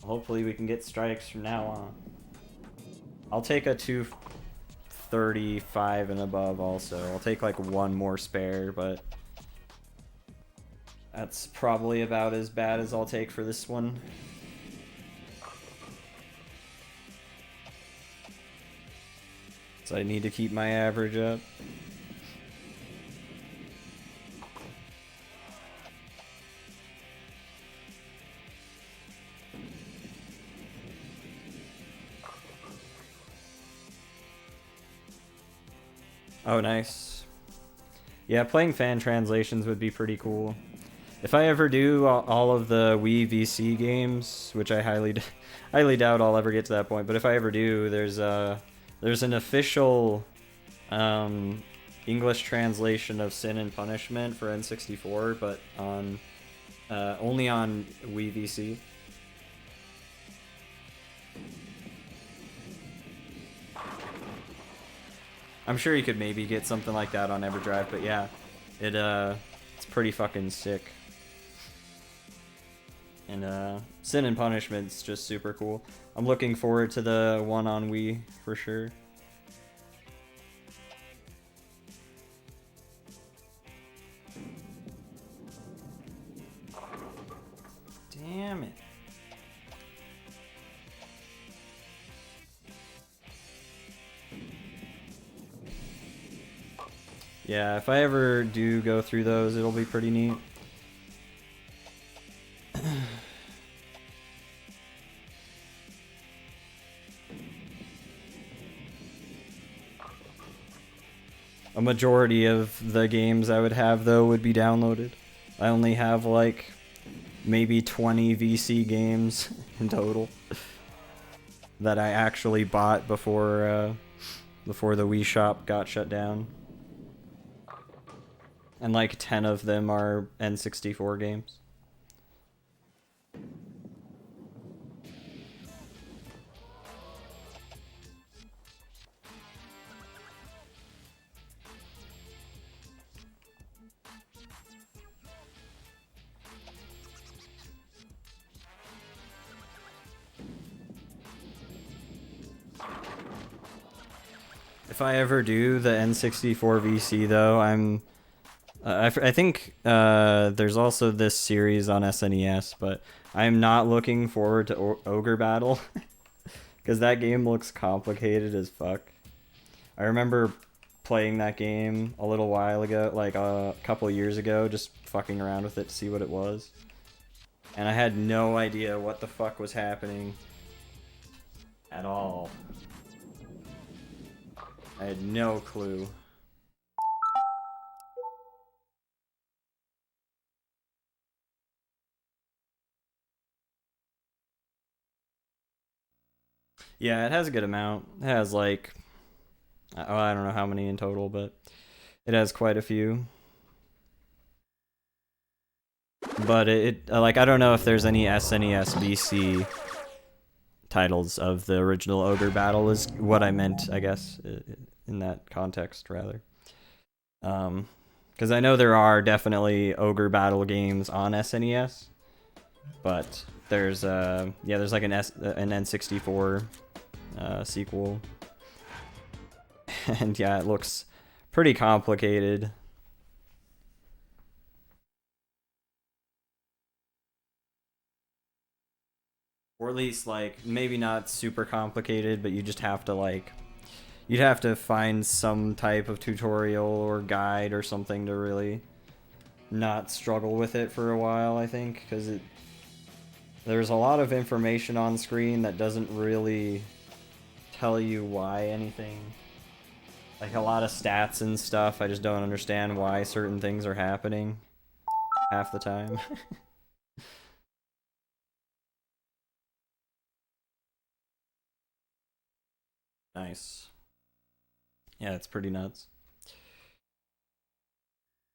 Hopefully we can get strikes from now on. I'll take a 235 and above also. I'll take like one more spare, but that's probably about as bad as I'll take for this one. So I need to keep my average up. Oh, nice. Yeah, playing fan translations would be pretty cool. If I ever do all of the Wii VC games, which I highly doubt I'll ever get to that point, but if I ever do, there's an official English translation of Sin and Punishment for N64, but on only on Wii VC. I'm sure you could maybe get something like that on EverDrive, but yeah, it's pretty fucking sick. And Sin and Punishment's just super cool. I'm looking forward to the one on Wii for sure. Damn it. Yeah, if I ever do go through those, it'll be pretty neat. A majority of the games I would have, though, would be downloaded. I only have like maybe 20 VC games in total that I actually bought before the Wii shop got shut down. And like 10 of them are N64 games. If I ever do the N64 VC though, I think there's also this series on SNES, but I'm not looking forward to Ogre Battle because that game looks complicated as fuck. I remember playing that game a little while ago, like a couple years ago, just fucking around with it to see what it was. And I had no idea what the fuck was happening at all. I had no clue. Yeah, it has a good amount. It has like, oh, I don't know how many in total, but it has quite a few. But like, I don't know if there's any SNES BC titles of the original Ogre Battle is what I meant, I guess, in that context, rather. Because I know there are definitely Ogre Battle games on SNES, but there's there's like an N64 sequel, and yeah, it looks pretty complicated. Or at least like maybe not super complicated, but you just have to like you'd have to find some type of tutorial or guide or something to really not struggle with it for a while, I think, because there's a lot of information on screen that doesn't really tell you why anything, like a lot of stats and stuff. I just don't understand why certain things are happening half the time. Nice. Yeah, it's pretty nuts.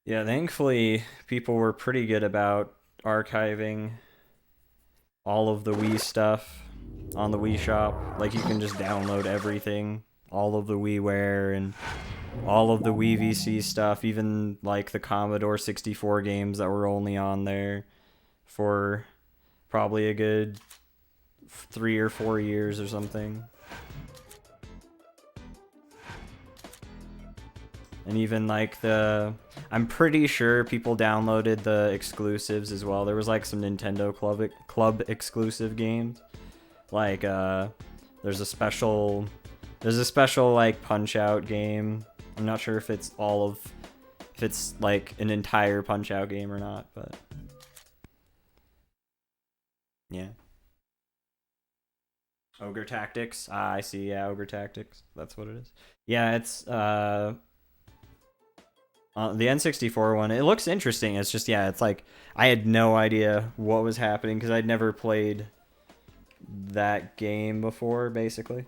Yeah, thankfully people were pretty good about archiving all of the Wii stuff on the Wii shop. Like you can just download everything, all of the WiiWare and all of the Wii VC stuff, even like the Commodore 64 games that were only on there for probably a good 3 or 4 years or something. And even like I'm pretty sure people downloaded the exclusives as well. There was like some Nintendo Club exclusive games. Like there's a special like Punch Out game. I'm not sure if it's if it's like an entire Punch Out game or not, but yeah. Ogre Tactics. Ah, I see. Yeah, Ogre Tactics. That's what it is. Yeah, it's the N64 one. It looks interesting. It's just, yeah, it's like I had no idea what was happening because I'd never played that game before, basically.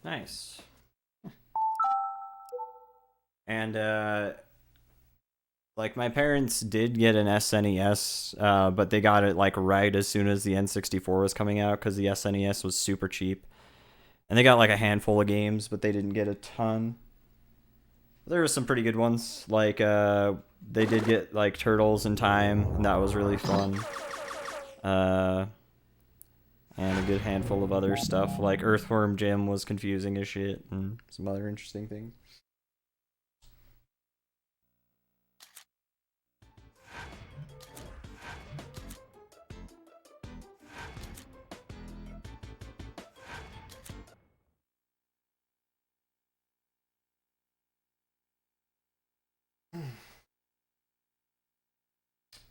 Nice. And like my parents did get an SNES, but they got it like right as soon as the N64 was coming out because the SNES was super cheap. And they got like a handful of games, but they didn't get a ton. There were some pretty good ones. Like they did get like Turtles in Time, and that was really fun. Uh, and a good handful of other stuff. Like Earthworm Jim was confusing as shit, and some other interesting things.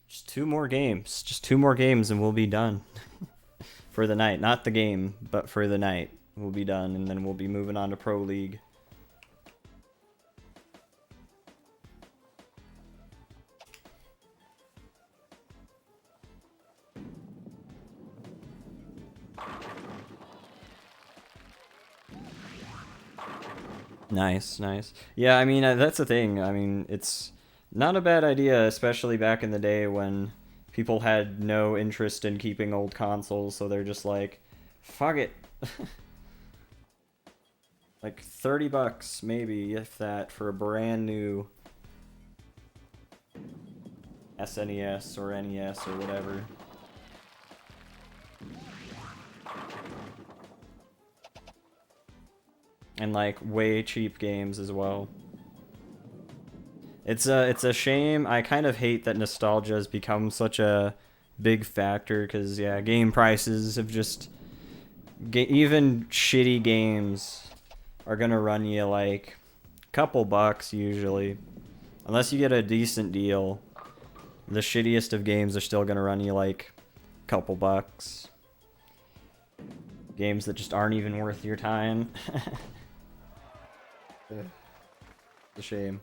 Just 2 more games. Just 2 more games and we'll be done. For the night. Not the game, but for the night. We'll be done and then we'll be moving on to Pro League. Nice, nice. Yeah, I mean, that's the thing. I mean, it's not a bad idea, especially back in the day when people had no interest in keeping old consoles, so they're just like, fuck it. Like 30 bucks, maybe, if that, for a brand new SNES or NES or whatever. And like way cheap games as well. It's a shame. I kind of hate that nostalgia has become such a big factor because yeah, game prices have just even shitty games are gonna run you like a couple bucks usually, unless you get a decent deal. The shittiest of games are still gonna run you like a couple bucks. Games that just aren't even worth your time. It's a shame.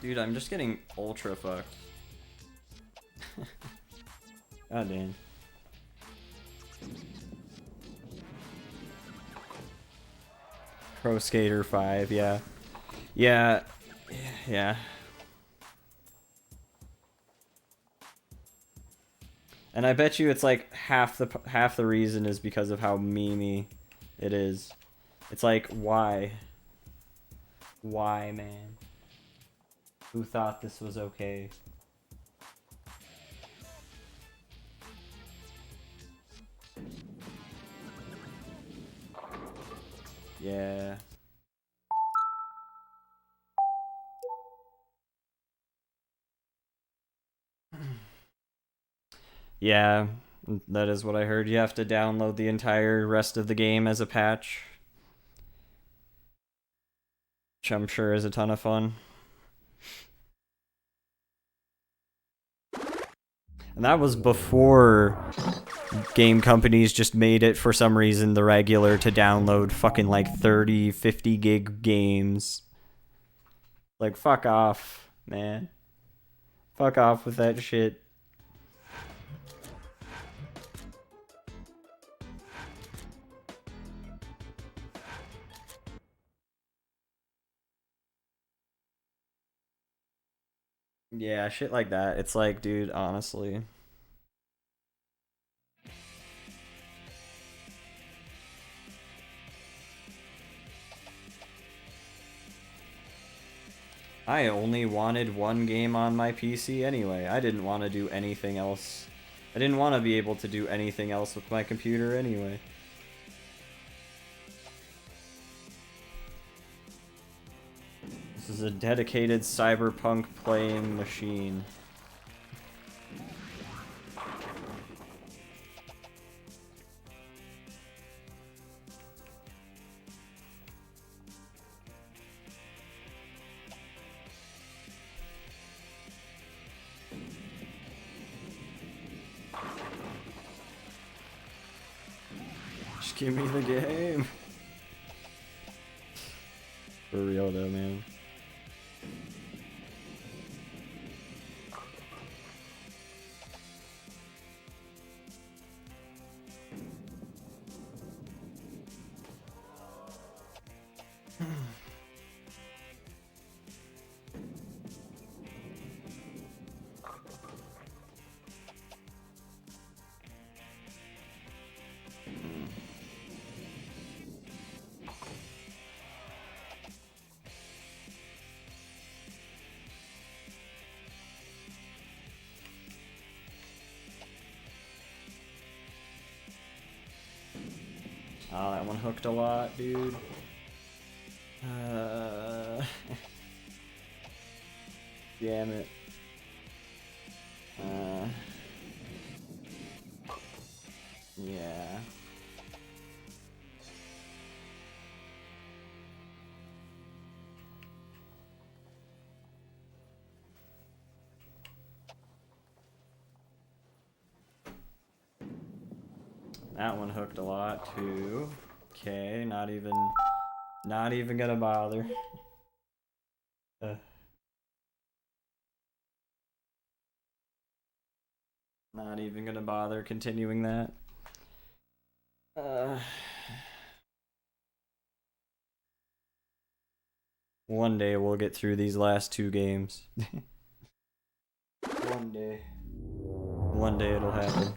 Dude, I'm just getting ultra fucked. God damn. Pro Skater 5, yeah. Yeah. Yeah. And I bet you it's like half the reason is because of how memey it is. It's like, why? Why, man? Who thought this was okay? Yeah. Yeah, that is what I heard. You have to download the entire rest of the game as a patch, which I'm sure is a ton of fun. And that was before game companies just made it for some reason the regular to download fucking like 30, 50 gig games. Like, fuck off, man. Fuck off with that shit. Yeah, shit like that. It's like, dude, honestly. I only wanted one game on my PC anyway. I didn't want to do anything else. I didn't want to be able to do anything else with my computer anyway. This is a dedicated cyberpunk playing machine. Just give me the game. For real though, man. Oh, that one hooked a lot, dude. Damn it. Yeah. That one hooked a lot too. Okay, not even gonna bother. Not even gonna bother continuing that. One day we'll get through these last two games. One day. One day it'll happen.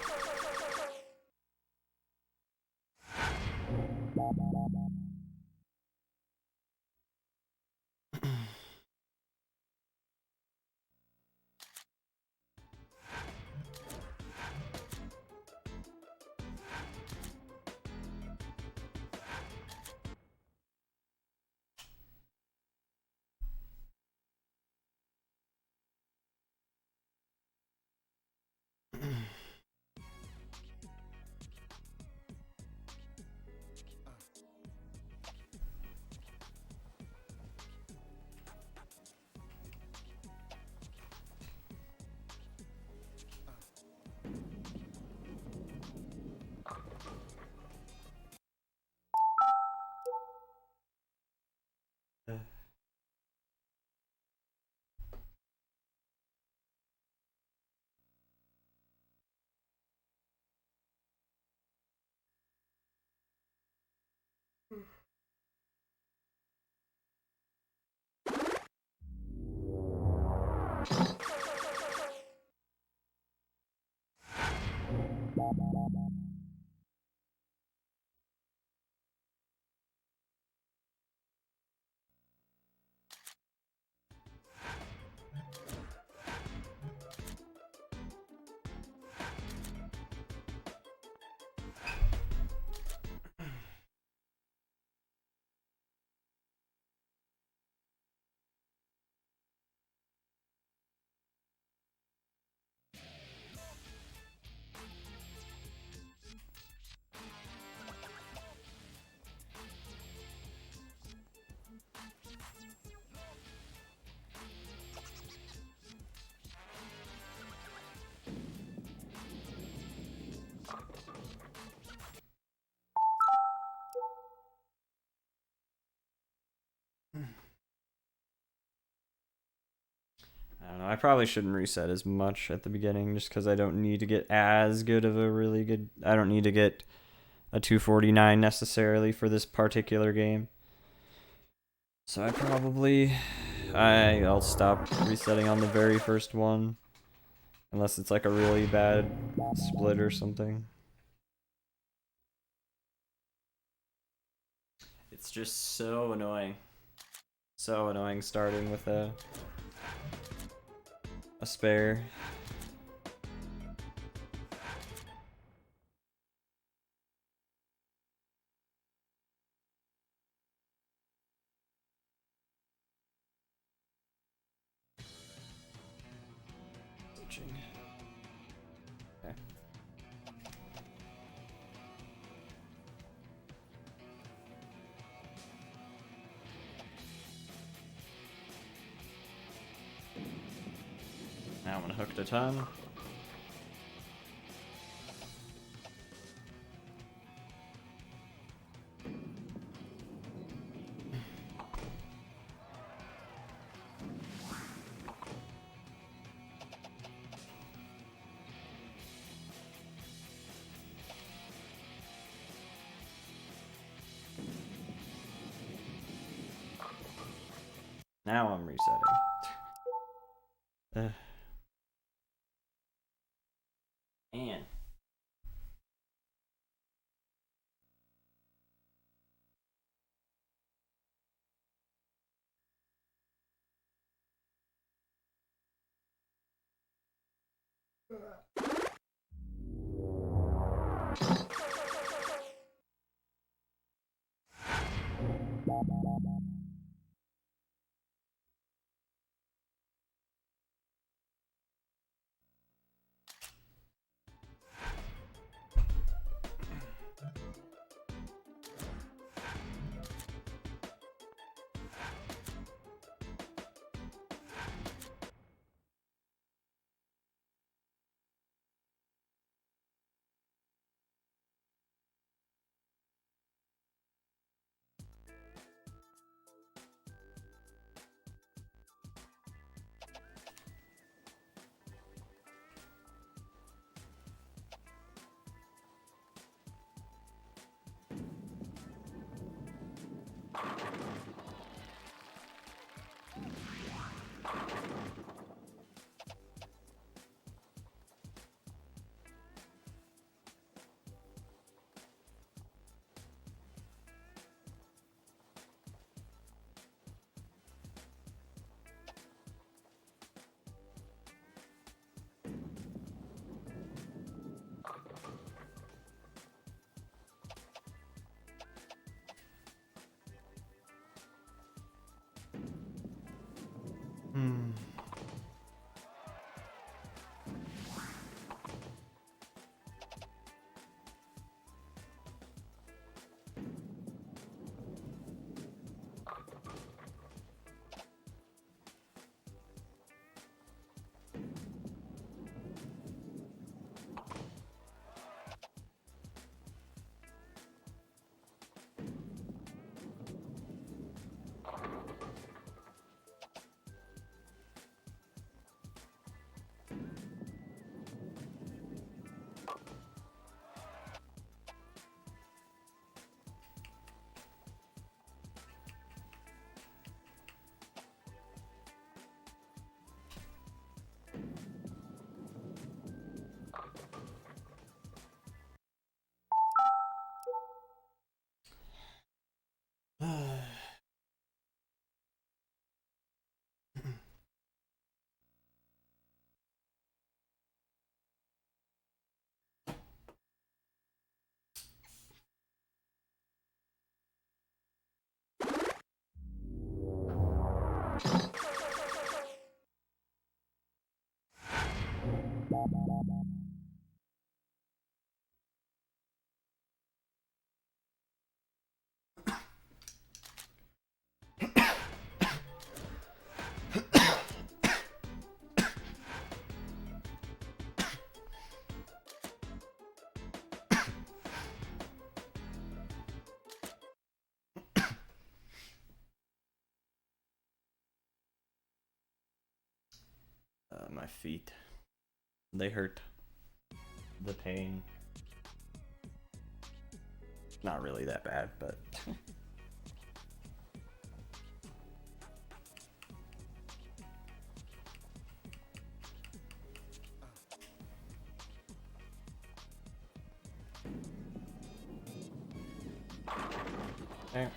I don't know. I probably shouldn't reset as much at the beginning just because I don't need to get as good of a really good. I don't need to get a 249 necessarily for this particular game. So I'll stop resetting on the very first one. Unless it's like a really bad split or something. It's just so annoying. So annoying starting with a spare. Switching. Okay. That one hooked a ton. Now I'm resetting. Man. My feet. They hurt. The pain. Not really that bad, but... Okay.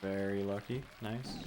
Very lucky. Nice.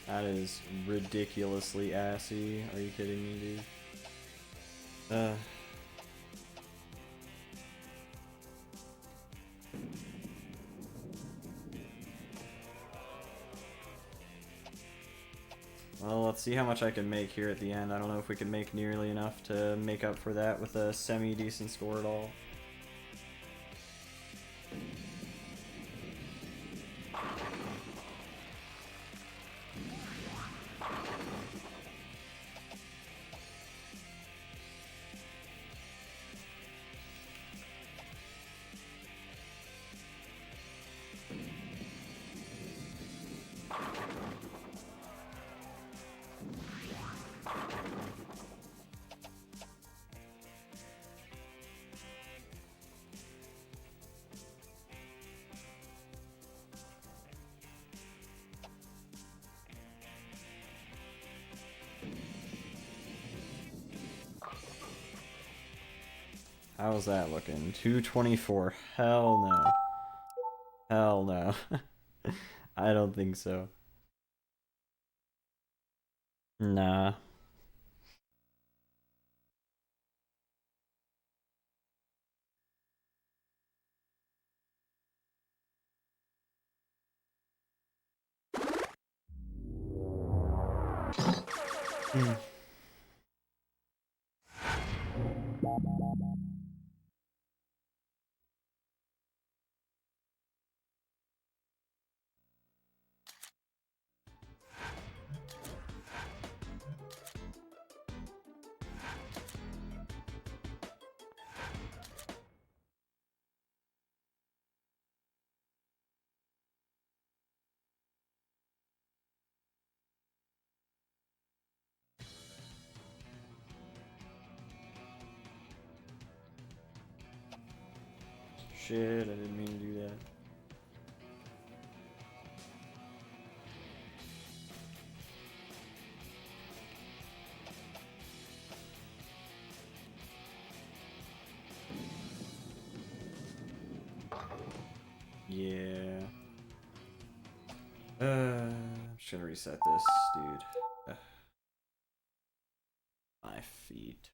That is ridiculously assy. Are you kidding me, dude? Well, let's see how much I can make here at the end. I don't know if we can make nearly enough to make up for that with a semi-decent score at all. How's that looking? 224. Hell no. Hell no. I don't think so. Nah. Shit, I didn't mean to do that. Yeah. I'm just gonna reset this, dude. My feet.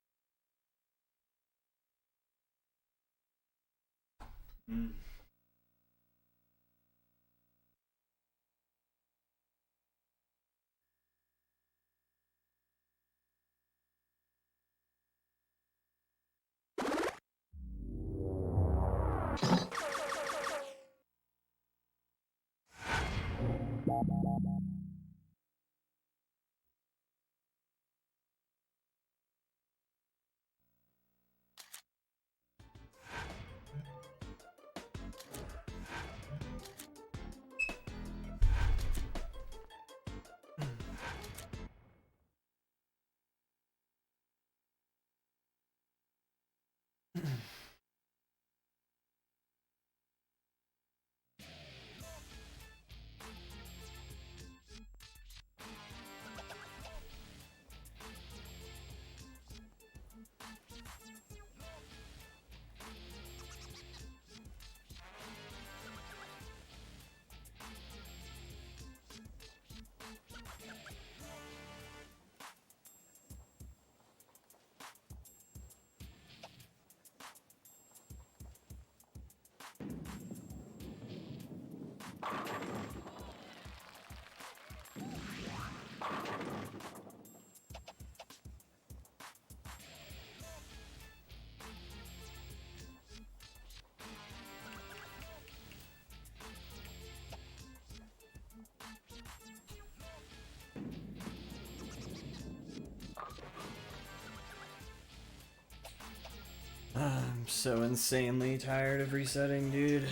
I'm so insanely tired of resetting, dude.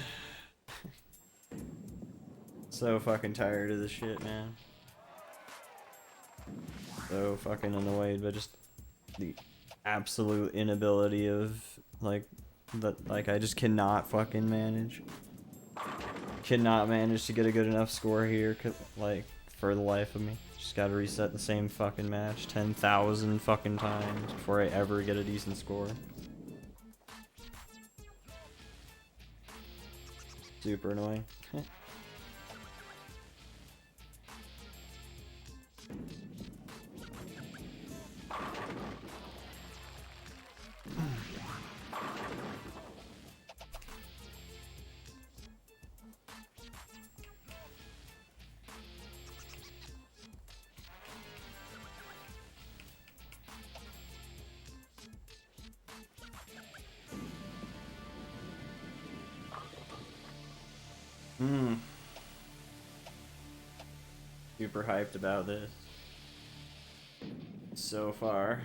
So fucking tired of this shit, man. So fucking annoyed by just the absolute inability of I just cannot fucking manage. Cannot manage to get a good enough score here, like, for the life of me. Just gotta reset the same fucking match 10,000 fucking times before I ever get a decent score. Super annoying. Hmm. Super hyped about this so far.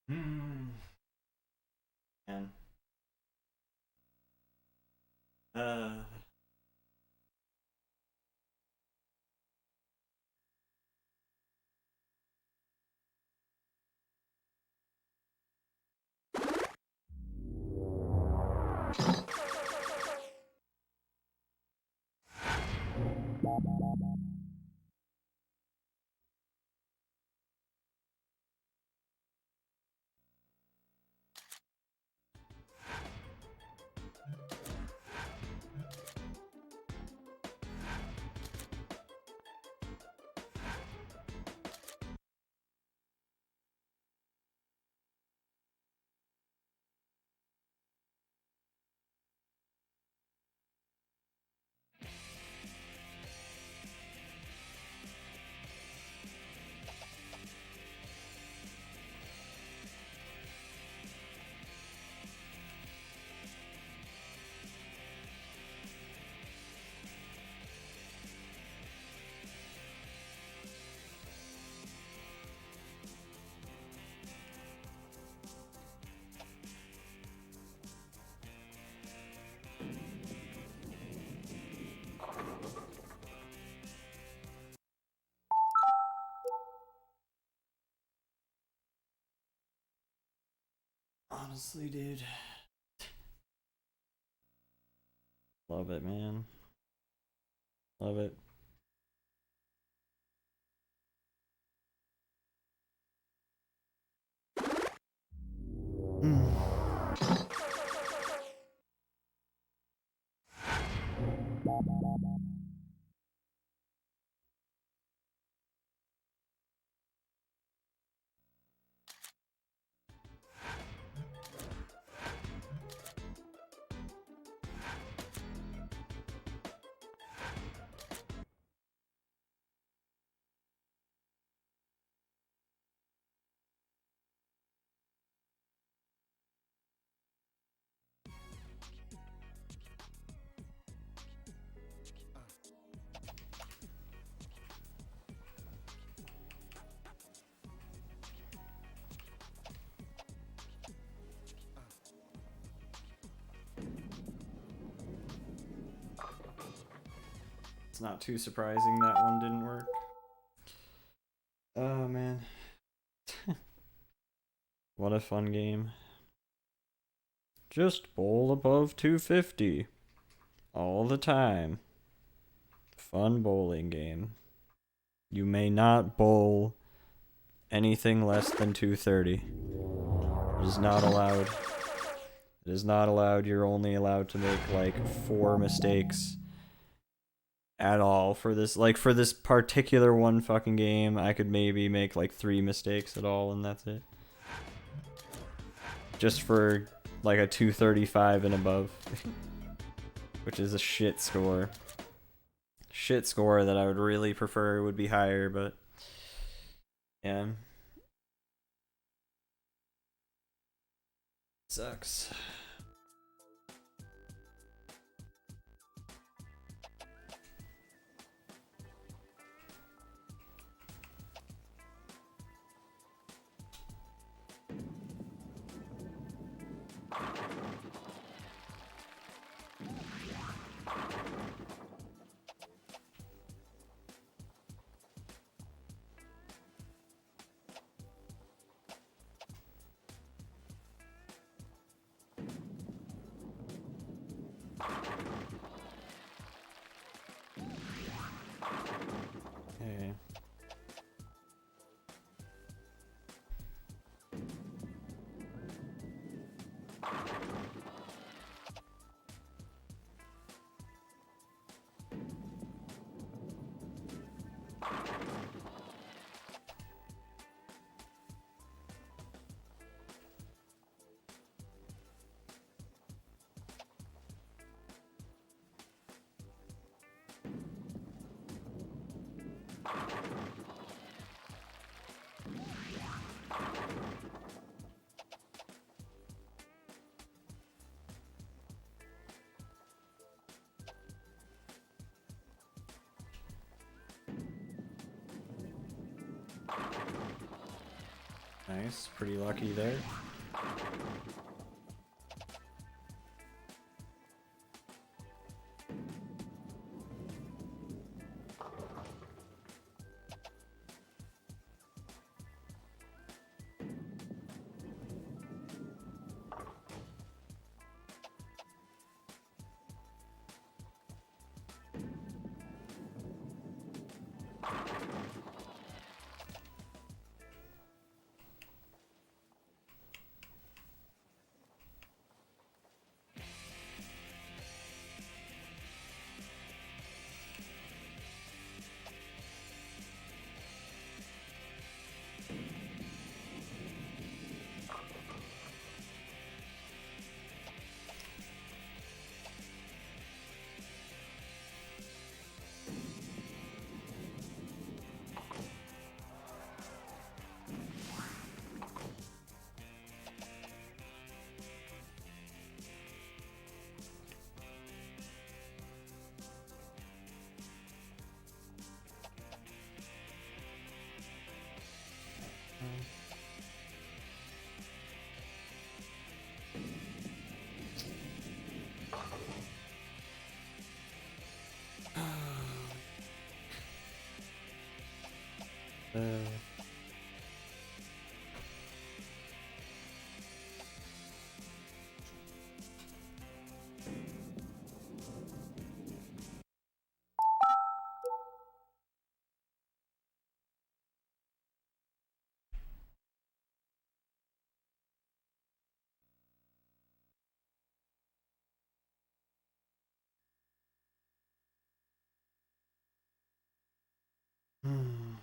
Hmm. And uh honestly, dude. Love it, man. Love it. It's not too surprising that one didn't work. Oh man. What a fun game. Just bowl above 250 all the time. Fun bowling game. You may not bowl anything less than 230. It is not allowed. It is not allowed. You're only allowed to make like 4 mistakes at all for this. Like for this particular one fucking game, I could maybe make like 3 mistakes at all and that's it. Just for like a 235 and above. Which is a shit score. Shit score that I would really prefer would be higher, but yeah. Sucks. Nice, pretty lucky there. Hmm.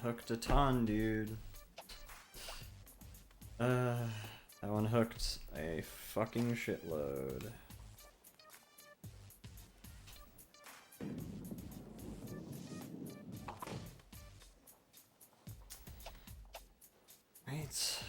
hooked a ton, dude. That one hooked a fucking shitload. Right.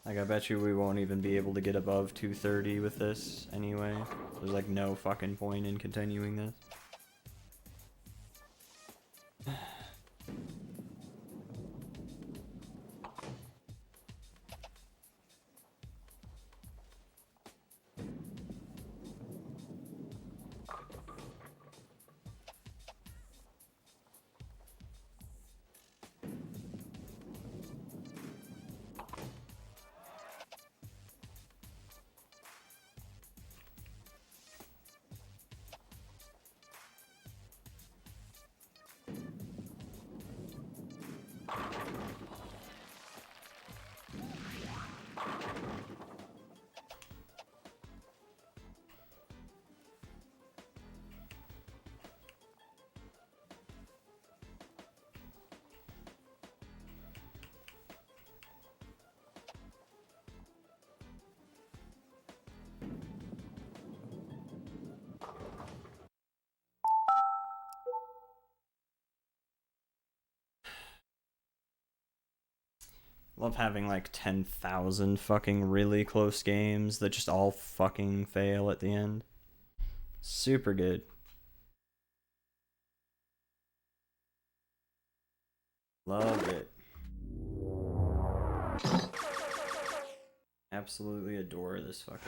Like, I bet you we won't even be able to get above 230 with this anyway. There's like no fucking point in continuing this. Love having like 10,000 fucking really close games that just all fucking fail at the end. Super good. Love it. Absolutely adore this fucking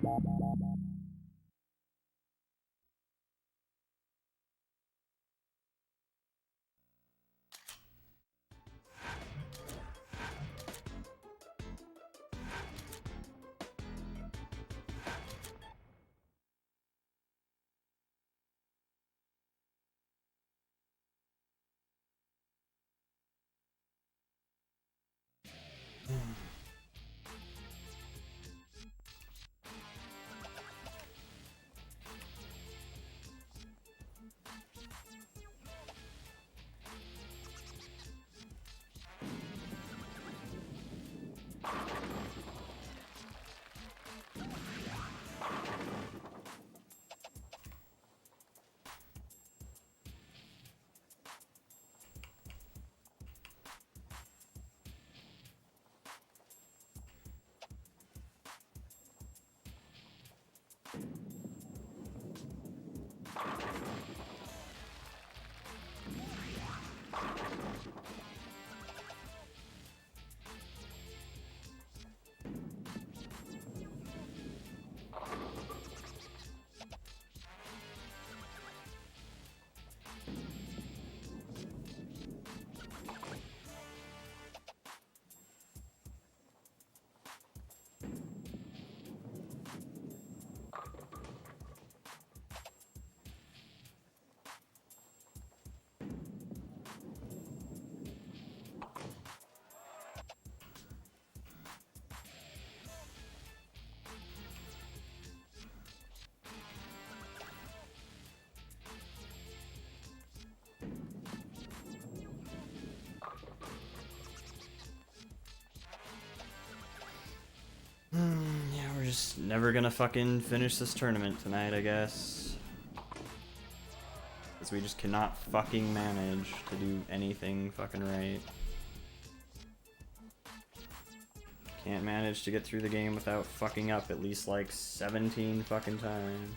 game. Yeah, we're just never gonna fucking finish this tournament tonight, I guess. Because we just cannot fucking manage to do anything fucking right. Can't manage to get through the game without fucking up at least like 17 fucking times.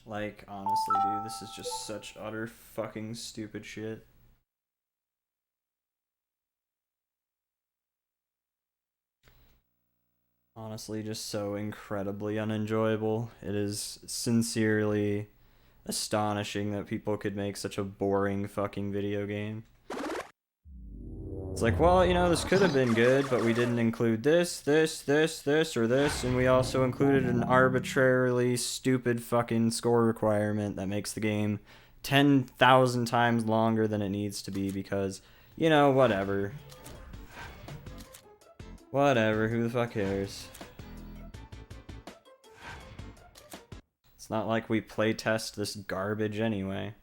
Like, honestly, dude, this is just such utter fucking stupid shit. Honestly, just so incredibly unenjoyable. It is sincerely astonishing that people could make such a boring fucking video game. It's like, well, you know, this could have been good, but we didn't include this, or this, and we also included an arbitrarily stupid fucking score requirement that makes the game 10,000 times longer than it needs to be because, you know, whatever. Whatever, who the fuck cares? It's not like we playtest this garbage anyway.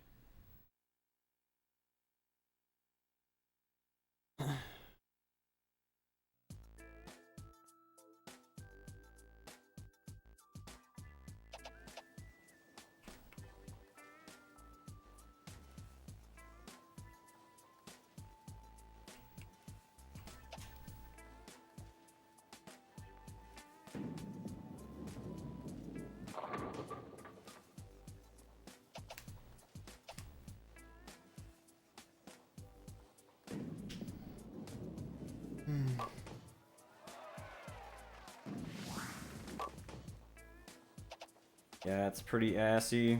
Yeah, it's pretty assy.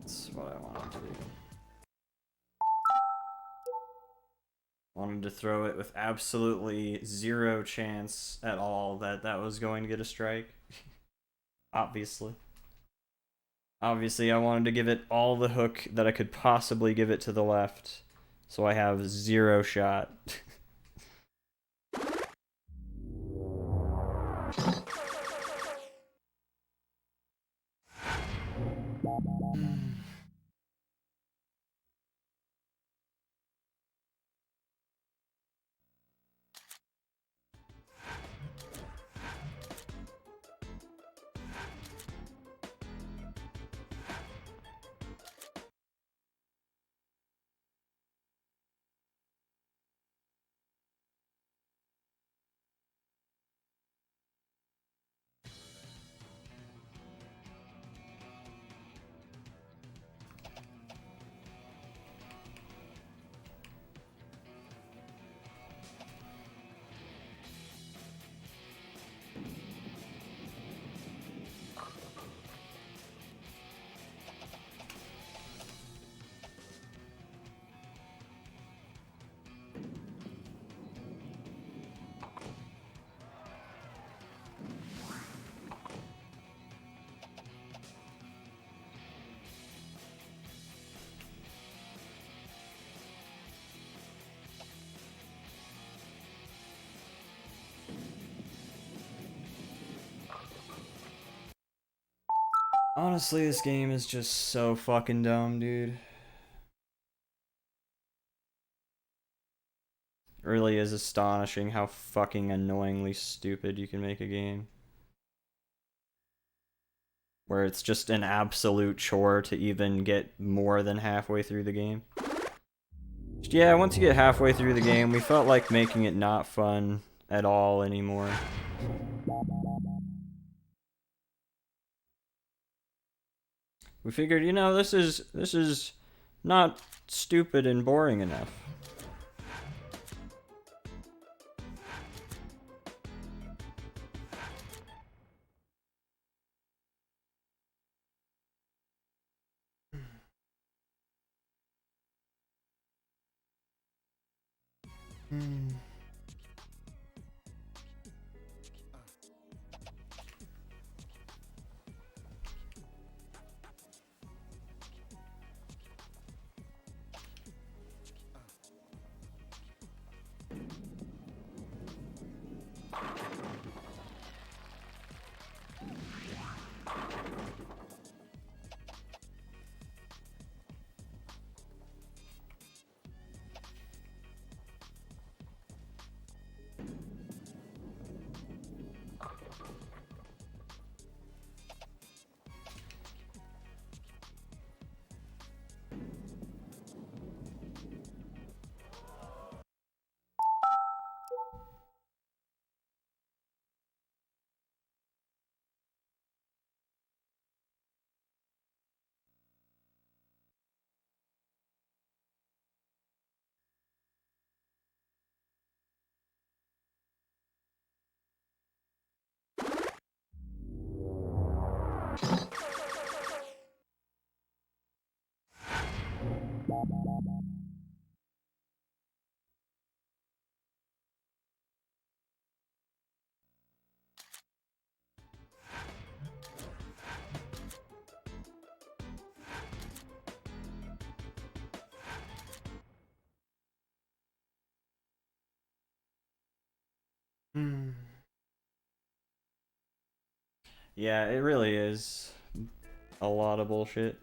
That's what I wanted to do. Wanted to throw it with absolutely zero chance at all that that was going to get a strike. Obviously. Obviously, I wanted to give it all the hook that I could possibly give it to the left, so I have zero shot. Honestly, this game is just so fucking dumb, dude. It really is astonishing how fucking annoyingly stupid you can make a game. Where it's just an absolute chore to even get more than halfway through the game. Yeah, once you get halfway through the game, we felt like making it not fun at all anymore. We figured, you know, this is not stupid and boring enough. Yeah, it really is a lot of bullshit.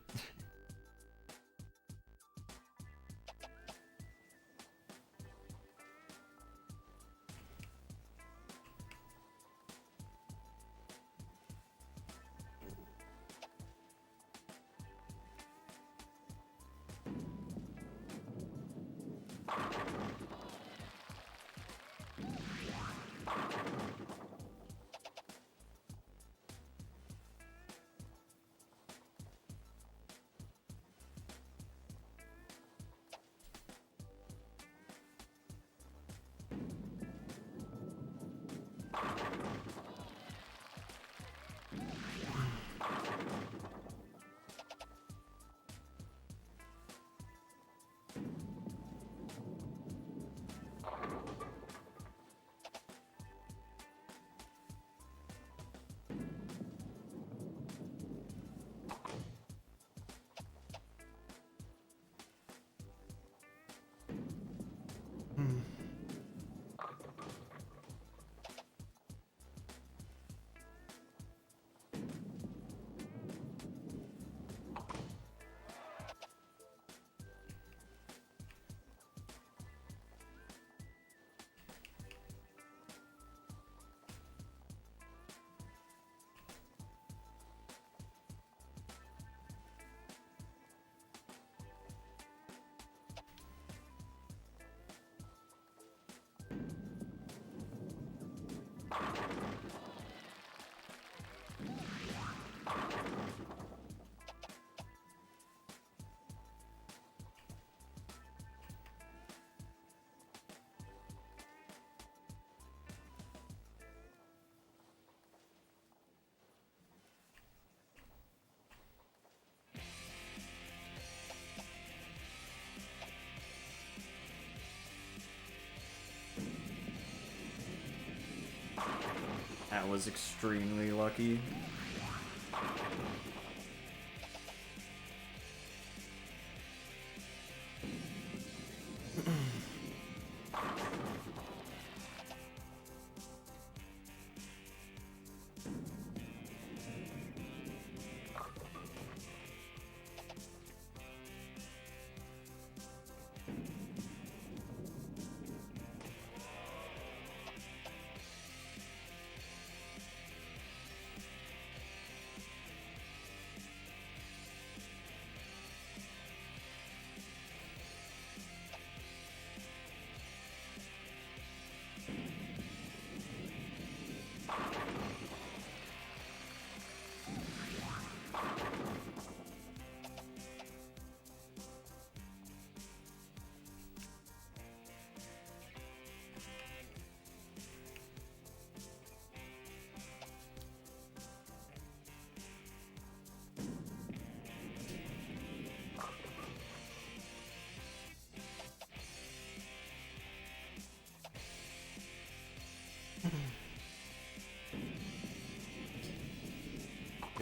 That was extremely lucky.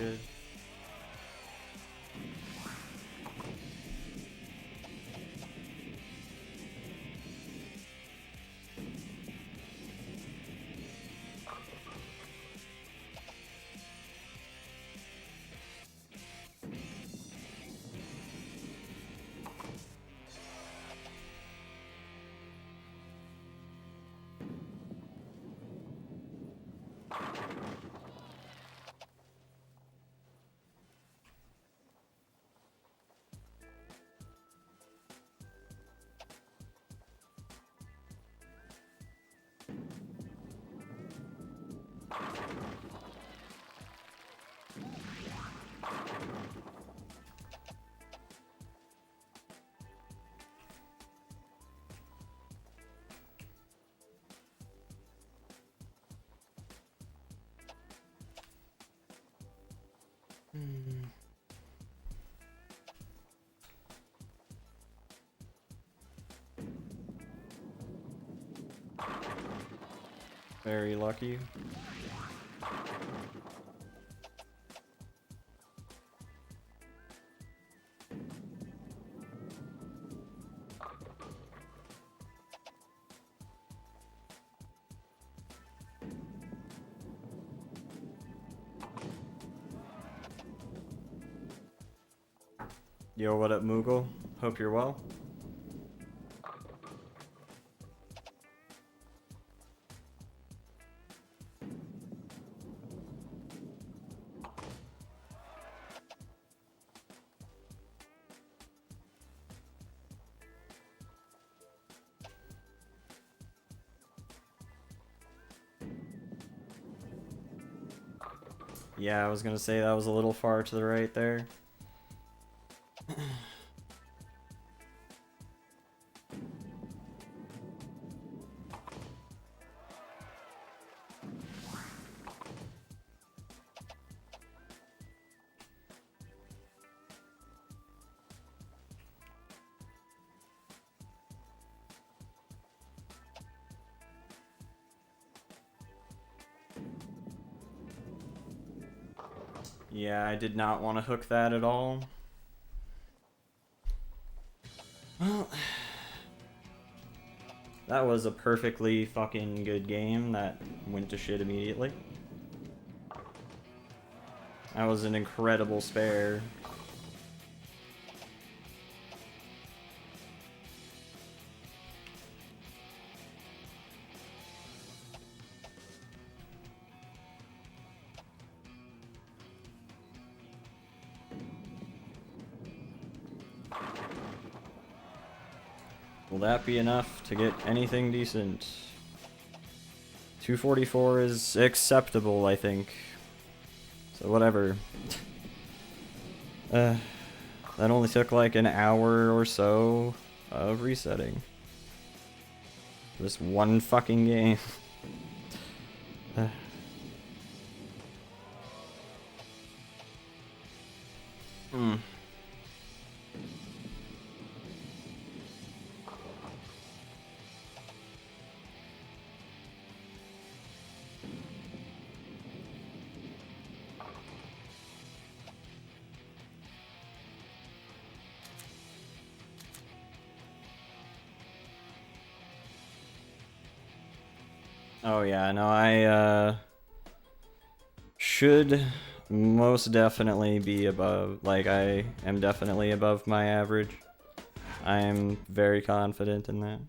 good. Very lucky. Yo, what up, Moogle? Hope you're well. Yeah, I was gonna say that was a little far to the right there. Yeah, I did not want to hook that at all. Well, that was a perfectly fucking good game that went to shit immediately. That was an incredible spare. Will that be enough to get anything decent? 244 is acceptable, I think. So whatever. That only took like an hour or so of resetting. This one fucking game. Oh yeah, no, I should most definitely be above, like I am definitely above my average. I am very confident in that.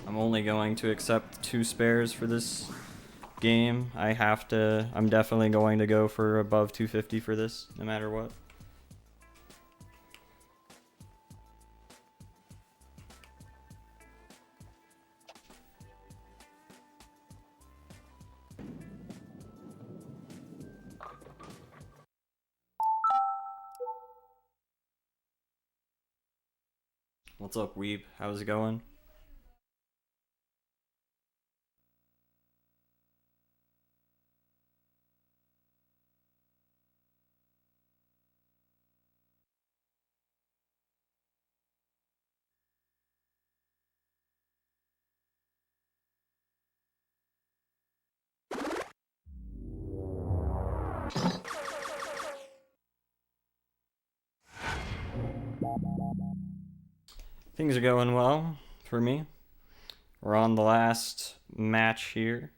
I'm only going to accept 2 spares for this game. I'm definitely going to go for above 250 for this, no matter what. What's up, Weeb? How's it going? Things are going well for me. We're on the last match here.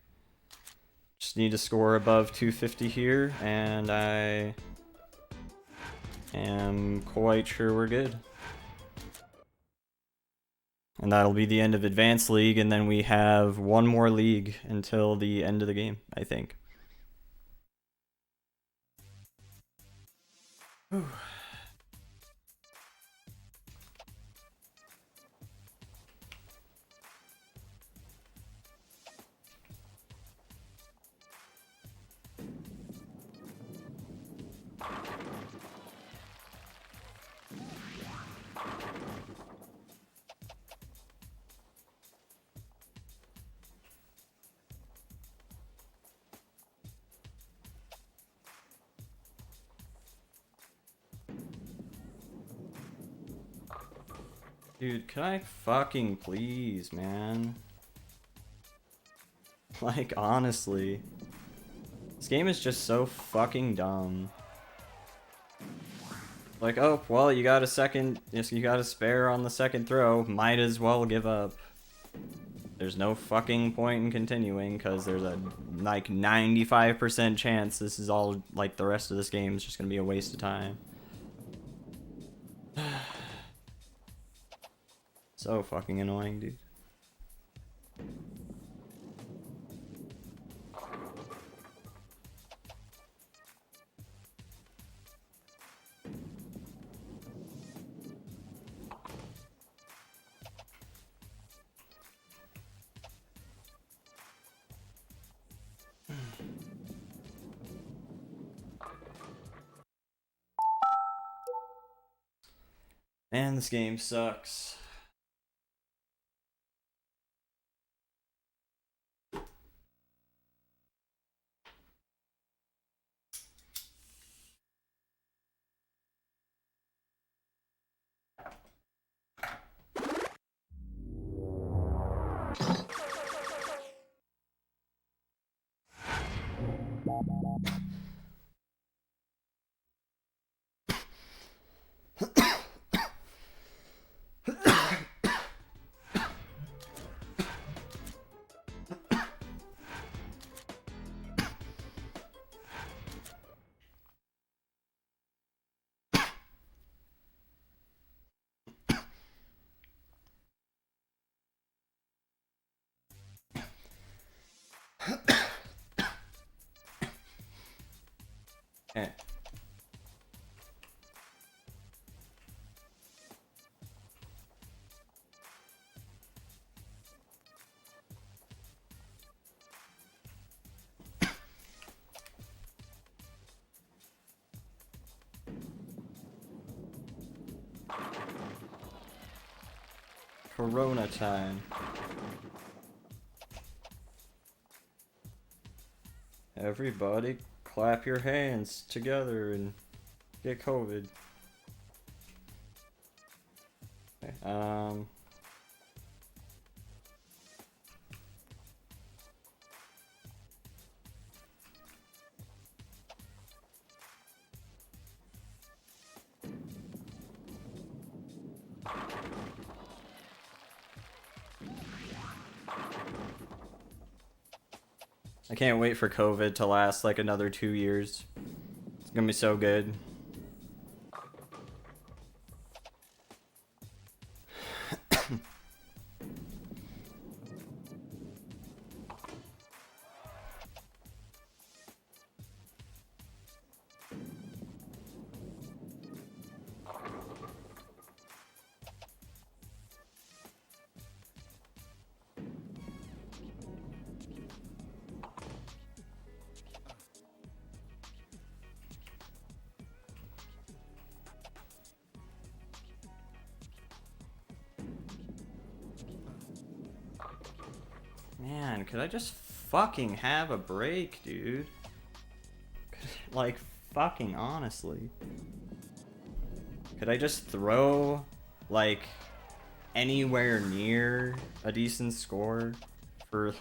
Just need to score above 250 here, and I am quite sure we're good. And that'll be the end of Advanced League, and then we have one more league until the end of the game, I think. Whew. Dude, can I fucking please, man? Like, honestly. This game is just so fucking dumb. Like, oh, well, you got a spare on the second throw, might as well give up. There's no fucking point in continuing, because there's a, like, 95% chance this is all, like, the rest of this game is just gonna be a waste of time. So fucking annoying, dude. Man, this game sucks. Okay. Corona time. Everybody clap your hands together and get COVID. Okay, I can't wait for COVID to last like another 2 years. It's gonna be so good. Man, could I just fucking have a break, dude? Like, fucking honestly. Could I just throw, like, anywhere near a decent score for,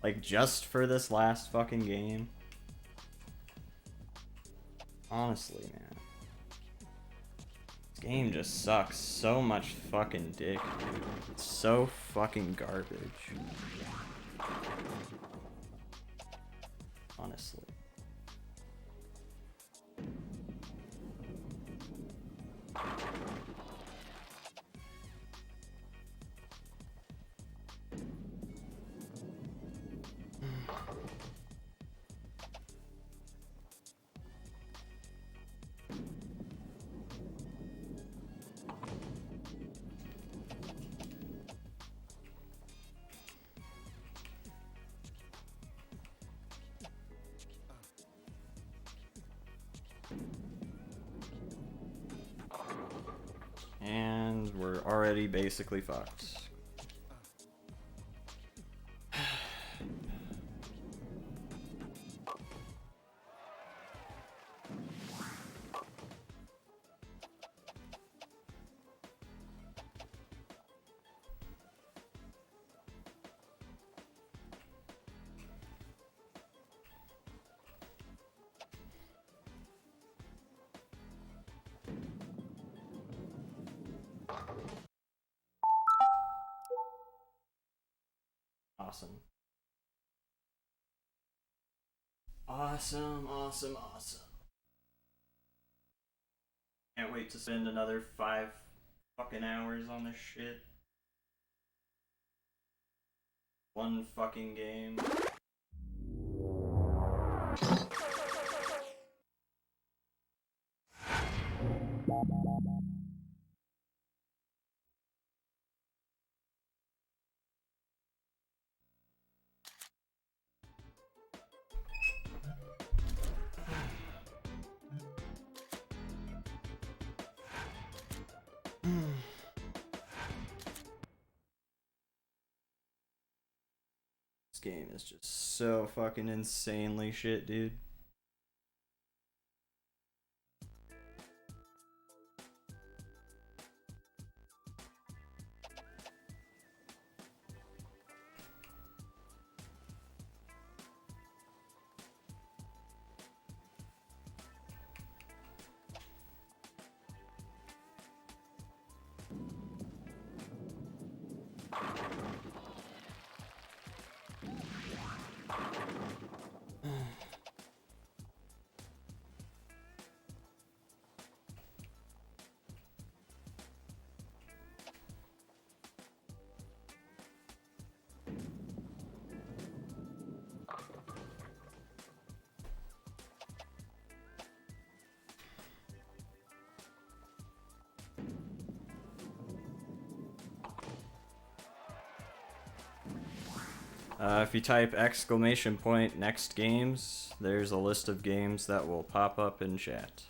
like, just for this last fucking game? Honestly, man. This game just sucks so much fucking dick, dude. It's so fucking garbage. Honestly. And we're already basically fucked. Awesome. Awesome, awesome, awesome. Can't wait to spend another 5 fucking hours on this shit. One fucking game. This game is just so fucking insanely shit, dude. If you type !, next games, there's a list of games that will pop up in chat.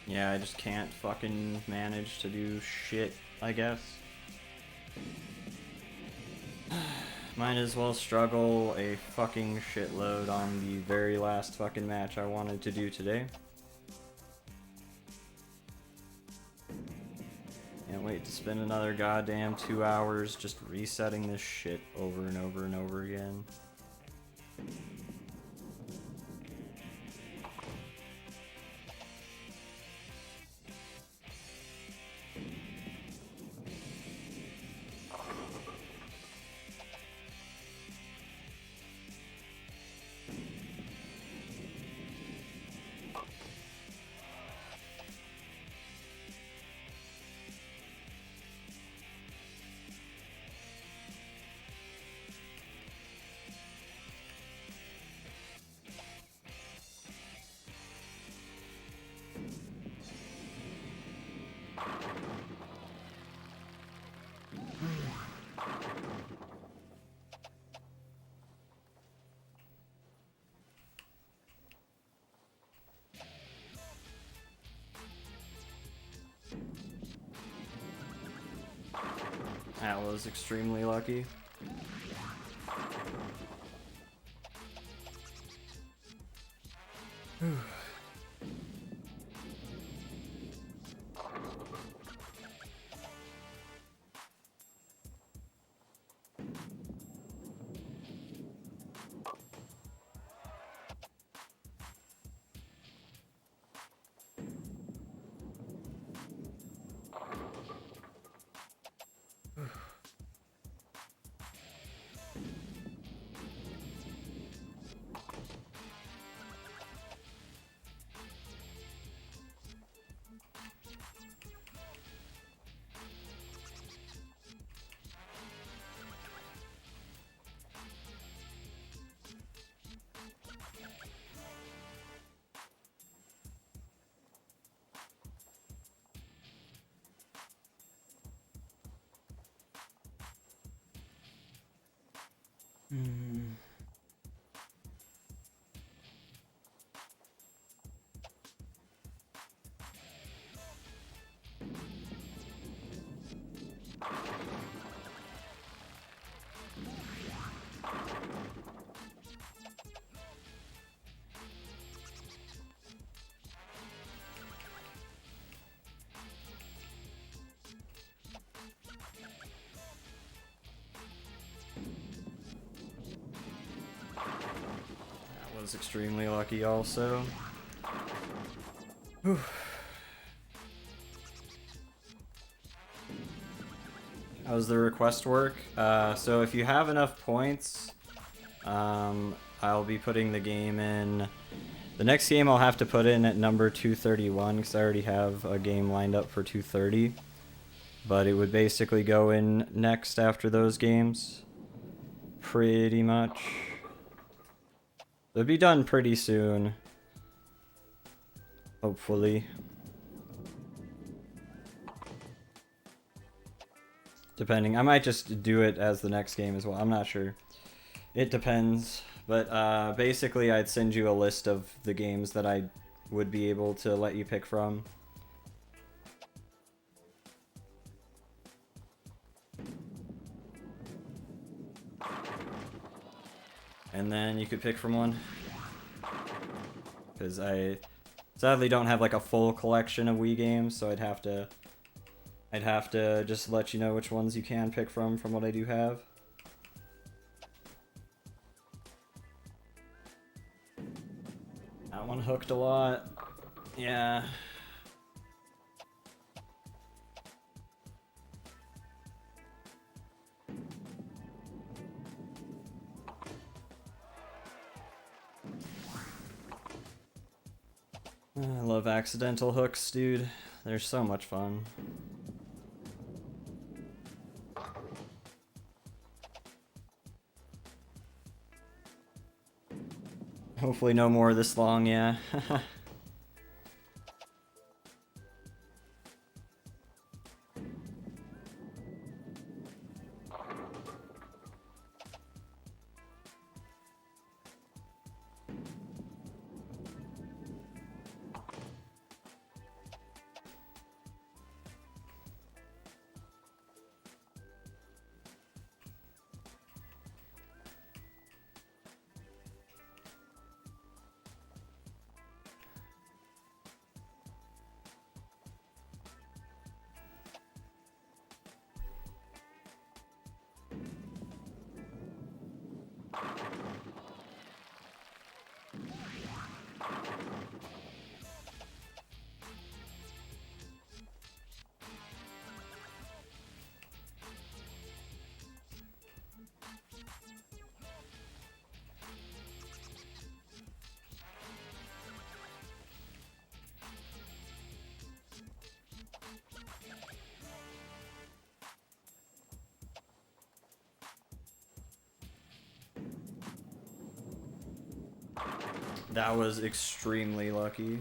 Yeah, I just can't fucking manage to do shit, I guess. Might as well struggle a fucking shitload on the very last fucking match I wanted to do today. Can't wait to spend another goddamn 2 hours just resetting this shit over and over and over again. That was extremely lucky. Was extremely lucky also. Whew. How's the request work? So if you have enough points, I'll be putting the game in. The next game I'll have to put in at number 231 because I already have a game lined up for 230. But it would basically go in next after those games. Pretty much. They'll be done pretty soon. Hopefully. Depending. I might just do it as the next game as well. I'm not sure. It depends. But basically I'd send you a list of the games that I would be able to let you pick from. And then you could pick from one. Because I sadly don't have like a full collection of Wii games, so I'd have to just let you know which ones you can pick from what I do have. That one hooked a lot. Yeah. I love accidental hooks, dude. They're so much fun. Hopefully no more this long, yeah. That was extremely lucky.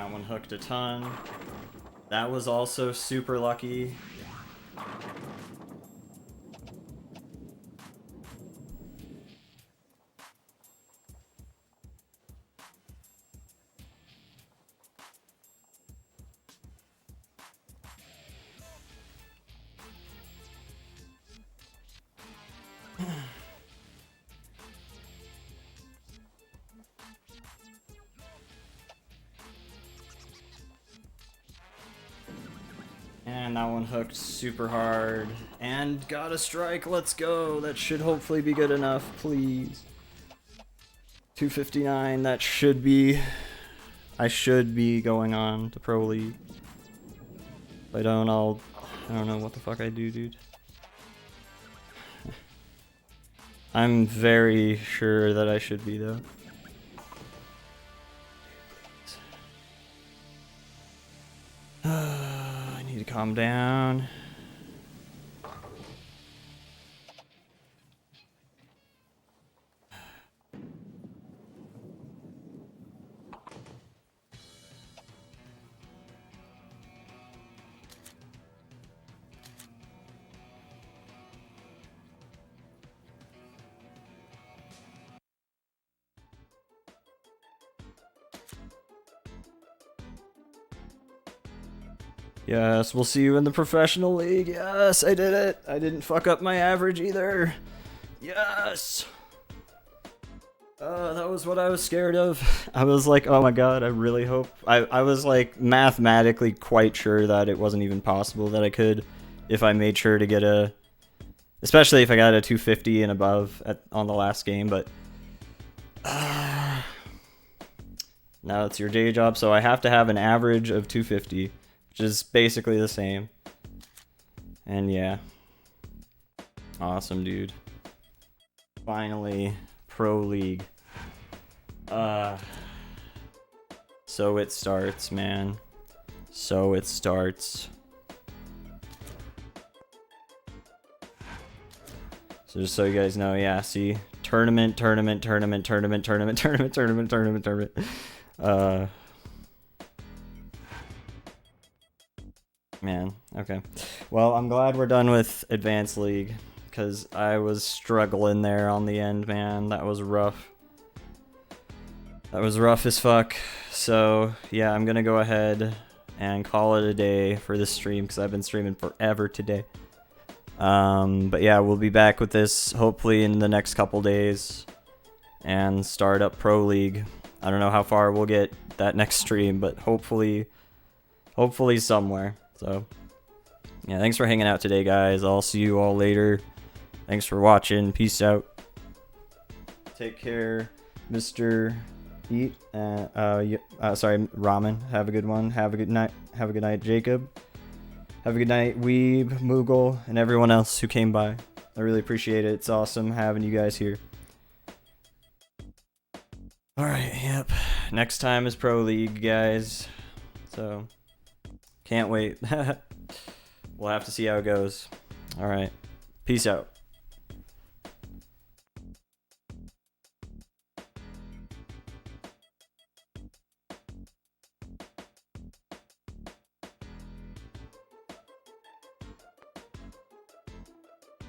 That one hooked a ton. That was also super lucky. And that one hooked super hard. And got a strike, let's go. That should hopefully be good enough, please. 259, that should be... I should be going on to Pro League. If I don't, I don't know what the fuck I do, dude. I'm very sure that I should be, though. I need to calm down. Yes, we'll see you in the professional league. Yes, I did it. I didn't fuck up my average either. Yes. That was what I was scared of. I was like, oh my god, I really hope. I was like mathematically quite sure that it wasn't even possible that I could if I made sure to get a... Especially if I got a 250 and above on the last game, but... now it's your day job, so I have to have an average of 250. Which is basically the same. And yeah. Awesome, dude. Finally, Pro League. So it starts, man. So it starts. So just so you guys know, yeah, see? Tournament. Man, okay. Well, I'm glad we're done with Advanced League, because I was struggling there on the end, man. That was rough. That was rough as fuck. So, yeah, I'm gonna go ahead and call it a day for this stream, because I've been streaming forever today. But yeah, we'll be back with this, hopefully in the next couple days, and start up Pro League. I don't know how far we'll get that next stream, but hopefully somewhere. So, yeah, thanks for hanging out today, guys. I'll see you all later. Thanks for watching. Peace out. Take care, Mr. Eat. Sorry, Ramen. Have a good one. Have a good night. Have a good night, Jacob. Have a good night, Weeb, Moogle, and everyone else who came by. I really appreciate it. It's awesome having you guys here. Alright, yep. Next time is Pro League, guys. So... can't wait. We'll have to see how it goes. Alright. Peace out.